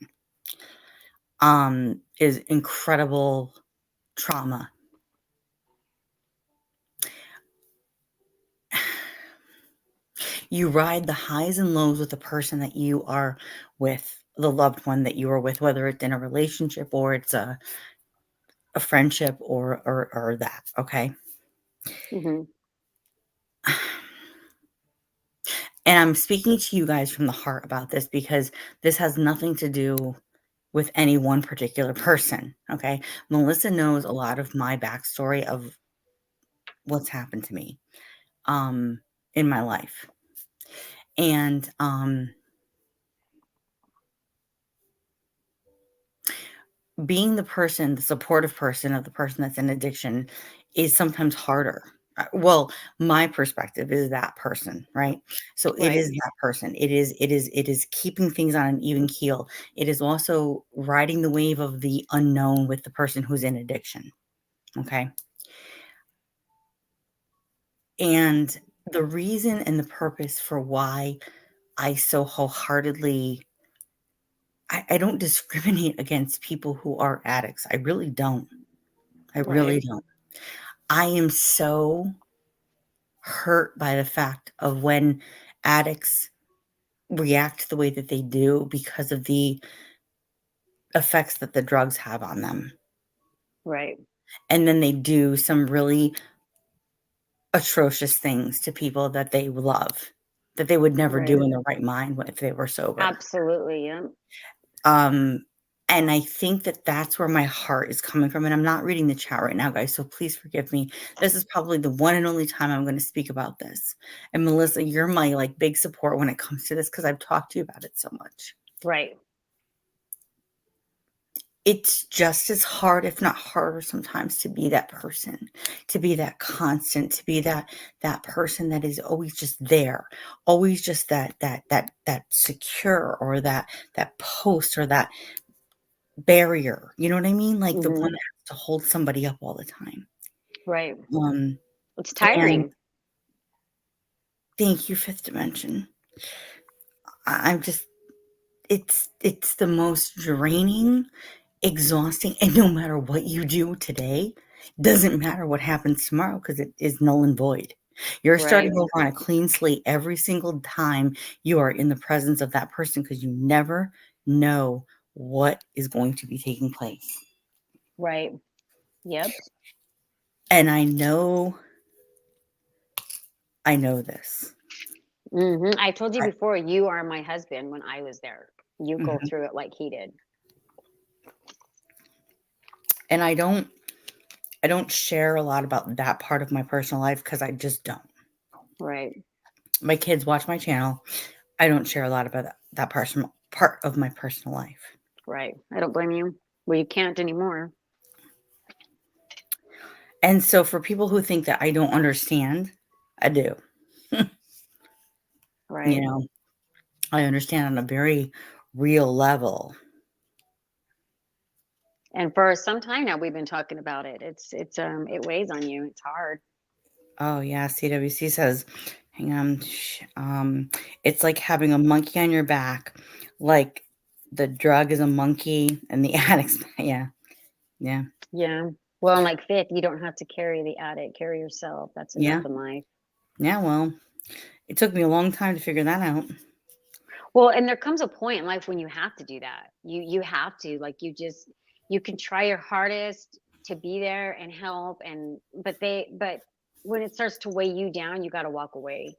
is incredible trauma. You ride the highs and lows with the person that you are with, the loved one that you are with, whether it's in a relationship or it's a friendship or that, okay? Mm-hmm. And I'm speaking to you guys from the heart about this because this has nothing to do with any one particular person, okay? Melissa knows a lot of my backstory of what's happened to me in my life. And being the person, the supportive person of the person that's in addiction is sometimes harder. Well, my perspective is that person, right? So it is that person. It is keeping things on an even keel. It is also riding the wave of the unknown with the person who's in addiction. Okay. And the reason and the purpose for why I so wholeheartedly I don't discriminate against people who are addicts. I really don't. I really don't. I am so hurt by the fact of when addicts react the way that they do because of the effects that the drugs have on them. Right. And then they do some really atrocious things to people that they love, that they would never do in their right mind if they were sober. Absolutely. Yeah. And I think that that's where my heart is coming from. And I'm not reading the chat right now, guys, so please forgive me. This is probably the one and only time I'm going to speak about this. And Melissa, you're my like big support when it comes to this because I've talked to you about it so much. Right. It's just as hard, if not harder sometimes, to be that person, to be that constant, to be that person that is always just there, always just that secure, or that post, or that barrier, you know what I mean? Like the one that has to hold somebody up all the time. Right. It's And tiring. thank you, fifth dimension. I'm just, it's the most draining, exhausting, and no matter what you do today, doesn't matter what happens tomorrow because it is null and void. You're starting over on a clean slate every single time you are in the presence of that person because you never know what is going to be taking place. Right. Yep. And I know this. Mm-hmm. I told you before, you are my husband when I was there. You go through it like he did. And I don't share a lot about that part of my personal life because I just don't. Right. My kids watch my channel. I don't share a lot about that part of my personal life. Right. I don't blame you. Well, you can't anymore. And so for people who think that I don't understand, I do. Right. You know, I understand on a very real level. And for some time now, we've been talking about it. It weighs on you. It's hard. Oh yeah, CWC says, hang on, it's like having a monkey on your back, like the drug is a monkey and the addict's yeah. Yeah. Well, and like fifth, you don't have to carry the addict, carry yourself. That's enough Yeah. in life. Yeah, well, it took me a long time to figure that out. Well, and there comes a point in life when you have to do that. You have to, like, you can try your hardest to be there and help, but when it starts to weigh you down, you got to walk away.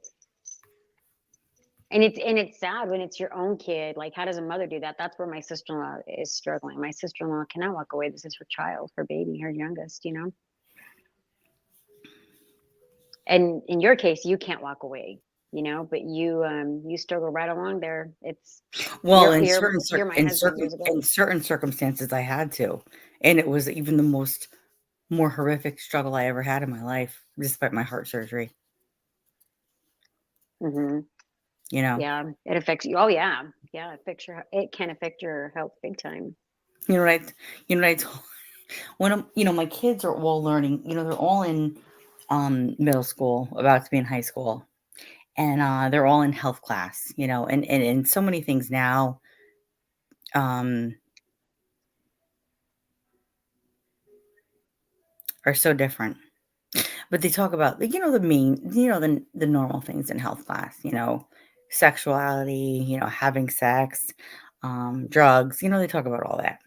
And it's sad when it's your own kid. Like, how does a mother do that? That's where my sister-in-law is struggling. My sister-in-law cannot walk away. This is her child, her baby, her youngest, you know? And in your case, you can't walk away, you know, but you struggle right along there. It's Well, you're my husband years ago. in certain circumstances, I had to, and it was even the more horrific struggle I ever had in my life, despite my heart surgery. Hmm. You know, Yeah, it affects you. Oh yeah, yeah, it can affect your health big time. you know what I, you know what I told when my kids are all learning. They're all in middle school, about to be in high school, and they're all in health class. And so many things now. Are so different. But they talk about, the normal things in health class, sexuality, having sex, drugs, they talk about all that.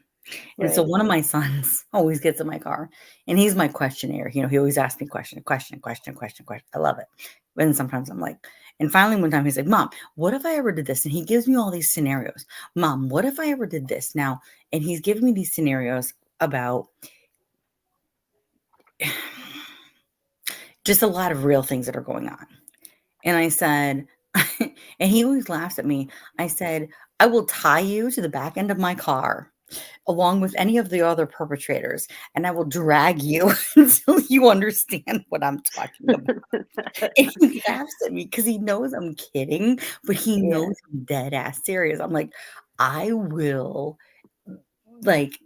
And so Right. one of my sons always gets in my car and he's my questionnaire. He always asks me question. I love it. But then sometimes I'm like, and finally one time he's like, Mom, what if I ever did this? And he gives me all these scenarios. Mom, what if I ever did this now? And he's giving me these scenarios about just a lot of real things that are going on. And I said, and he always laughs at me. I said, I will tie you to the back end of my car along with any of the other perpetrators, and I will drag you until you understand what I'm talking about. And he laughs at me because he knows I'm kidding, but he Yeah. knows I'm dead ass serious. I'm like, I will, like,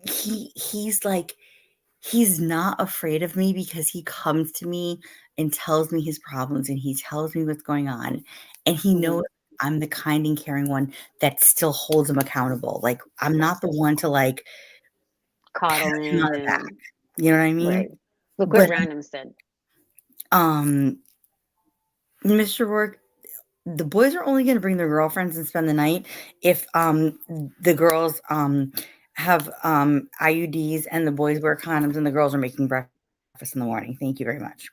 he's like, he's not afraid of me because he comes to me and tells me his problems and he tells me what's going on. And he knows I'm the kind and caring one that still holds him accountable. Like, I'm not the one to like pat Coddle him on him the back. and You know what I mean? right. Look what But Random said. Mr. Rourke, the boys are only going to bring their girlfriends and spend the night if the girls have IUDs and the boys wear condoms and the girls are making breakfast in the morning. Thank you very much.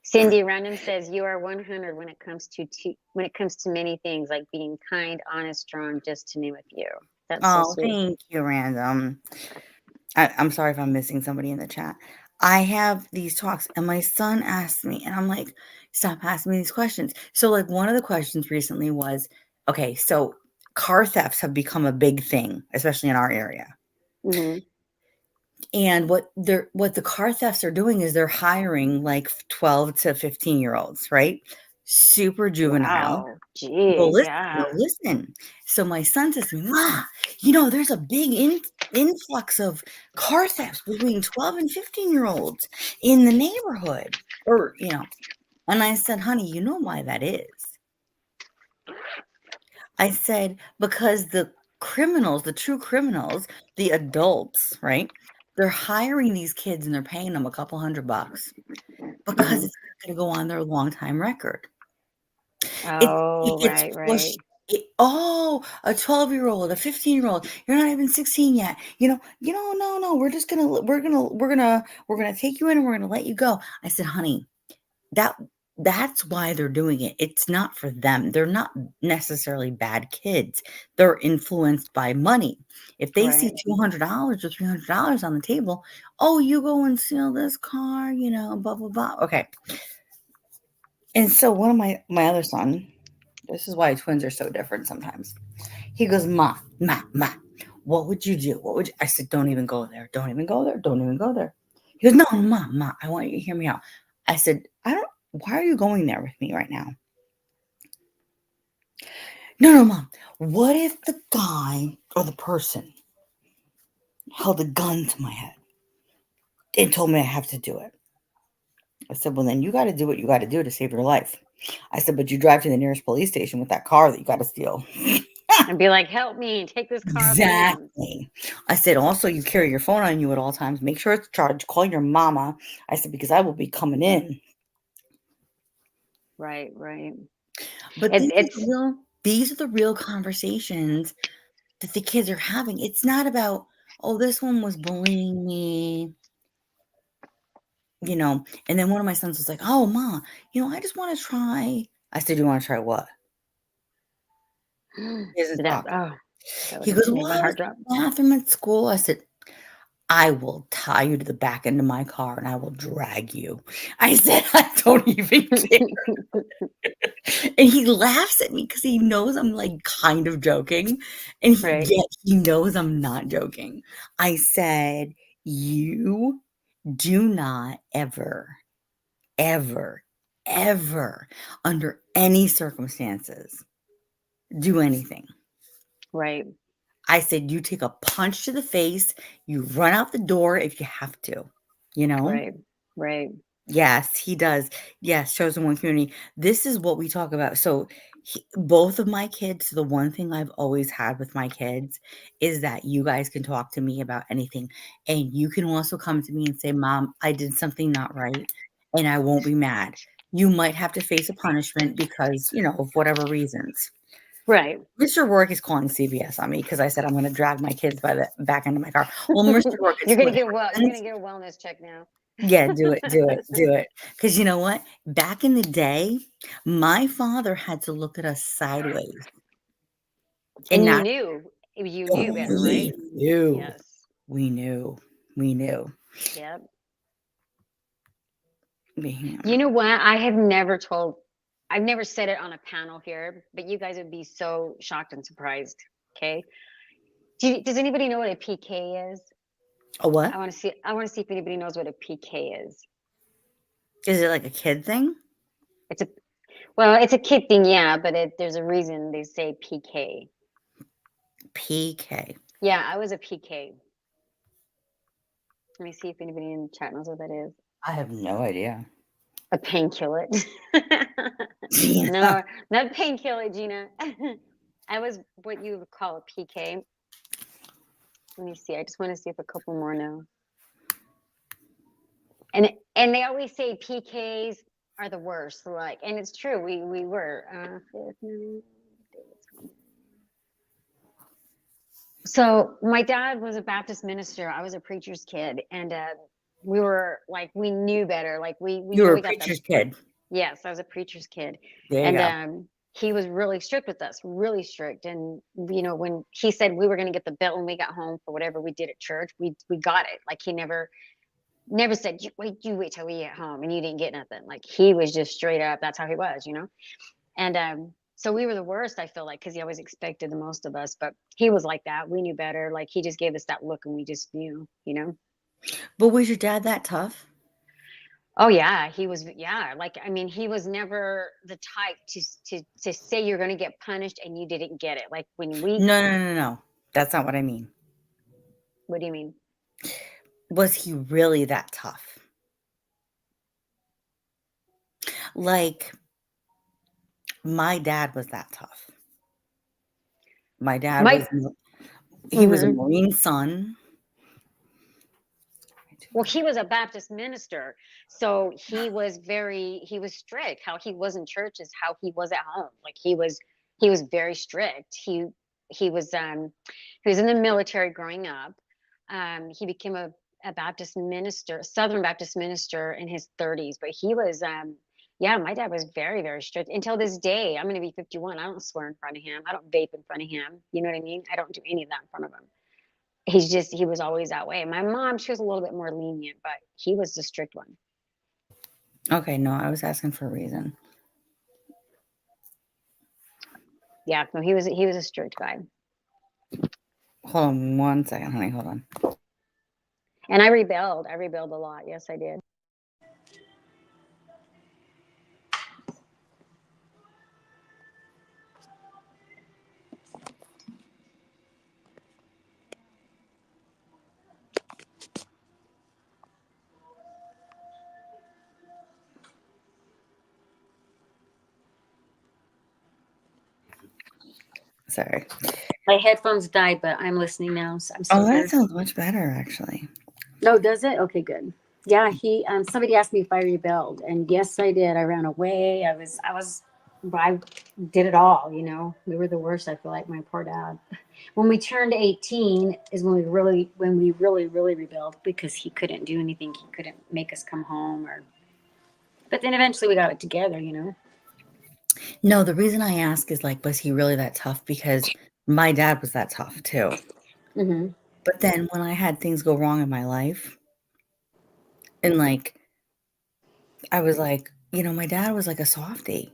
Cindy Random says you are 100 when it comes to many things like being kind, honest, strong, just to name a few. That's so Oh, sweet. thank you, Random. I'm sorry if I'm missing somebody in the chat. I have these talks, and my son asked me, and I'm like, stop asking me these questions. So, like, one of the questions recently was, okay, so car thefts have become a big thing, especially in our area. Hmm. And what the car thefts are doing is they're hiring like 12 to 15-year-olds, right? Super juvenile. Wow. Well, Jeez. listen, Yeah. well, listen. So my son says to me, Ma, there's a big influx of car thefts between 12 and 15-year-olds in the neighborhood. And I said, honey, you know why that is? I said, because the criminals, the true criminals, the adults, right? They're hiring these kids and they're paying them a couple $100 because it's not going to go on their long time record. It Oh, gets right, pushed. right. A 12-year-old, a 15-year-old, you're not even 16 yet. No. We're gonna take you in and we're gonna let you go. I said, honey, that's why they're doing it. It's not for them. They're not necessarily bad kids. They're influenced by money. If they see Right. $200 or $300 on the table, oh, you go and steal this car, blah blah blah. Okay. And so one of my other son, this is why twins are so different sometimes. He goes, Ma, what would you do? I said, don't even go there. Don't even go there. Don't even go there. He goes, no, Ma, I want you to hear me out. I said, why are you going there with me right now? No, Mom. What if the guy or the person held a gun to my head and told me I have to do it? I said, well, then you got to do what you got to do to save your life. I said, but you drive to the nearest police station with that car that you got to steal. and be like, help me, take this car off my hands. Exactly. I said, also, you carry your phone on you at all times. Make sure it's charged. Call your mama. I said, because I will be coming in. Right. But It's these are the real conversations that the kids are having. It's not about, oh, this one was bullying me, you know. And then one of my sons was like, oh, Ma, I just want to try. I said, you want to try what? He doesn't talk. that He would goes, make well, my I was heart in drop. the bathroom at school. I said, I will tie you to the back end of my car and I will drag you. I said, I don't even care. And he laughs at me because he knows I'm like kind of joking. And Right. yet he knows I'm not joking. I said, you do not ever, ever, ever, under any circumstances, do anything. Right. I said, you take a punch to the face, you run out the door if you have to, Right. Yes, he does. Yes, chosen one community. This is what we talk about. So, both of my kids, the one thing I've always had with my kids is that you guys can talk to me about anything. And you can also come to me and say, Mom, I did something not right. And I won't be mad. You might have to face a punishment because, of whatever reasons. Right. Mr. Work is calling CVS on me because I said I'm going to drag my kids by the back end of my car. Well, Mr. Work, You're gonna what get You're happens. gonna get a wellness check now. Yeah, do it. Because you know what? Back in the day, my father had to look at us sideways. And not, you knew better, right? we knew. Yes. We knew. Yep. Man. You know what? I've never said it on a panel here, but you guys would be so shocked and surprised. Okay. Does anybody know what a PK is? A what? I want to see if anybody knows what a PK is. Is it like a kid thing? It's a kid thing, yeah, but there's a reason they say PK. PK. Yeah, I was a PK. Let me see if anybody in the chat knows what that is. I have no idea. A painkiller. Yeah. No, not painkiller, Gina. I was what you would call a PK. Let me see. I just want to see if a couple more know. And they always say PKs are the worst. Like, and it's true. We were. So my dad was a Baptist minister. I was a preacher's kid, and we were like, we knew better. Like You were a we got preacher's kid. Yes, I was a preacher's kid. There you go. He was really strict with us, really strict. And when he said we were going to get the bill when we got home for whatever we did at church, we got it. Like he never said, you wait till we get home and you didn't get nothing. Like he was just straight up. That's how he was, And so we were the worst, I feel like, because he always expected the most of us. But he was like that. We knew better. Like he just gave us that look, and we just knew. But was your dad that tough? Oh yeah, he was. Yeah, like I mean, he was never the type to say you're going to get punished and you didn't get it. Like when we. No. That's not what I mean. What do you mean? Was he really that tough? Like, my dad was that tough. My dad was a Marine son. Well, he was a Baptist minister, so he was strict. How he was in church is how he was at home. Like he was very strict. He was in the military growing up. He became a Baptist minister, Southern Baptist minister in his 30s, but he was my dad was very, very strict until this day. I'm going to be 51. I don't swear in front of him. I don't vape in front of him. You know what I mean? I don't do any of that in front of him. He was always that way. My mom, she was a little bit more lenient, but he was the strict one. Okay, no, I was asking for a reason. Yeah, no, he was a strict guy. Hold on 1 second, honey. Hold on. And I rebelled. I rebelled a lot. Yes, I did. Sorry. My headphones died, but I'm listening now, so I'm Oh, still here. that sounds much better, actually. No, does it? Okay, good. Yeah, he somebody asked me if I rebelled, and yes, I did. I ran away. I did it all, you know. We were the worst, I feel like, my poor dad. When we turned 18 is when we really rebelled because he couldn't do anything. He couldn't make us come home or but then eventually we got it together, you know. No, the reason I ask is like, was he really that tough? Because my dad was that tough too. Mm-hmm. But then when I had things go wrong in my life, and like, I was like, my dad was like a softie.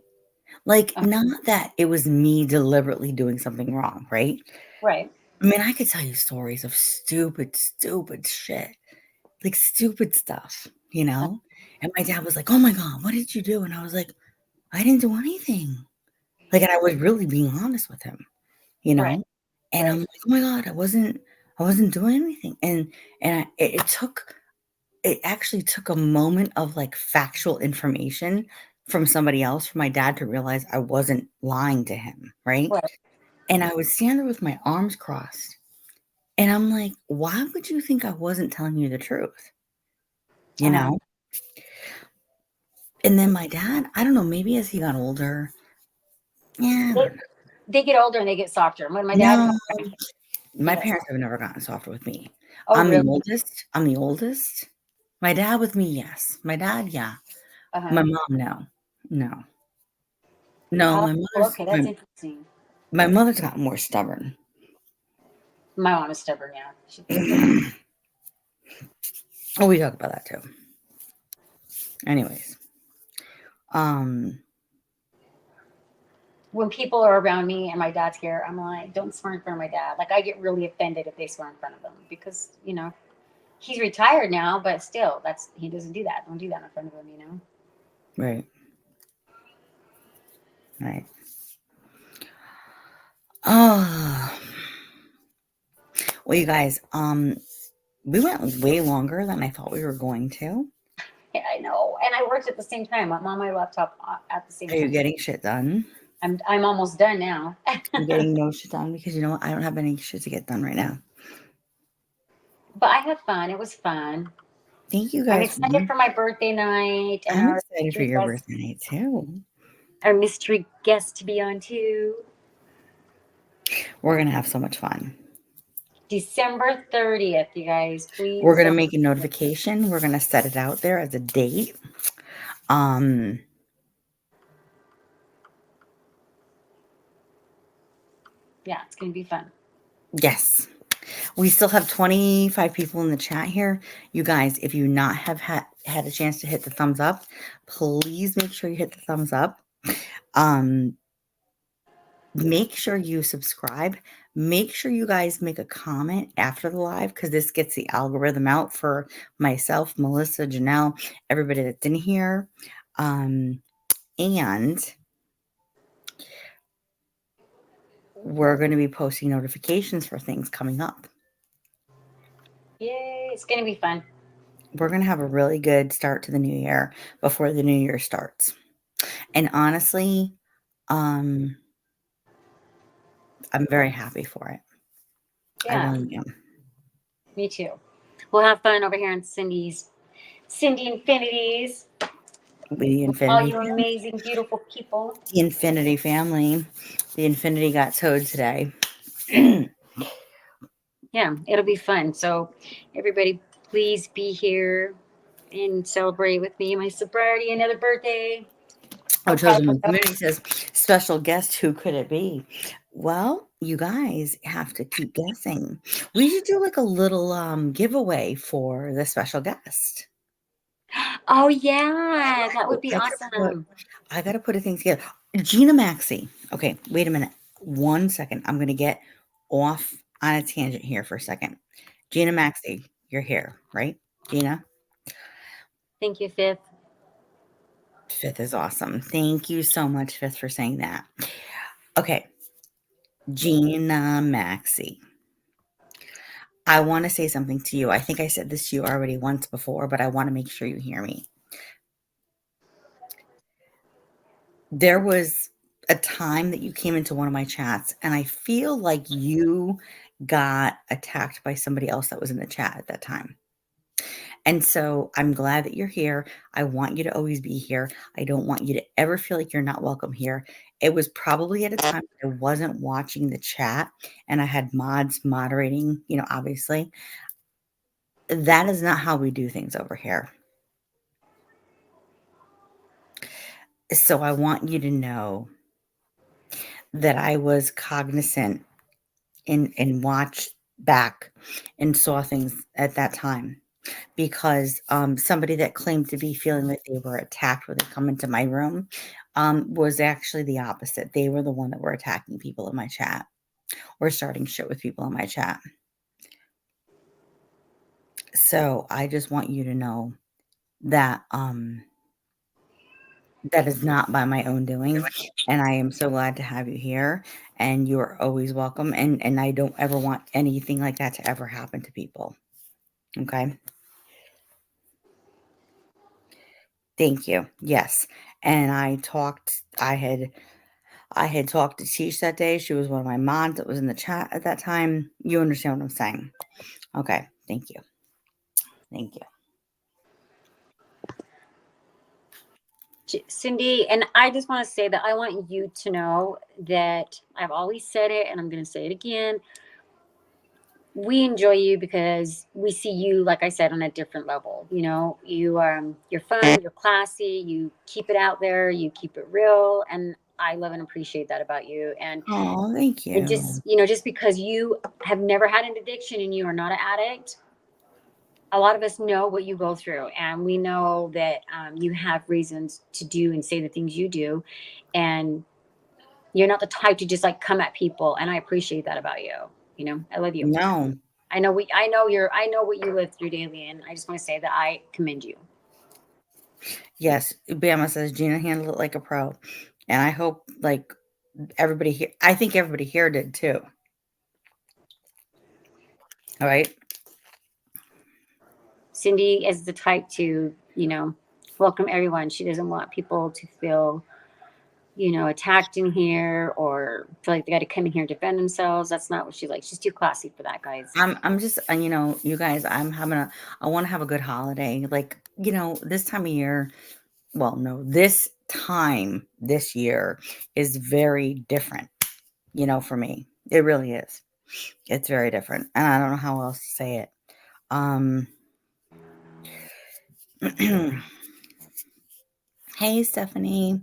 Like, not that it was me deliberately doing something wrong, right? Right. I mean, I could tell you stories of stupid shit, like stupid stuff, you know? And my dad was like, "Oh my God, what did you do?" And I was like, "I didn't do anything." Like, and I was really being honest with him, you Right. know? And I'm Right. like, "Oh my God, I wasn't doing anything." And it actually took a moment of like factual information from somebody else for my dad to realize I wasn't lying to him, right? Right. And I would stand there with my arms crossed. And I'm like, why would you think I wasn't telling you the truth? You Uh-huh. know? And then my dad, I don't know, maybe as he got older, yeah, I They, don't know. they get older and they get softer. When my dad No, got he my got parents have never gotten soft with me. oh I'm the really? oldest. I'm the oldest. My dad with me, yes. My dad, yeah. My Uh-huh. mom, no. No. No, Oh, my okay, that's my, interesting. my mother's got more stubborn. My mom is stubborn, yeah. She gets up. Oh, we talk about that too. Anyways, um, When people are around me and my dad's here, I'm like, don't swear in front of my dad. Like I get really offended if they swear in front of him because, you know, he's retired now, but still he doesn't do that. Don't do that in front of him, you know. right, right. Oh, well, you guys, we went way longer than I thought we were going to. Yeah, I know. And I worked at the same time. I'm on my laptop at the same Are you time. getting shit done? I'm almost done now. I'm getting no shit done because you know what? I don't have any shit to get done right now. But I had fun. It was fun. Thank you I'm guys. excited for my birthday night and I'm excited for your birthday night too. our mystery guest to be on too. We're gonna have so much fun. December 30th, you guys. We're Please gonna don't. make a notification. We're gonna set it out there as a date. Yeah, it's gonna be fun. Yes. We still have 25 people in the chat here. You guys, if you not have had a chance to hit the thumbs up, please make sure you hit the thumbs up. Make sure you subscribe. Make sure you guys make a comment after the live because this gets the algorithm out for myself, Melissa, Janelle, everybody that's in here. And we're going to be posting notifications for things coming up. Yay, it's gonna be fun. We're going to have a really good start to the new year before the new year starts. And honestly, I'm very happy for it. I Yeah, really am. me too. We'll have fun over here on Cindy Infinities. The All Infinity you family. amazing, beautiful people. The Infinity family. The Infinity got towed today. Yeah, it'll be fun. So, everybody, please be here and celebrate with me my sobriety, another birthday. Oh, Chosen One Community says, special guest, who could it be? Well, you guys have to keep guessing. We should do like a little giveaway for the special guest. Oh yeah, that would be I awesome. got to put a thing together. Gina Maxey. Okay, wait a minute. 1 second. I'm going to get off on a tangent here for a second. Gina Maxey, you're here, right? Gina? Thank you, Fifth. Fifth is awesome. Thank you so much, Fifth, for saying that. Okay. Gina Maxey. I want to say something to you. I think I said this to you already once before, but I want to make sure you hear me. There was a time that you came into one of my chats, and I feel like you got attacked by somebody else that was in the chat at that time. And so I'm glad that you're here. I want you to always be here. I don't want you to ever feel like you're not welcome here. It was probably at a time I wasn't watching the chat and I had mods moderating, obviously. That is not how we do things over here. So I want you to know that I was cognizant and watched back and saw things at that time. Because somebody that claimed to be feeling that they were attacked when they come into my room was actually the opposite. They were the one that were attacking people in my chat or starting shit with people in my chat. So I just want you to know that that is not by my own doing. And I am so glad to have you here. And you are always welcome. And I don't ever want anything like that to ever happen to people. Okay. Thank you. Yes. And I had talked to Tish that day. She was one of my mods that was in the chat at that time. You understand what I'm saying? Okay. Thank you. Thank you. Cindy, and I just want to say that I want you to know that I've always said it, and I'm going to say it again. We enjoy you because we see you, like I said, on a different level. You're fun, you're classy, you keep it out there, you keep it real, and I love and appreciate that about you. And oh, thank you. And just because you have never had an addiction and you are not an addict, a lot of us know what you go through, and we know that you have reasons to do and say the things you do, and you're not the type to just like come at people. And I appreciate that about you. I love you. No. I know what you live through daily, and I just want to say that I commend you. Yes, Bama says Gina handled it like a pro, and I hope like everybody here. I think everybody here did too. All right. Cindy is the type to welcome everyone. She doesn't want people to feel attacked in here or feel like they got to come in here and defend themselves. That's not what she likes. She's too classy for that, guys. I'm just, you guys, I want to have a good holiday. Like, this time of year, well, no, this year is very different, for me. It really is. It's very different. And I don't know how else to say it. Hey, Stephanie.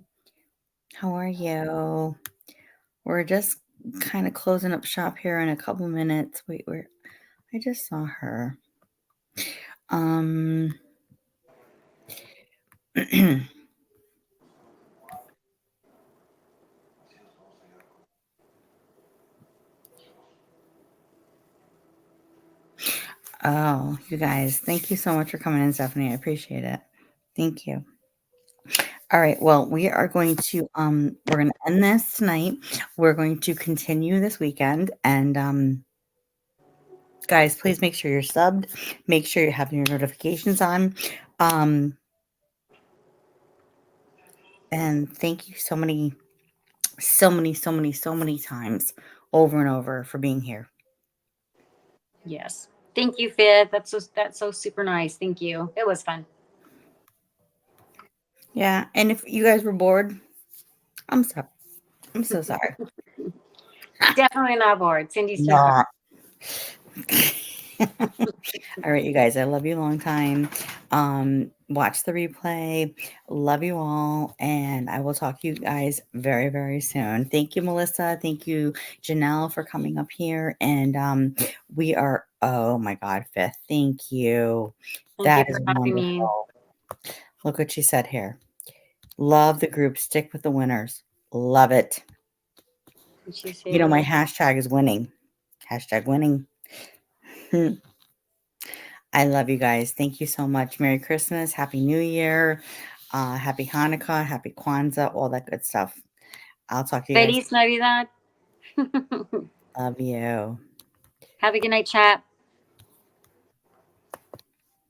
How are you? We're just kind of closing up shop here in a couple minutes. Wait, I just saw her. Oh, you guys, thank you so much for coming in, Stephanie. I appreciate it. Thank you. All right. Well, we are going to we're going to end this tonight. We're going to continue this weekend, and guys, please make sure you're subbed. Make sure you have your notifications on. And thank you so many times over and over for being here. Yes. Thank you, Fifth. That's so super nice. Thank you. It was fun. Yeah. And if you guys were bored, I'm sorry. I'm so sorry. Definitely not bored. Cindy's too Not. All right, you guys, I love you a long time. Watch the replay. Love you all. And I will talk to you guys very, very soon. Thank you, Melissa. Thank you, Janelle, for coming up here. And we are, oh my God, Fifth. Thank you. That is wonderful. Look what she said here. Love the group. Stick with the winners. Love it. My hashtag is winning. Hashtag winning. I love you guys. Thank you so much. Merry Christmas. Happy New Year. Happy Hanukkah. Happy Kwanzaa. All that good stuff. I'll talk to you guys. Feliz Navidad. Love you. Have a good night, chat.